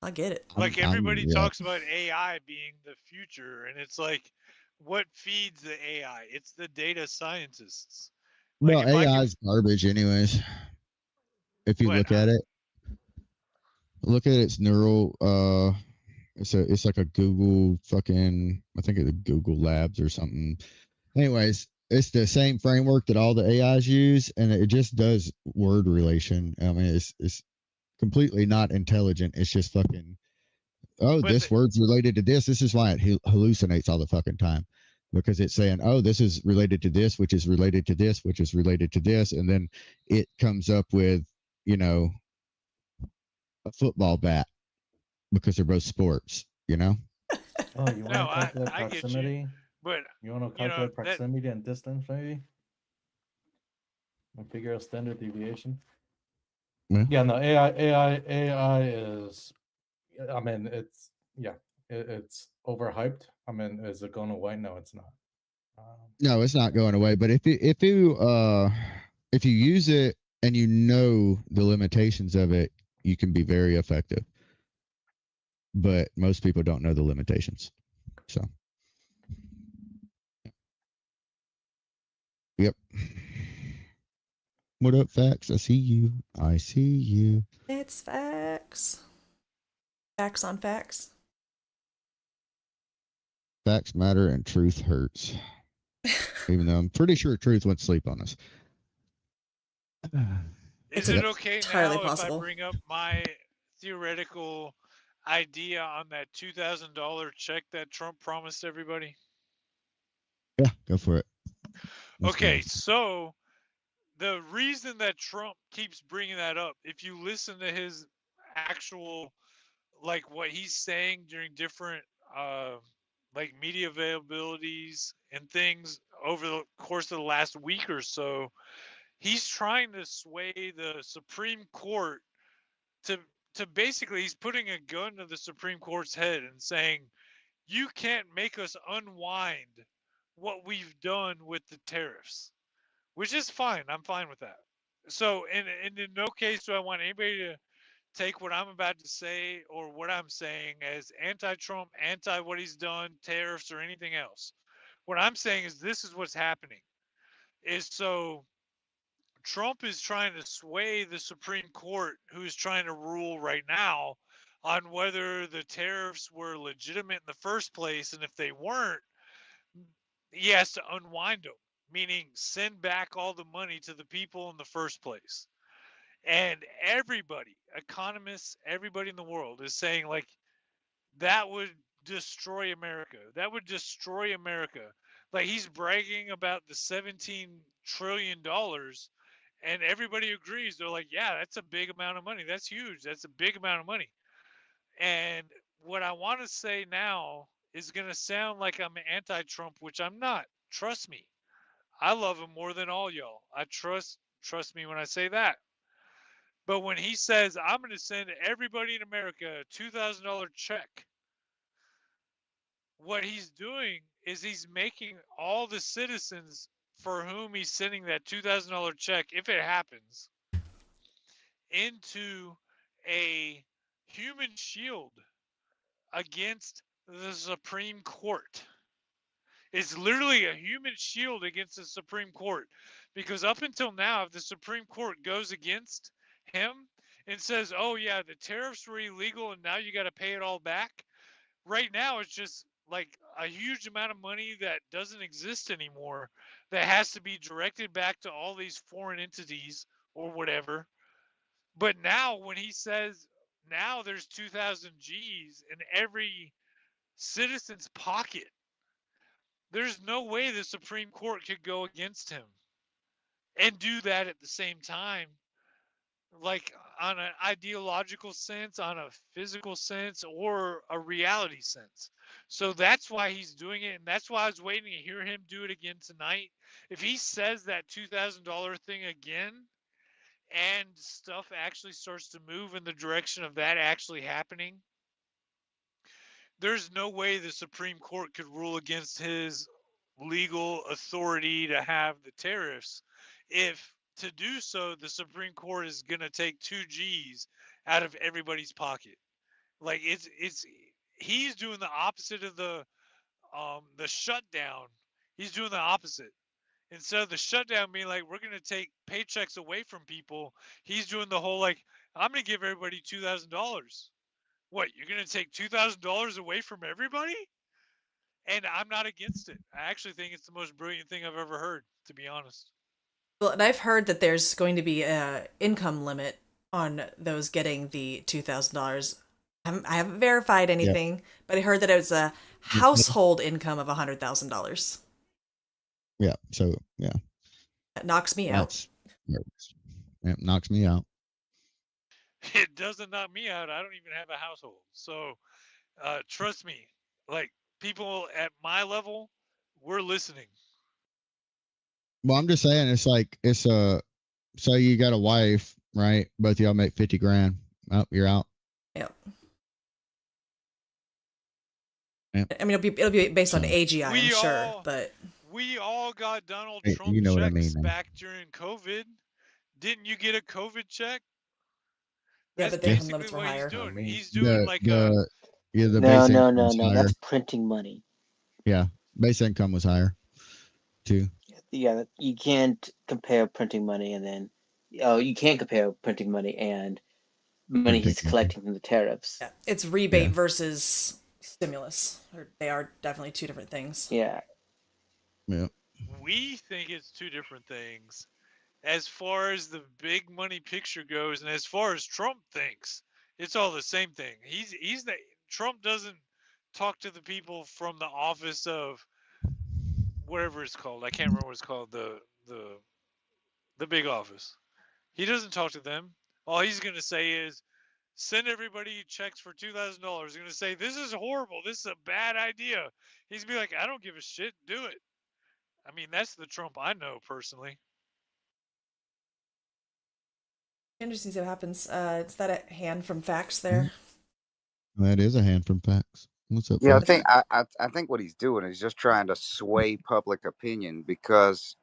I get it. Like everybody talks about AI being the future, and it's like, what feeds the AI? It's the data scientists. Well, AI is garbage, anyways. If you look at it, look at its neural. It's like a Google fucking. I think it's a Google Labs or something. Anyways, it's the same framework that all the AIs use, and it just does word relation. I mean, it's completely not intelligent. It's just fucking. Oh, this word's related to this. This is why it hallucinates all the fucking time. Because it's saying, oh, this is related to this, which is related to this, which is related to this. And then it comes up with, a football bat because they're both sports, Oh, you want to calculate proximity? But you want to calculate proximity and distance, maybe? And figure out standard deviation? Yeah, no, AI is, I mean, it's overhyped. I mean, is it going away? No, it's not. No, it's not going away. But if you use it and you know the limitations of it, you can be very effective. But most people don't know the limitations. So, yep. What up, Facts? I see you. I see you. It's facts. Facts on facts. Facts matter and truth hurts. Even though I'm pretty sure truth went to sleep on us. Is it okay now if I bring up my theoretical idea on that $2,000 check that Trump promised everybody? Yeah, go for it. Okay, so the reason that Trump keeps bringing that up, if you listen to his actual, like what he's saying during different like media availabilities and things over the course of the last week or so, he's trying to sway the Supreme Court to basically, he's putting a gun to the Supreme Court's head and saying, you can't make us unwind what we've done with the tariffs, which is fine. I'm fine with that. So, in no case do I want anybody to take what I'm about to say or what I'm saying as anti-Trump, anti what he's done, tariffs, or anything else. What I'm saying is this is what's happening. Is so Trump is trying to sway the Supreme Court, who's trying to rule right now on whether the tariffs were legitimate in the first place, and if they weren't, he has to unwind them, meaning send back all the money to the people in the first place. And everybody, economists, everybody in the world is saying, like, that would destroy America. That would destroy America. Like, he's bragging about the $17 trillion, And everybody agrees. They're like, yeah, that's a big amount of money. That's huge. That's a big amount of money. And what I want to say now is going to sound like I'm anti-Trump, which I'm not. Trust me. I love him more than all y'all. I trust me when I say that. But when he says, I'm going to send everybody in America a $2,000 check, what he's doing is he's making all the citizens for whom he's sending that $2,000 check, if it happens, into a human shield against the Supreme Court. It's literally a human shield against the Supreme Court. Because up until now, if the Supreme Court goes against him and says, oh, yeah, the tariffs were illegal and now you got to pay it all back, right now it's just like a huge amount of money that doesn't exist anymore that has to be directed back to all these foreign entities or whatever. But now when he says now there's 2,000 G's in every citizen's pocket, there's no way the Supreme Court could go against him and do that at the same time, like on an ideological sense, on a physical sense, or a reality sense. So that's why he's doing it, and that's why I was waiting to hear him do it again tonight. If he says that $2,000 thing again, and stuff actually starts to move in the direction of that actually happening, there's no way the Supreme Court could rule against his legal authority to have the tariffs. If to do so, the Supreme Court is going to take 2 G's out of everybody's pocket. Like it's he's doing the opposite of the shutdown. He's doing the opposite. Instead of the shutdown being like, we're going to take paychecks away from people, he's doing the whole like, I'm going to give everybody $2,000. What, you're going to take $2,000 away from everybody? And I'm not against it. I actually think it's the most brilliant thing I've ever heard, to be honest. Well, and I've heard that there's going to be a income limit on those getting the $2,000. I haven't verified anything, but I heard that it was a household income of $100,000. Yeah. So yeah, that knocks me out. It knocks me out. It doesn't knock me out. I don't even have a household. So trust me, like people at my level, we're listening. Well, I'm just saying, it's like so you got a wife, right? Both of y'all make 50 grand. Oh, you're out. Yep. Yep. I mean, it'll be based on AGI, I'm sure, but we all got Donald Hey, Trump you know what I checks mean, back during COVID. Didn't you get a COVID check? Yeah, That's but the income basically limits were what higher. he's doing like the base income was No. higher. That's printing money. Yeah, base income was higher too. Yeah, you can't compare printing money and then, you can't compare printing money and money he's collecting from the tariffs. Yeah, it's rebate versus stimulus. They are definitely two different things. Yeah. Yeah. We think it's two different things as far as the big money picture goes, and as far as Trump thinks, it's all the same thing. Trump doesn't talk to the people from the office of whatever it's called. I can't remember what it's called. The big office. He doesn't talk to them. All he's gonna say is send everybody checks for $2,000. He's gonna say this is horrible. This is a bad idea. He's gonna be like, I don't give a shit. Do it. I mean, that's the Trump I know personally. Interesting to see what happens. Is that a hand from Facts there? That is a hand from Facts. What's up? Yeah, Facts? I think what he's doing is just trying to sway public opinion, because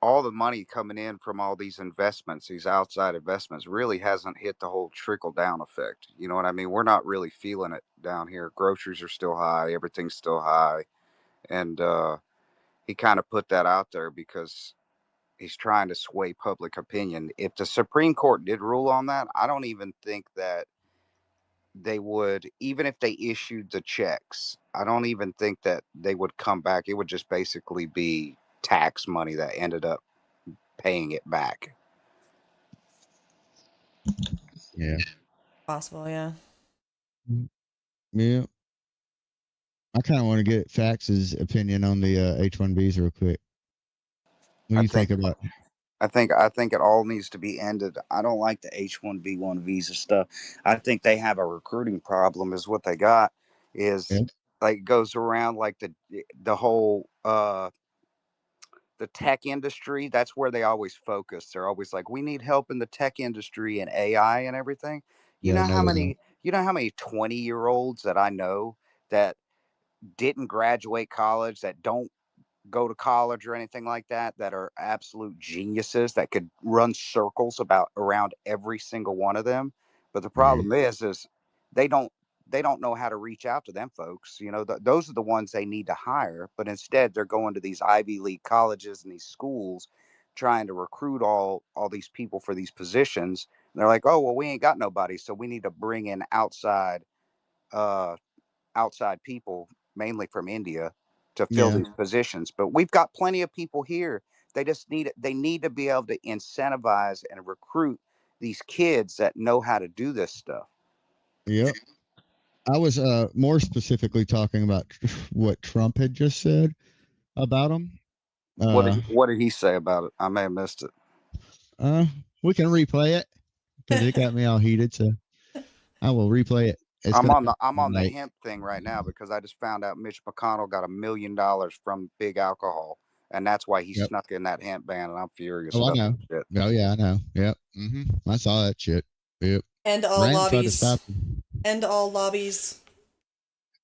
all the money coming in from all these investments, these outside investments, really hasn't hit the whole trickle down effect. You know what I mean? We're not really feeling it down here. Groceries are still high, everything's still high, and he kind of put that out there because he's trying to sway public opinion. If the Supreme Court did rule on that, I don't even think that they would, even if they issued the checks, I don't even think that they would come back. It would just basically be tax money that ended up paying it back. Yeah. Possible, yeah. Yeah. I kind of want to get Fax's opinion on the H-1Bs real quick. What do you think about? I think it all needs to be ended. I don't like the H-1B1 visa stuff. I think they have a recruiting problem. Is what they got. Is like goes around like the whole the tech industry. That's where they always focus. They're always like, we need help in the tech industry and AI and everything. You Yeah, know no, how they don't. many 20-year-olds that I know that didn't graduate college, that don't go to college or anything like that, that are absolute geniuses that could run circles about around every single one of them. But the problem is they don't know how to reach out to them folks. Those are the ones they need to hire, but instead they're going to these Ivy League colleges and these schools trying to recruit all these people for these positions. And they're like, oh well, we ain't got nobody, so we need to bring in uh outside people, mainly from India, to fill these positions. But we've got plenty of people here. They need to be able to incentivize and recruit these kids that know how to do this stuff. Yep. I was more specifically talking about what Trump had just said about him. What did he say about it? I may have missed it. We can replay it because it got me all heated. So I will replay it. I'm on the hemp thing right now because I just found out Mitch McConnell got $1 million from big alcohol, and that's why he snuck in that hemp ban. And I'm furious. Oh, I about know. that shit. Oh yeah, I know. Yep. I saw that shit. Yep. And all Rand tried to lobbies. stop him. And all lobbies.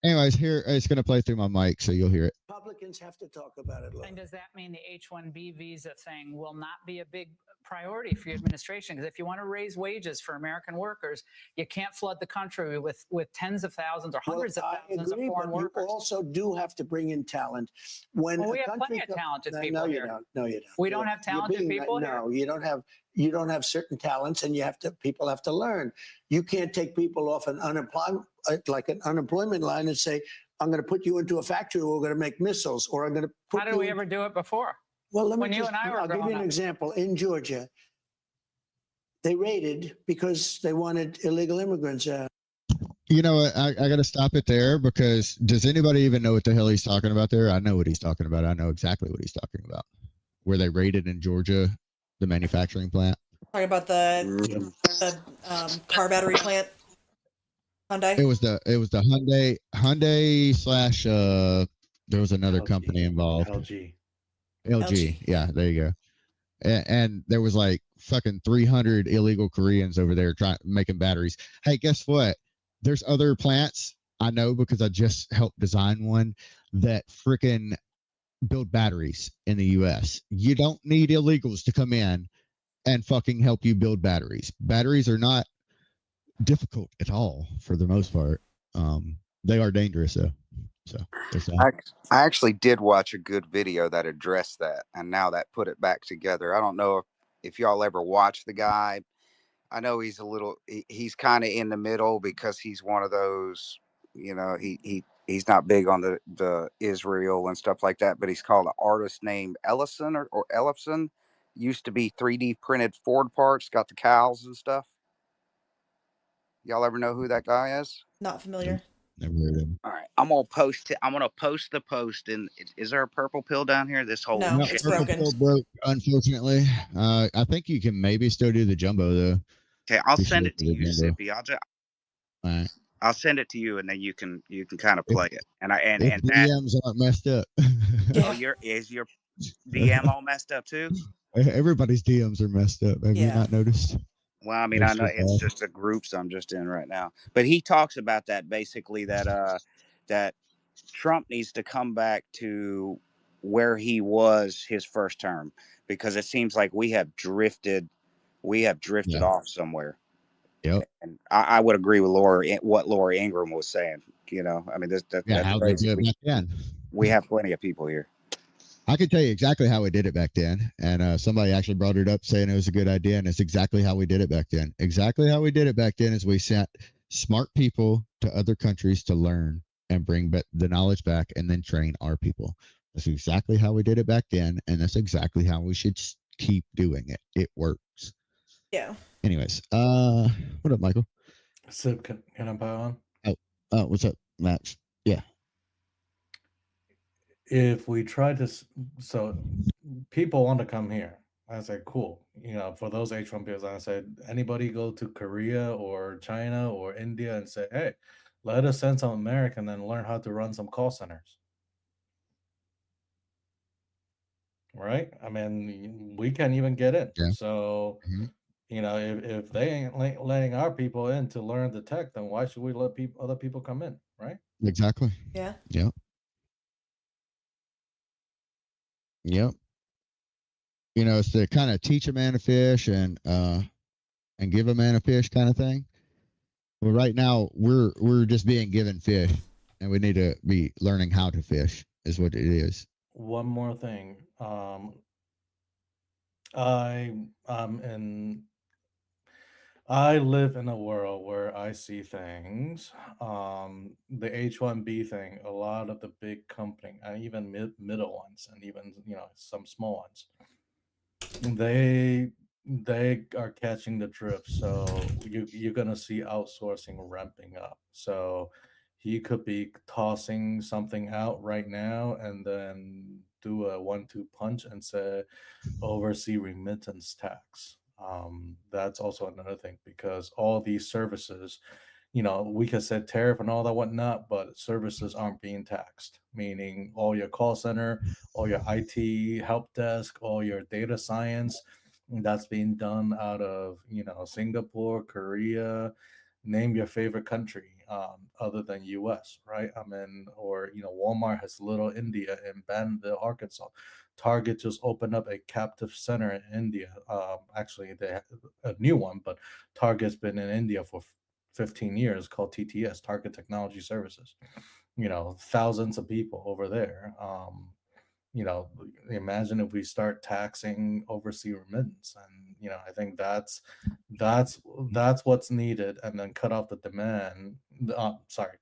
Anyways, here it's going to play through my mic, so you'll hear it. Republicans have to talk about it. And does that mean the H-1B visa thing will not be a big priority for your administration? Because if you want to raise wages for American workers, you can't flood the country with tens of thousands or hundreds of thousands of foreign workers. You also do have to bring in talent. When we have plenty of talented people no, here. You don't. No, you don't. We don't have talented people here. No, you don't have. You don't have certain talents, and people have to learn. You can't take people off an unemployment line and say, I'm going to put you into a factory where we're going to make missiles, or I'm going to put How did we ever do it before? Well, when you and I were I'll give you an example. In Georgia, they raided because they wanted illegal immigrants out. You know what? I got to stop it there because does anybody even know what the hell he's talking about there? I know what he's talking about. I know exactly what he's talking about. Where they raided in Georgia, the manufacturing plant. Talking about the car battery plant. Hyundai. It was the Hyundai slash there was another company involved. LG. Yeah, there you go. And there was like fucking 300 illegal Koreans over there making batteries. Hey, guess what? There's other plants I know because I just helped design one that freaking build batteries in the U.S. You don't need illegals to come in and fucking help you build batteries. Batteries are not difficult at all for the most part. They are dangerous though. So I actually did watch a good video that addressed that, and now that put it back together. I don't know if y'all ever watched the guy. I know he's he's kind of in the middle because he's one of those, he's not big on the Israel and stuff like that, but he's called an artist named Ellison or Ellison. Used to be 3D printed Ford parts, got the cows and stuff. Y'all ever know who that guy is? Not familiar. Never heard of him. All right, I'm gonna post the post. And is there a purple pill down here? This whole no, it's broken. Broke, unfortunately. I think you can maybe still do the jumbo though. Okay, I'll send it to you, Sippy. I'll send it to you, and then you can kind of play it. And DMs aren't messed up. Oh, is your DM all messed up too? Everybody's DMs are messed up. Have you not noticed? Well, I mean, I know it's just the groups I'm just in right now. But he talks about that basically that Trump needs to come back to where he was his first term, because it seems like we have drifted off somewhere. Yep. And I would agree with what Laura Ingraham was saying. I mean, how they do it back then. We have plenty of people here. I can tell you exactly how we did it back then. And somebody actually brought it up saying it was a good idea. And it's exactly how we did it back then. Exactly how we did it back then is we sent smart people to other countries to learn and bring the knowledge back and then train our people. That's exactly how we did it back then. And that's exactly how we should keep doing it. It works. Yeah. Anyways, what up, Michael? Sip, can I buy on? Oh, what's up, Max? Yeah. If we try to, so people want to come here, I said, cool. For those H-1Bs, I said, anybody go to Korea or China or India and say, hey, let us send some American and learn how to run some call centers. Right? I mean, we can't even get in. Yeah. So, if they ain't letting our people in to learn the tech, then why should we let other people come in? Right? Exactly. Yeah. Yep. Yep. It's to kind of teach a man to fish and give a man a fish kind of thing. Well, right now we're just being given fish, and we need to be learning how to fish. Is what it is. One more thing. I live in a world where I see things. The H-1B thing, a lot of the big company, and even middle ones, and even some small ones, they are catching the drift. So you're gonna see outsourcing ramping up. So he could be tossing something out right now and then do a 1-2 punch and say oversee remittance tax. That's also another thing because all these services, we can set tariff and all that whatnot, but services aren't being taxed. Meaning all your call center, all your IT help desk, all your data science, that's being done out of Singapore, Korea, name your favorite country other than US, right? I mean, or Walmart has Little India in Bentonville, Arkansas. Target just opened up a captive center in India. Actually, they have a new one, but Target's been in India for 15 years, called TTS, Target Technology Services. Thousands of people over there. Imagine if we start taxing overseas remittance, and I think that's what's needed, and then cut off the demand. Sorry,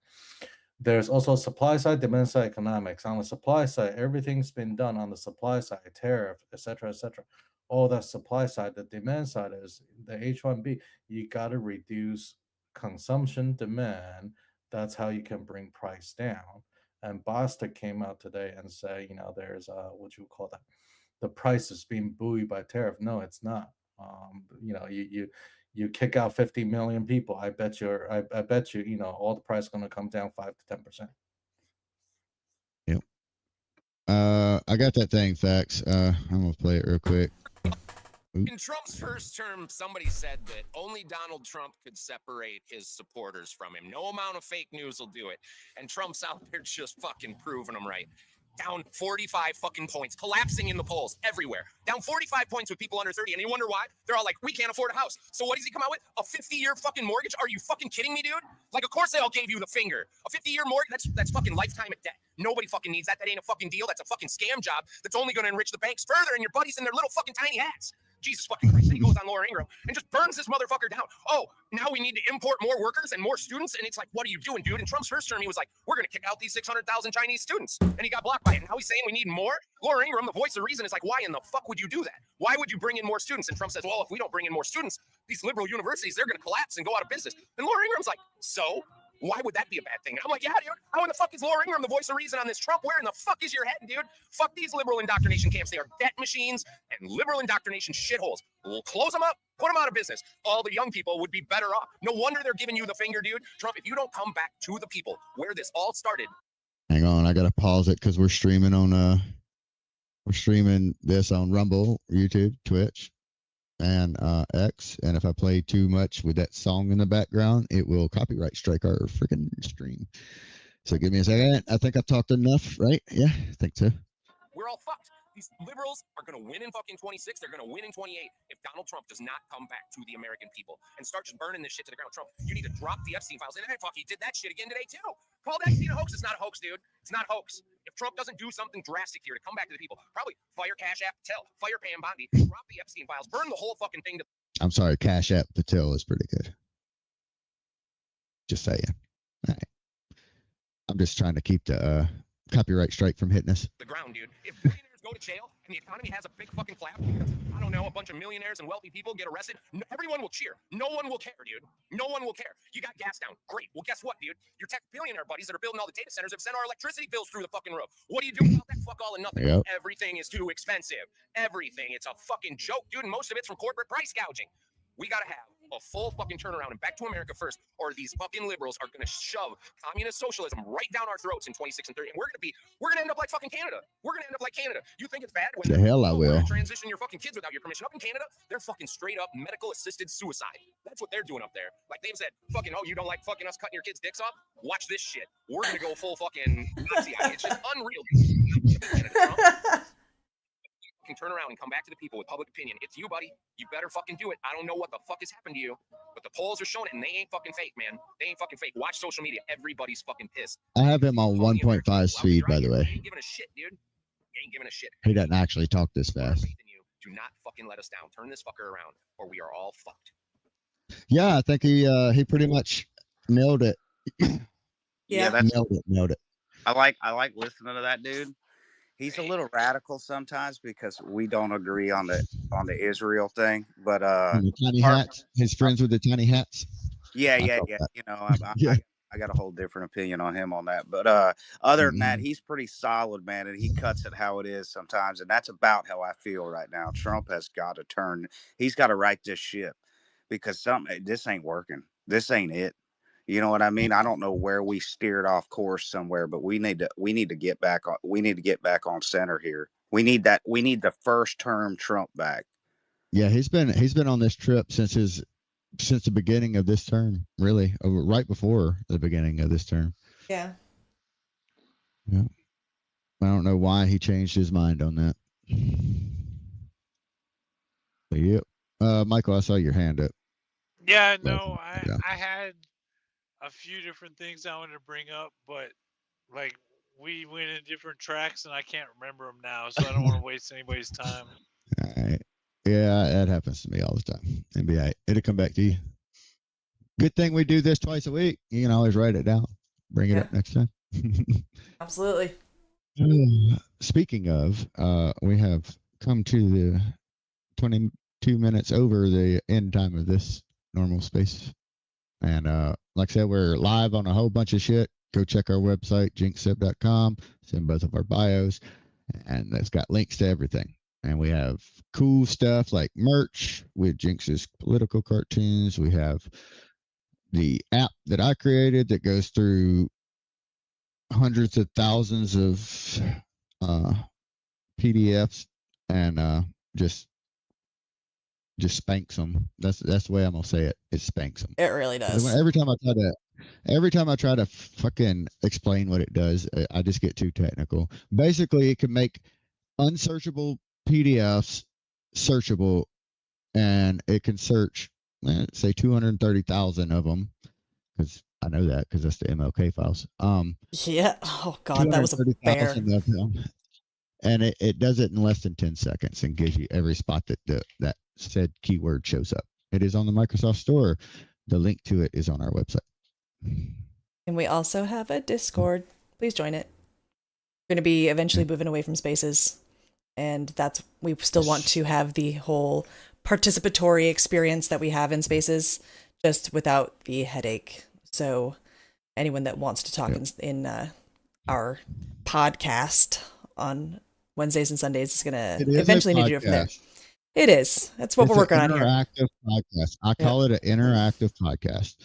there's also supply side, demand side economics. On the supply side, everything's been done on the supply side, tariff, etc., etc. All that supply side. The demand side is the H-1B. You got to reduce consumption demand. That's how you can bring price down. And Bostic came out today and say, there's what you call that, the price is being buoyed by tariff. No, it's not. You kick out 50 million people. I bet you, all the price is going to come down 5 to 10%. Yep. I got that thing, Facts. I'm gonna play it real quick. In Trump's first term, somebody said that only Donald Trump could separate his supporters from him. No amount of fake news will do it. And Trump's out there just fucking proving them right. Down 45 fucking points, collapsing in the polls everywhere. Down 45 points with people under 30. And you wonder why? They're all like, we can't afford a house. So what does he come out with? A 50-year fucking mortgage? Are you fucking kidding me, dude? Like, of course they all gave you the finger. A 50-year mortgage, that's fucking lifetime of debt. Nobody fucking needs that. That ain't a fucking deal. That's a fucking scam job that's only going to enrich the banks further and your buddies in their little fucking tiny hats. Jesus fucking Christ. And he goes on Laura Ingraham and just burns this motherfucker down. Oh, now we need to import more workers and more students. And it's like, what are you doing, dude? In Trump's first term, he was like, we're going to kick out these 600,000 Chinese students. And he got blocked by it. And now he's saying we need more. Laura Ingraham, the voice of reason, is like, why in the fuck would you do that? Why would you bring in more students? And Trump says, well, if we don't bring in more students, these liberal universities, they're going to collapse and go out of business. And Laura Ingraham's like, so? Why would that be a bad thing? And I'm like, yeah, dude, how in the fuck is Laura Ingraham the voice of reason on this Trump? Where in the fuck is your head, dude? Fuck these liberal indoctrination camps. They are debt machines and liberal indoctrination shitholes. We'll close them up, put them out of business. All the young people would be better off. No wonder they're giving you the finger, dude. Trump, if you don't come back to the people where this all started. Hang on, I gotta pause it because we're streaming this on Rumble, YouTube, Twitch, and X. And if I play too much with that song in the background, it will copyright strike our freaking stream. So give me a second. I think I've talked enough, right? Yeah, I think so. We're all fucked. These liberals are going to win in fucking 26. They're going to win in 28 if Donald Trump does not come back to the American people and start just burning this shit to the ground. Trump, you need to drop the Epstein files. And hey, fuck, he did that shit again today, too. Called Epstein a hoax. It's not a hoax, dude. It's not a hoax. If Trump doesn't do something drastic here to come back to the people, probably fire Cash App Patel, fire Pam Bondi, drop the Epstein files, burn the whole fucking thing. I'm sorry, Cash App Patel is pretty good. Just saying. All right. I'm just trying to keep the copyright strike from hitting us. The ground, dude. If billionaires go to jail, and the economy has a big fucking clap because, I don't know, a bunch of millionaires and wealthy people get arrested, everyone will cheer. No one will care, dude. No one will care. You got gas down. Great. Well, guess what, dude? Your tech billionaire buddies that are building all the data centers have sent our electricity bills through the fucking roof. What are you doing about that? Fuck all and nothing. Yep. Everything is too expensive. Everything. It's a fucking joke, dude, and most of it's from corporate price gouging. We got to have a full fucking turnaround and back to America first, or these fucking liberals are going to shove communist socialism right down our throats in 26 and 30, and we're going to end up like fucking Canada. We're going to end up like Canada. You think it's bad when The hell I will. transition your fucking kids without your permission? Up in Canada, they're fucking straight up medical assisted suicide. That's what they're doing up there. Like they've said, fucking, oh, you don't like fucking us cutting your kids' dicks off? Watch this shit. We're going to go full fucking Nazi. It's just unreal. Can turn around and come back to the people with public opinion. It's you, buddy. You better fucking do it. I don't know what the fuck has happened to you, but the polls are showing it, and they ain't fucking fake, man. They ain't fucking fake. Watch social media. Everybody's fucking pissed. I have him on 1.5 speed, by the way. You ain't giving a shit, dude. You ain't giving a shit. He doesn't actually talk this fast. Do not fucking let us down. Turn this fucker around, or we are all fucked. Yeah, I think he pretty much nailed it. Yeah, that's nailed it. I like listening to that dude. He's a little radical sometimes because we don't agree on the Israel thing, but the tiny hats, his friends with the tiny hats. Yeah. You know, I got a whole different opinion on him on that, but other than that, he's pretty solid, man, and he cuts it how it is sometimes, and that's about how I feel right now. Trump has got to turn. He's got to right this ship because this ain't working. This ain't it. You know what I mean? I don't know where we steered off course somewhere, but we need to get back on. We need to get back on center here. We need that. We need the first term Trump back. Yeah, he's been on this trip since the beginning of this term, really, right before the beginning of this term. Yeah. Yeah. I don't know why he changed his mind on that. But yep. Michael, I saw your hand up. Yeah, no, I had a few different things I wanted to bring up, but like we went in different tracks and I can't remember them now, so I don't want to waste anybody's time. All right. Yeah, that happens to me all the time. NBA, it'll come back to you. Good thing we do this twice a week. You can always write it down. Bring it up next time. Absolutely. Speaking of, we have come to the 22 minutes over the end time of this normal space. And like I said, we're live on a whole bunch of shit. Go check our website, JinxedSip.com. It's in both of our bios. And it's got links to everything. And we have cool stuff like merch with Jinx's political cartoons. We have the app that I created that goes through hundreds of thousands of PDFs and just spanks them. That's the way I'm gonna say it. It spanks them. It really does. Every time I try to fucking explain what it does, I just get too technical. Basically, it can make unsearchable PDFs searchable, and it can search, say 230,000 of them, because I know that because that's the MLK files. Yeah. Oh God, that was a bear. Of them, and it does it in less than 10 seconds and gives you every spot that said keyword shows up. It is on the Microsoft Store. The link to it is on our website. And we also have a Discord. Please join it. We're going to be eventually moving away from Spaces. And we still want to have the whole participatory experience that we have in Spaces, just without the headache. So anyone that wants to talk in our podcast on Wednesdays and Sundays is going to eventually need to do it from there. It is. That's what we're working on here. Interactive podcast. I call it an interactive podcast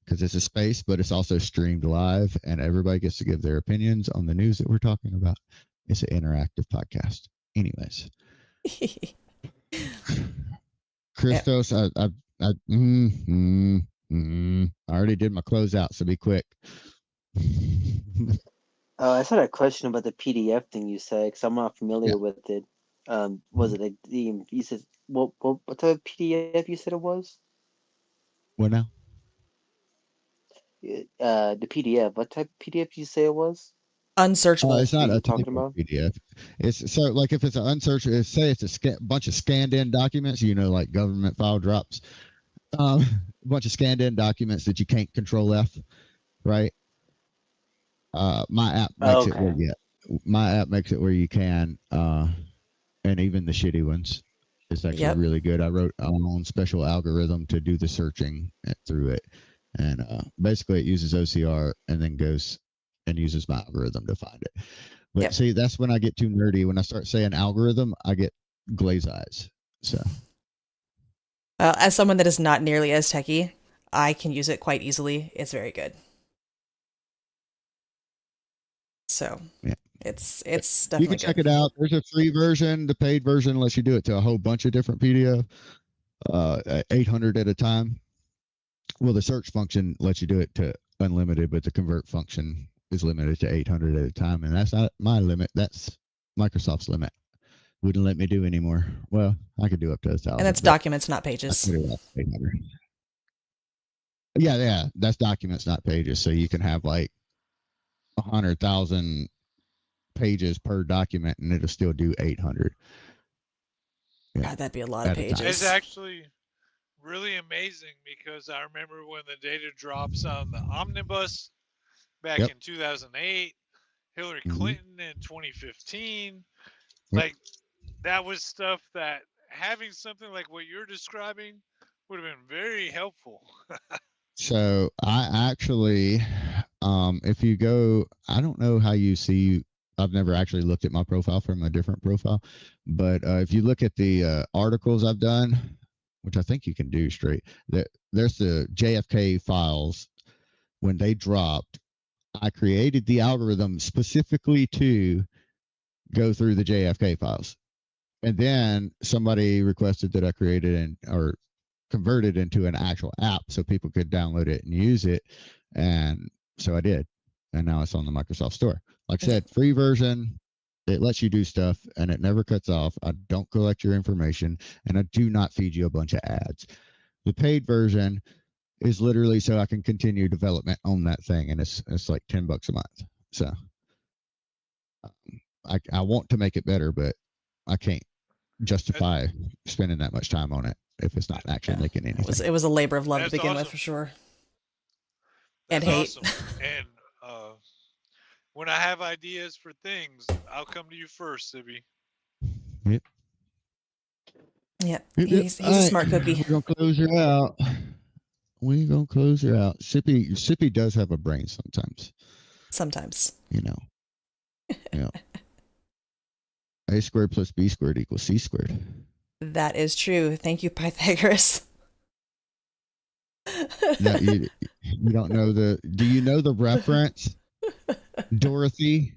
because it's a space, but it's also streamed live, and everybody gets to give their opinions on the news that we're talking about. It's an interactive podcast. Anyways, Christos, I already did my closeout, so be quick. I just had a question about the PDF thing you said, because I'm not familiar with it. Was it you said what type of PDF you said it was? What now? The PDF. What type of PDF did you say it was? Unsearchable. It's not a typical PDF. It's so like if it's an unsearchable, say it's a bunch of scanned in documents, like government file drops, a bunch of scanned in documents that you can't control F, right? My app makes it where my app makes it where you can and even the shitty ones. It's actually really good. I wrote my own special algorithm to do the searching through it, and basically it uses OCR and then goes and uses my algorithm to find it. But see, that's when I get too nerdy. When I start saying algorithm, I get glaze eyes. So, as someone that is not nearly as techie, I can use it quite easily. It's very good. So it's definitely you can check good. it out. There's a free version. The paid version lets you do it to a whole bunch of different PDF, 800 at a time. Well, the search function lets you do it to unlimited, but the convert function is limited to 800 at a time, and that's not my limit. That's Microsoft's limit. Wouldn't let me do anymore. Well, I could do up to 1,000. And that's documents, not pages. Yeah, that's documents, not pages. So you can have like 100,000 pages per document, and it'll still do 800. Yeah, God, that'd be a lot of pages. It's actually really amazing because I remember when the data drops on the omnibus back in 2008, Hillary Clinton in 2015. Like, that was stuff that having something like what you're describing would have been very helpful. So I actually, if you go, I don't know how you see, I've never actually looked at my profile from a different profile, but if you look at the articles I've done, which I think you can do straight, there's the JFK files. When they dropped, I created the algorithm specifically to go through the JFK files. And then somebody requested that I created or converted into an actual app so people could download it and use it. And so I did. And now it's on the Microsoft Store. Like I said, free version, it lets you do stuff and it never cuts off. I don't collect your information and I do not feed you a bunch of ads. The paid version is literally so I can continue development on that thing. And it's like $10 a month. So I want to make it better, but I can't justify spending that much time on it if it's not actually making anything. It was a labor of love to begin with, for sure. And hate. Awesome. And when I have ideas for things, I'll come to you first, Sibby. Yep. Yeah, he's a smart cookie. We're gonna close her out. Sippy does have a brain sometimes. Sometimes. You know. Yeah. A squared plus B squared equals C squared. That is true. Thank you, Pythagoras. No, you don't know do you know the reference? Dorothy?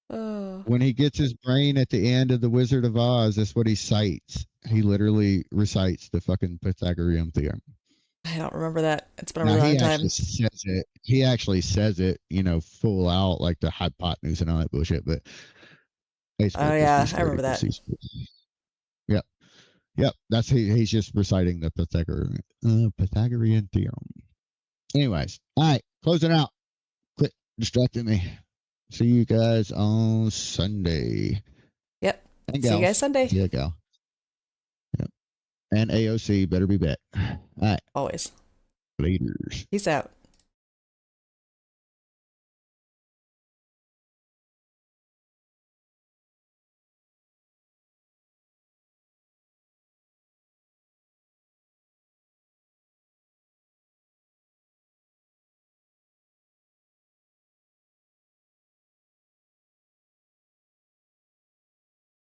Oh. When he gets his brain at the end of The Wizard of Oz, that's what he cites. He literally recites the fucking Pythagorean theorem. I don't remember that. It's been a really long time. He actually says it, full out, like the hypotenuse and all that bullshit. But oh yeah, I remember that. Yep. That's he's just reciting the Pythagorean theorem. Anyways, all right, closing out. Quit distracting me. See you guys on Sunday. Yep. And see you guys Sunday. Yeah, gal. Yep. And AOC better be back. All right. Always. Laters. Peace out.